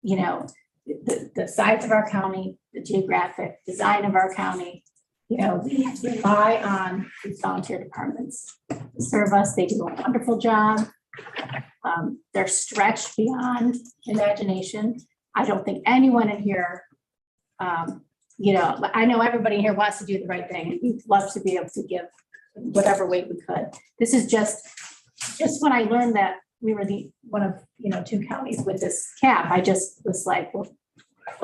you know, the size of our county, the geographic design of our county, you know, we rely on these volunteer departments to serve us. They do a wonderful job. They're stretched beyond imagination. I don't think anyone in here, you know, I know everybody here wants to do the right thing. We'd love to be able to give whatever weight we could. This is just when I learned that we were one of, you know, 2 counties with this cap, I just was like, well,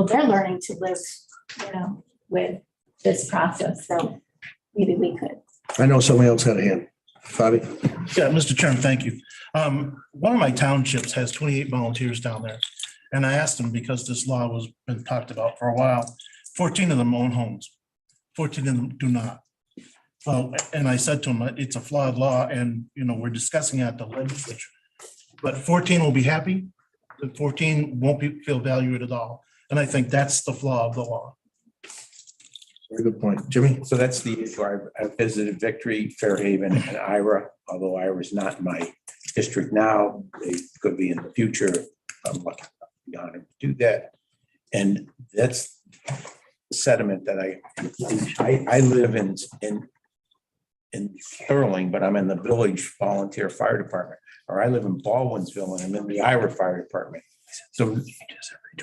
they're learning to live, you know, with this process. So maybe we could. I know somebody else had a hand. Fabi? Yeah, Mr. Chairman, thank you. One of my townships has 28 volunteers down there. And I asked them, because this law was been talked about for a while, 14 of them own homes, 14 of them do not. And I said to them, it's a flawed law, and, you know, we're discussing it at the legislature. But 14 will be happy, and 14 won't feel valued at all. And I think that's the flaw of the law. Very good point. Jimmy? So that's the issue. I've visited Victory, Fairhaven, and Ira, although Ira's not in my district now. They could be in the future. I'm lucky enough to be honored to do that. And that's the sentiment that I live in Sterling, but I'm in the village volunteer fire department, or I live in Baldwinsville and I'm in the Ira Fire Department. So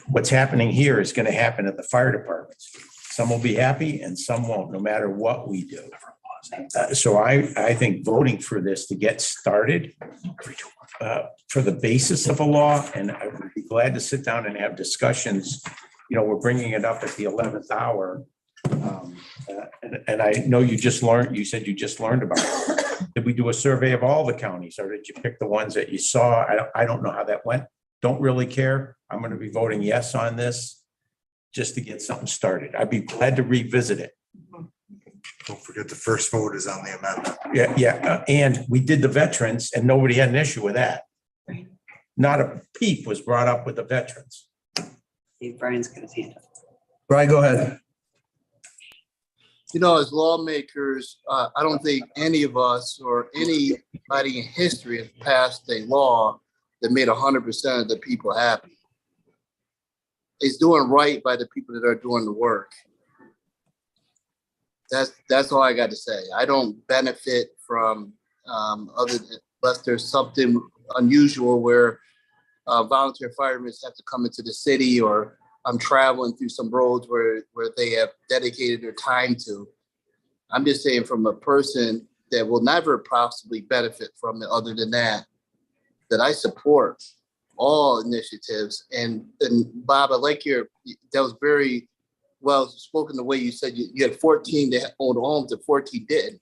what's happening here is going to happen at the fire departments. Some will be happy and some won't, no matter what we do. So I think voting for this to get started for the basis of a law, and I would be glad to sit down and have discussions. You know, we're bringing it up at the 11th hour. And I know you said you just learned about it. Did we do a survey of all the counties, or did you pick the ones that you saw? I don't know how that went. Don't really care. I'm going to be voting yes on this just to get something started. I'd be glad to revisit it. Don't forget the first vote is on the amendment. Yeah. And we did the veterans and nobody had an issue with that. Not a peep was brought up with the veterans. Brian's going to hand it. Brian, go ahead. You know, as lawmakers, I don't think any of us or anybody in history has passed a law that made 100% of the people happy. It's doing right by the people that are doing the work. That's all I got to say. I don't benefit from unless there's something unusual where volunteer firemen have to come into the city, or I'm traveling through some roads where they have dedicated their time to. I'm just saying, from a person that will never possibly benefit from it other than that I support all initiatives. And Bob, I like that was very well spoken, the way you said you had 14 that owned homes and 14 didn't.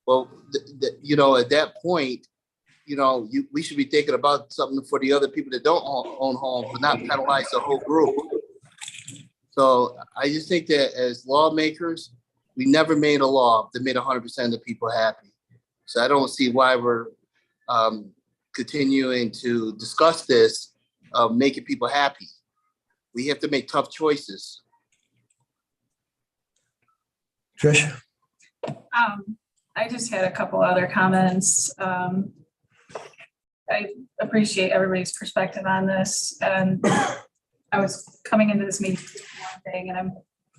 Well, you know, at that point, you know, we should be thinking about something for the other people that don't own homes, but not penalize the whole group. So I just think that as lawmakers, we never made a law that made 100% of the people happy. So I don't see why we're continuing to discuss this, making people happy. We have to make tough choices. Trish? I just had a couple other comments. I appreciate everybody's perspective on this, and I was coming into this meeting one thing and I'm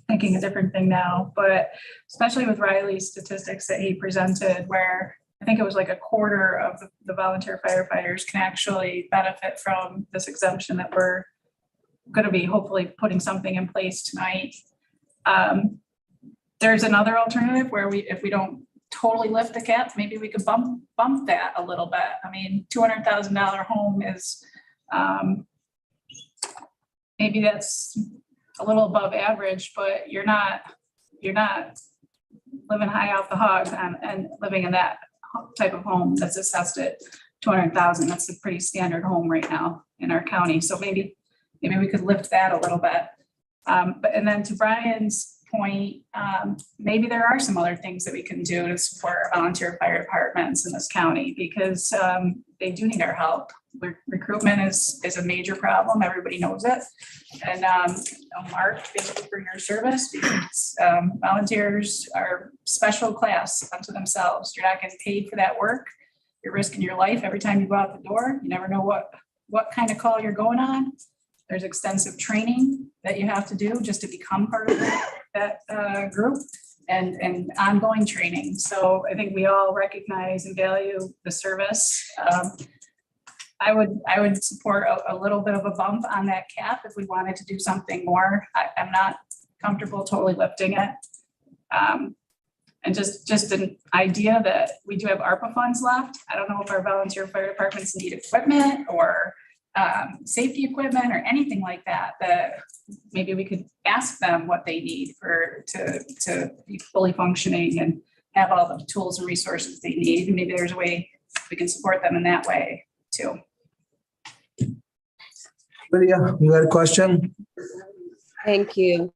thinking a different thing now, but especially with Riley's statistics that he presented, where think it was like a quarter of the volunteer firefighters can actually benefit from this exemption that we're going to be hopefully putting something in place tonight. There's another alternative where if we don't totally lift the cap, maybe we could bump that a little bit. I mean, $200,000 home is, maybe that's a little above average, but you're not living high off the hog and living in that type of home that's assessed at 200,000. That's a pretty standard home right now in our county. So maybe we could lift that a little bit. And then to Brian's point, maybe there are some other things that we can do to support our volunteer fire departments in this county, because they do need our help. Recruitment is a major problem. Everybody knows it. And Mark, thank you for your service, because volunteers are special class unto themselves. You're not getting paid for that work. You're risking your life every time you go out the door. You never know what kind of call you're going on. There's extensive training that you have to do just to become part of that group, and ongoing training. So I think we all recognize and value the service. I would support a little bit of a bump on that cap if we wanted to do something more. I'm not comfortable totally lifting it. And just an idea that we do have ARPA funds left. I don't know if our volunteer fire departments need equipment or safety equipment or anything like that, that maybe we could ask them what they need to be fully functioning and have all the tools and resources they need. And maybe there's a way we can support them in that way too. Lydia, you had a question? Thank you.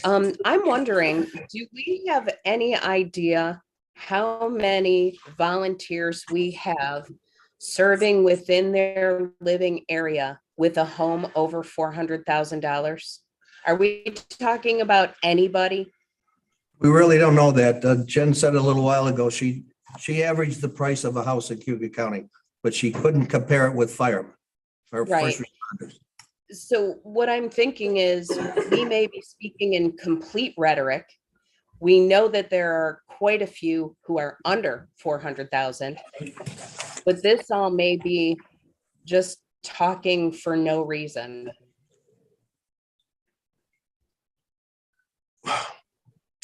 I'm wondering, do we have any idea how many volunteers we have serving within their living area with a home over $400,000? Are we talking about anybody? We really don't know that. Jen said a little while ago, she averaged the price of a house in Cayuga County, but she couldn't compare it with firemen or first responders. So what I'm thinking is we may be speaking in complete rhetoric. We know that there are quite a few who are under 400,000, but this all may be just talking for no reason.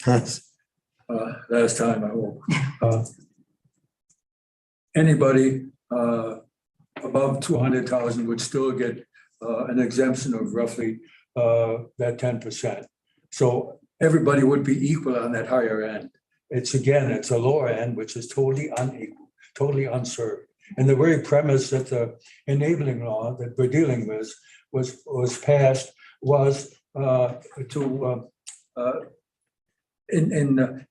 Last time, I hope. Anybody above 200,000 would still get an exemption of roughly that 10%. So everybody would be equal on that higher end. It's a lower end, which is totally unequal, totally unserved. And the very premise that the enabling law that we're dealing with was passed was to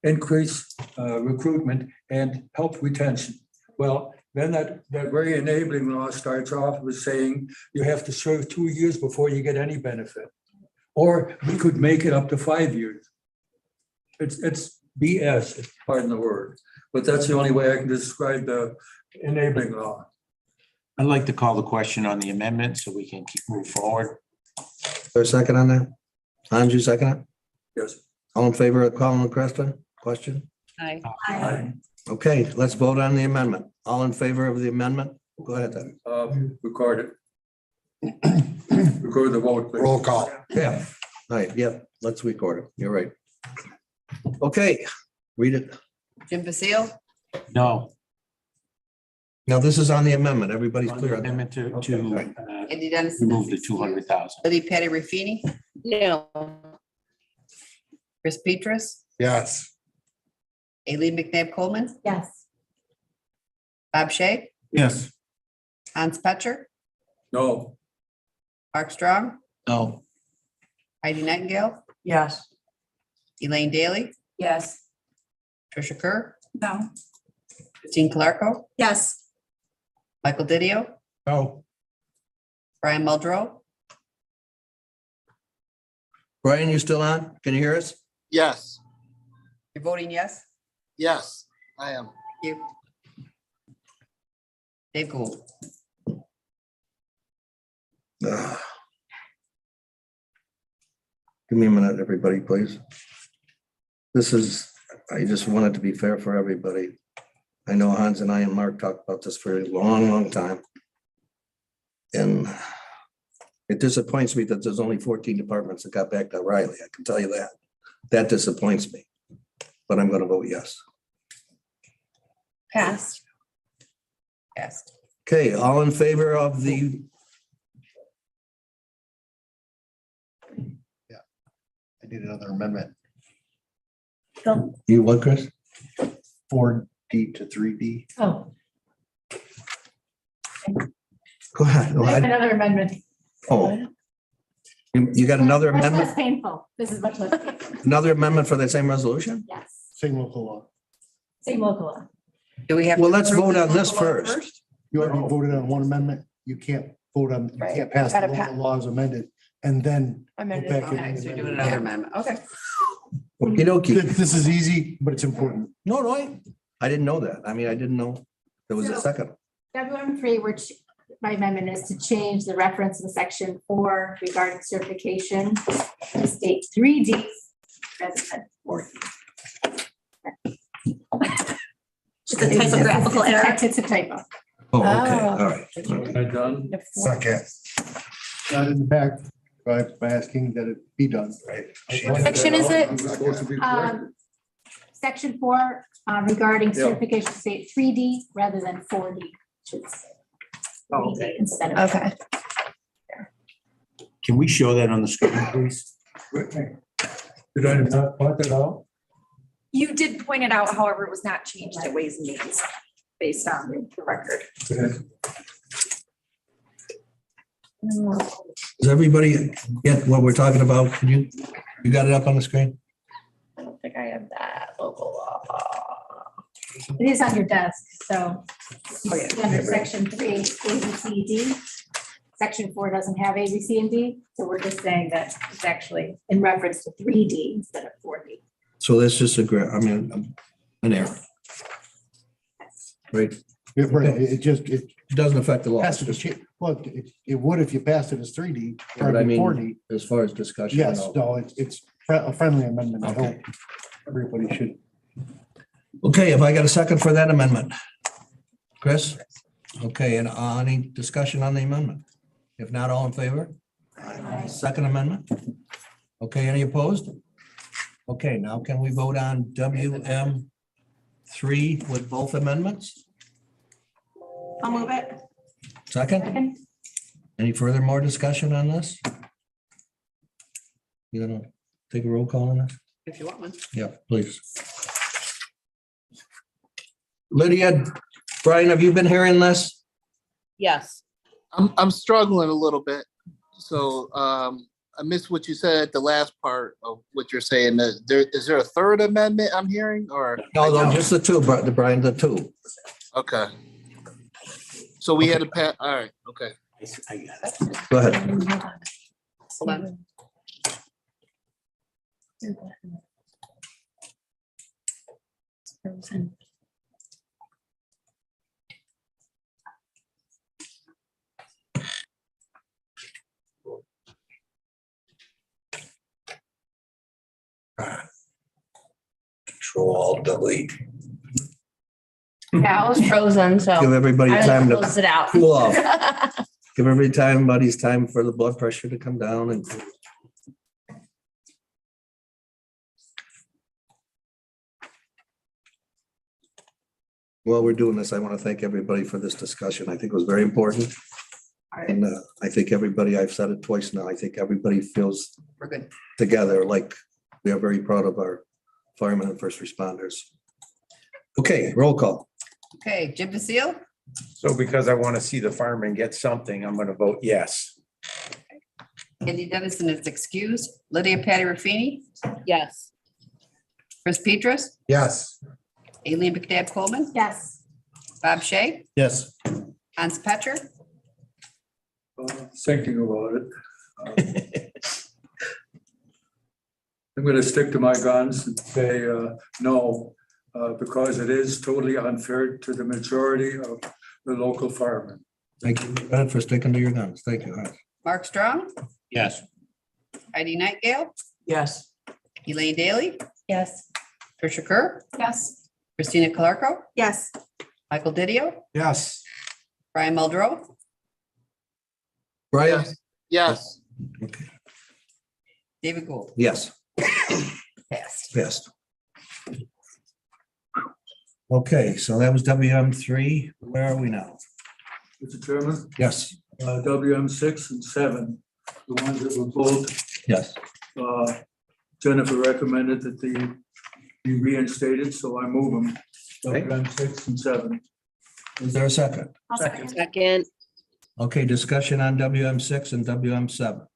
increase recruitment and help retention. Well, then that very enabling law starts off with saying you have to serve 2 years before you get any benefit. Or we could make it up to 5 years. It's BS, pardon the word, but that's the only way I can describe the enabling law. I'd like to call the question on the amendment so we can move forward. Is there a second on that? Anju, second it? Yes. All in favor of calling the question? Aye. Aye. Okay, let's vote on the amendment. All in favor of the amendment? Go ahead then. Record it. Record the vote, please. Roll call. Yeah, all right, yep, let's record it. You're right. Okay, read it. Jim Basile, No. Now, this is on the amendment. Everybody's clear on that. Amendment to Andy Dennison, remove the 200,000. Libby Patty Ruffini, No. Chris Petrus, Yes. Aileen McNabb Coleman, Yes. Bob Shay, Yes. Hans Petcher, No. Mark Strong, No. Heidi Nightingale, Yes. Elaine Daly, Yes. Tricia Kerr, No. Christine Clarko, Yes. Michael Didio, No. Brian Muldrow, Brian, you still on? Can you hear us? Yes, you're voting yes? yes, I am. Thank you. Dave Gould. Give me a minute, everybody, please. I just want it to be fair for everybody. I know Hans and I and Mark talked about this for a long, long time. And it disappoints me that there's only 14 departments that got back to Riley. I can tell you that. That disappoints me. But I'm going to vote yes. Passed. Passed. Okay, all in favor of the, I need another amendment. you what, Chris? 4D to 3D. Oh, Go ahead. Go I have ahead. another amendment. Oh. You got another Much amendment, less painful. This is much less painful. another amendment for that same resolution? Yes, Same local law. same local law. Do we have? Well, to let's approve vote on this local law first. You already voted on one amendment. You can't vote on, you Right. can't pass the Gotta local laws amended and then. go Amended. back Okay, and so you're doing amend it. another amendment. Okay. Okey dokey. This is easy, but it's important. No, I didn't know that. I mean, I didn't know there was a second. WM3, which my amendment is to change the reference in section 4 regarding certification to state 3D rather than 4D. It's a typographical error. It's a typo. Oh, okay, all right. I done? Second. Not in the back, by asking that it be done. Right. What section is it? It was supposed to be corrected. Section 4 regarding certification to state 3D rather than 4D. Which is 3D instead of. Okay. Can we show that on the screen, please? Did I not point that out? You did point it out, however, it was not changed at Ways and Means based on the record. Does everybody get what we're talking about? Can you got it up on the screen? I don't think I have that local law. It is on your desk, so. Under section 3, A, B, C, D. Section 4 doesn't have A, B, C, and D, so we're just saying that it's actually in reference to 3D instead of 4D. So that's just an error. Right, Yeah, right. It just, it doesn't affect the law. has to be changed. Well, it would if you passed it as 3D, But I or mean, 4D. as far as discussion. Yes, no, it's a friendly amendment. I hope everybody should. Okay, if I got a second for that amendment. Chris? Okay, and any discussion on the amendment? If not, all in favor? Second amendment? Okay, any opposed? Okay, now can we vote on WM3 with both amendments? I'll move it. Second? Any further more discussion on this? You gonna take a roll call on this? If you want one. Yeah, please. Lydia, Brian, have you been hearing this? Yes. I'm struggling a little bit. So I missed what you said at the last part of what you're saying. Is there a third amendment I'm hearing or? No, just the two, Brian, the two. Okay. So we had a pat, all right, okay. Go ahead. Hold on. Control delete. Yeah, it was frozen, so. Give everybody I time to closed it out. cool off. Give everybody's time for the blood pressure to come down and. While we're doing this, I want to thank everybody for this discussion. I think it was very important. And I think everybody, I've said it twice now, I think everybody feels We're good. together like we are very proud of our firemen and first responders. Okay, roll call. Okay, Jim Vasile, So because I want to see the firemen get something, I'm going to vote yes. Andy Dennison is excused. Lydia Patty Ruffini, Yes. Chris Petras, Yes. Aileen McNabb Coleman, Yes. Bob Shay, Yes. Hans Petcher, Thinking about it. I'm going to stick to my guns and say no, because it is totally unfair to the majority of the local firemen. Thank you, Brad, for sticking to your guns. Thank you. Mark Strong, Yes. Heidi Nightingale, Yes. Elaine Daly, Yes. Tricia Kerr, Yes. Christina Clarko, Yes. Michael Didio, Yes. Brian Muldrow, Brian? Yes. David Gould. Yes. Passed. Passed. Okay, so that was WM3. Where are we now? Mr. Chairman, Yes. WM 6 and 7, the ones that were both, Yes. Jennifer recommended that they be reinstated, so I move them. Okay. WM 6 and 7. Is there a second? Second, Okay, discussion on WM6 and WM7.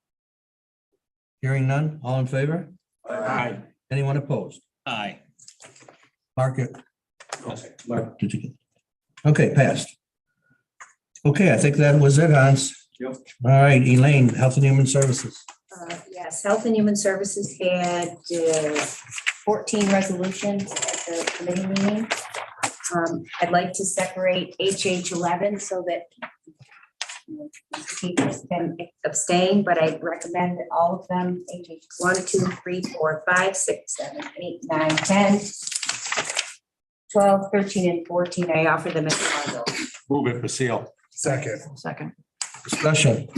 Hearing none, all in favor? Aye. Anyone opposed? Aye. Mark it. Did you get? Okay, passed. Okay, I think that was it, Hans. Yep. All right, Elaine, Health and Human Services. Yes, Health and Human Services had 14 resolutions at the committee meeting. I'd like to separate HH 11 so that people can abstain, but I recommend all of them, HH 1, 2, 3, 4, 5, 6, 7, 8, 9, 10, 12, 13, and 14. I offer them as a bundle. Move it, Basile. Second. Second. Discussion.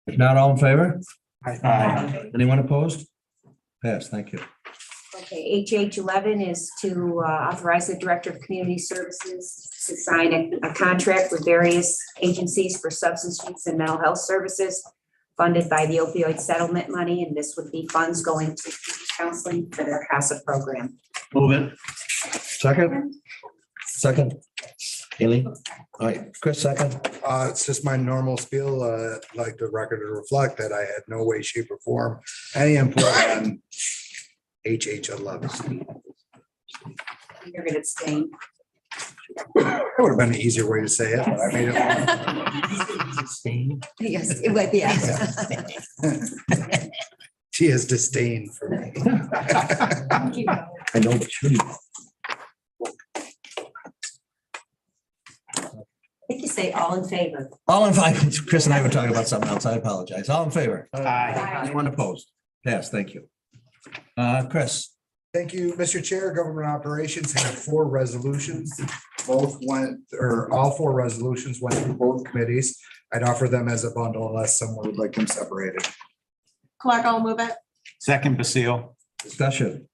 If not, all in favor? Aye. Anyone opposed? Passed, thank you. Okay, HH 11 is to authorize the Director of Community Services to sign a contract with various agencies for substance use and mental health services funded by the opioid settlement money, and this would be funds going to counseling for their CASA program. Move it. Second? Second. Haley? All right, Chris, second. It's just my normal spiel. I'd like the record to reflect that I had no way, shape, or form any input on HH 11. You're going to abstain. That would have been an easier way to say it, but I made it. Yes, it would, yeah. She has disdain for me. I know, but should you? I think you say all in favor. All in favor. Chris and I were talking about something else. I apologize. All in favor? Aye. Anyone opposed? Yes, thank you. Chris? Thank you, Mr. Chair. Government Operations had 4 resolutions. Both went, or all 4 resolutions went through both committees. I'd offer them as a bundle unless someone would like them separated. Clark, I'll move it. Second, Basile. Discussion.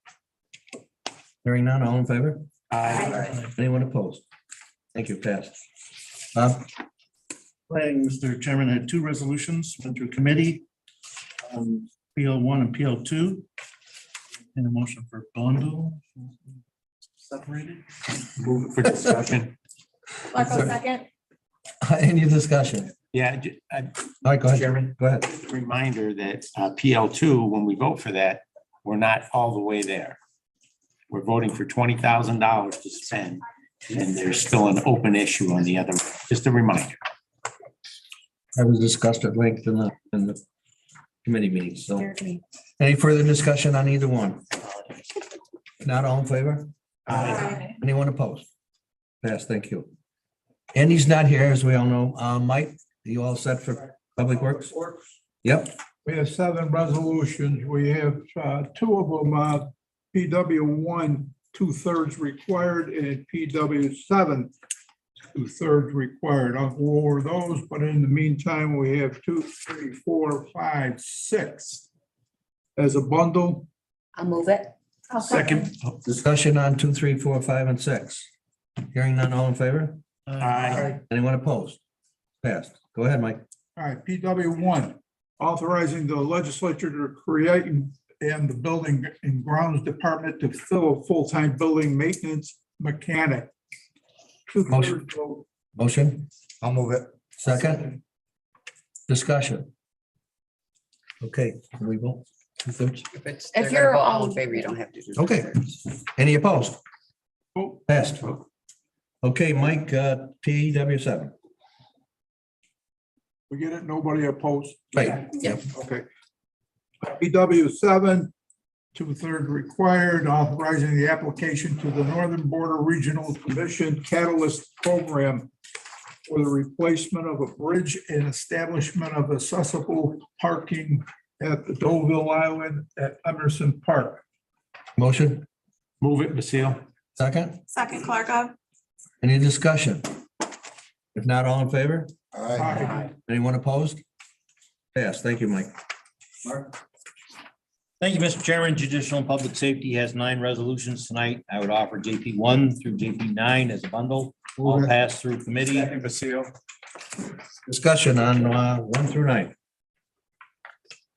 Hearing none, all in favor? Aye. Anyone opposed? Thank you, passed. Planning, Mr. Chairman, had 2 resolutions went through committee. PL 1 and PL 2. And a motion for bundle. Separated. Move it for discussion. Clark, I'll second. Any discussion? Yeah. All right, go ahead. Chairman. Go ahead. Reminder that PL2, when we vote for that, we're not all the way there. We're voting for $20,000 to spend, and there's still an open issue on the other. Just a reminder. That was discussed at length in the committee meeting, so. Any further discussion on either one? If not, all in favor? Aye. Anyone opposed? Pass, thank you. Andy's not here, as we all know. Mike, are you all set for Public Works? Yep. We have 7 resolutions. We have 2 of them, PW 1, 2/3 required, and PW 7, 2/3 required. I'll go over those, but in the meantime, we have 2, 3, 4, 5, 6 as a bundle. I'll move it. Second. Discussion on 2, 3, 4, 5, and 6. Hearing none, all in favor? Aye. Anyone opposed? Passed. Go ahead, Mike. All right, PW 1, authorizing the legislature to create and the Building and Grounds Department to fill a full-time building maintenance mechanic. Motion. Motion? I'll move it. Second? Discussion? Okay, can we vote? 2/3? If you're all in favor, you don't have to do. Okay. Any opposed? Passed. Okay, Mike, PW 7. We get it, nobody opposed? Right. Yep. Okay. PW 7, 2/3 required, authorizing the application to the Northern Border Regional Commission Catalyst Program for the replacement of a bridge and establishment of accessible parking at the Deauville Island at Emerson Park. Motion? Move it, Basile. Second? Second, Clark, I'll. Any discussion? If not, all in favor? Aye. Anyone opposed? Yes, thank you, Mike. Thank you, Mr. Chairman. Judicial and Public Safety has 9 resolutions tonight. I would offer JP 1 through JP 9 as a bundle. All pass through committee. Second, Basile. Discussion on 1 through 9.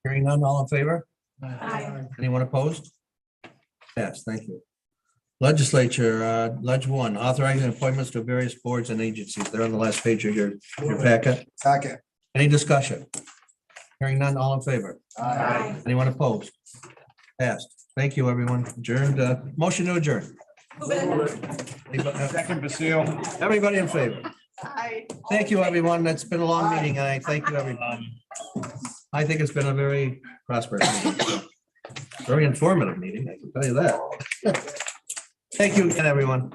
Hearing none, all in favor? Aye. Anyone opposed? Yes, thank you. Legislature, Ledge 1, authorizing appointments to various boards and agencies. They're on the last page of your packet. Second. Any discussion? Hearing none, all in favor? Aye. Anyone opposed? Passed. Thank you, everyone. Adjourned. Motion to adjourn. Second, Basile. Everybody in favor? Aye. Thank you, everyone. It's been a long meeting. I thank you, everyone. I think it's been a very prosperous meeting. Very informative meeting, I can tell you that. Thank you again, everyone.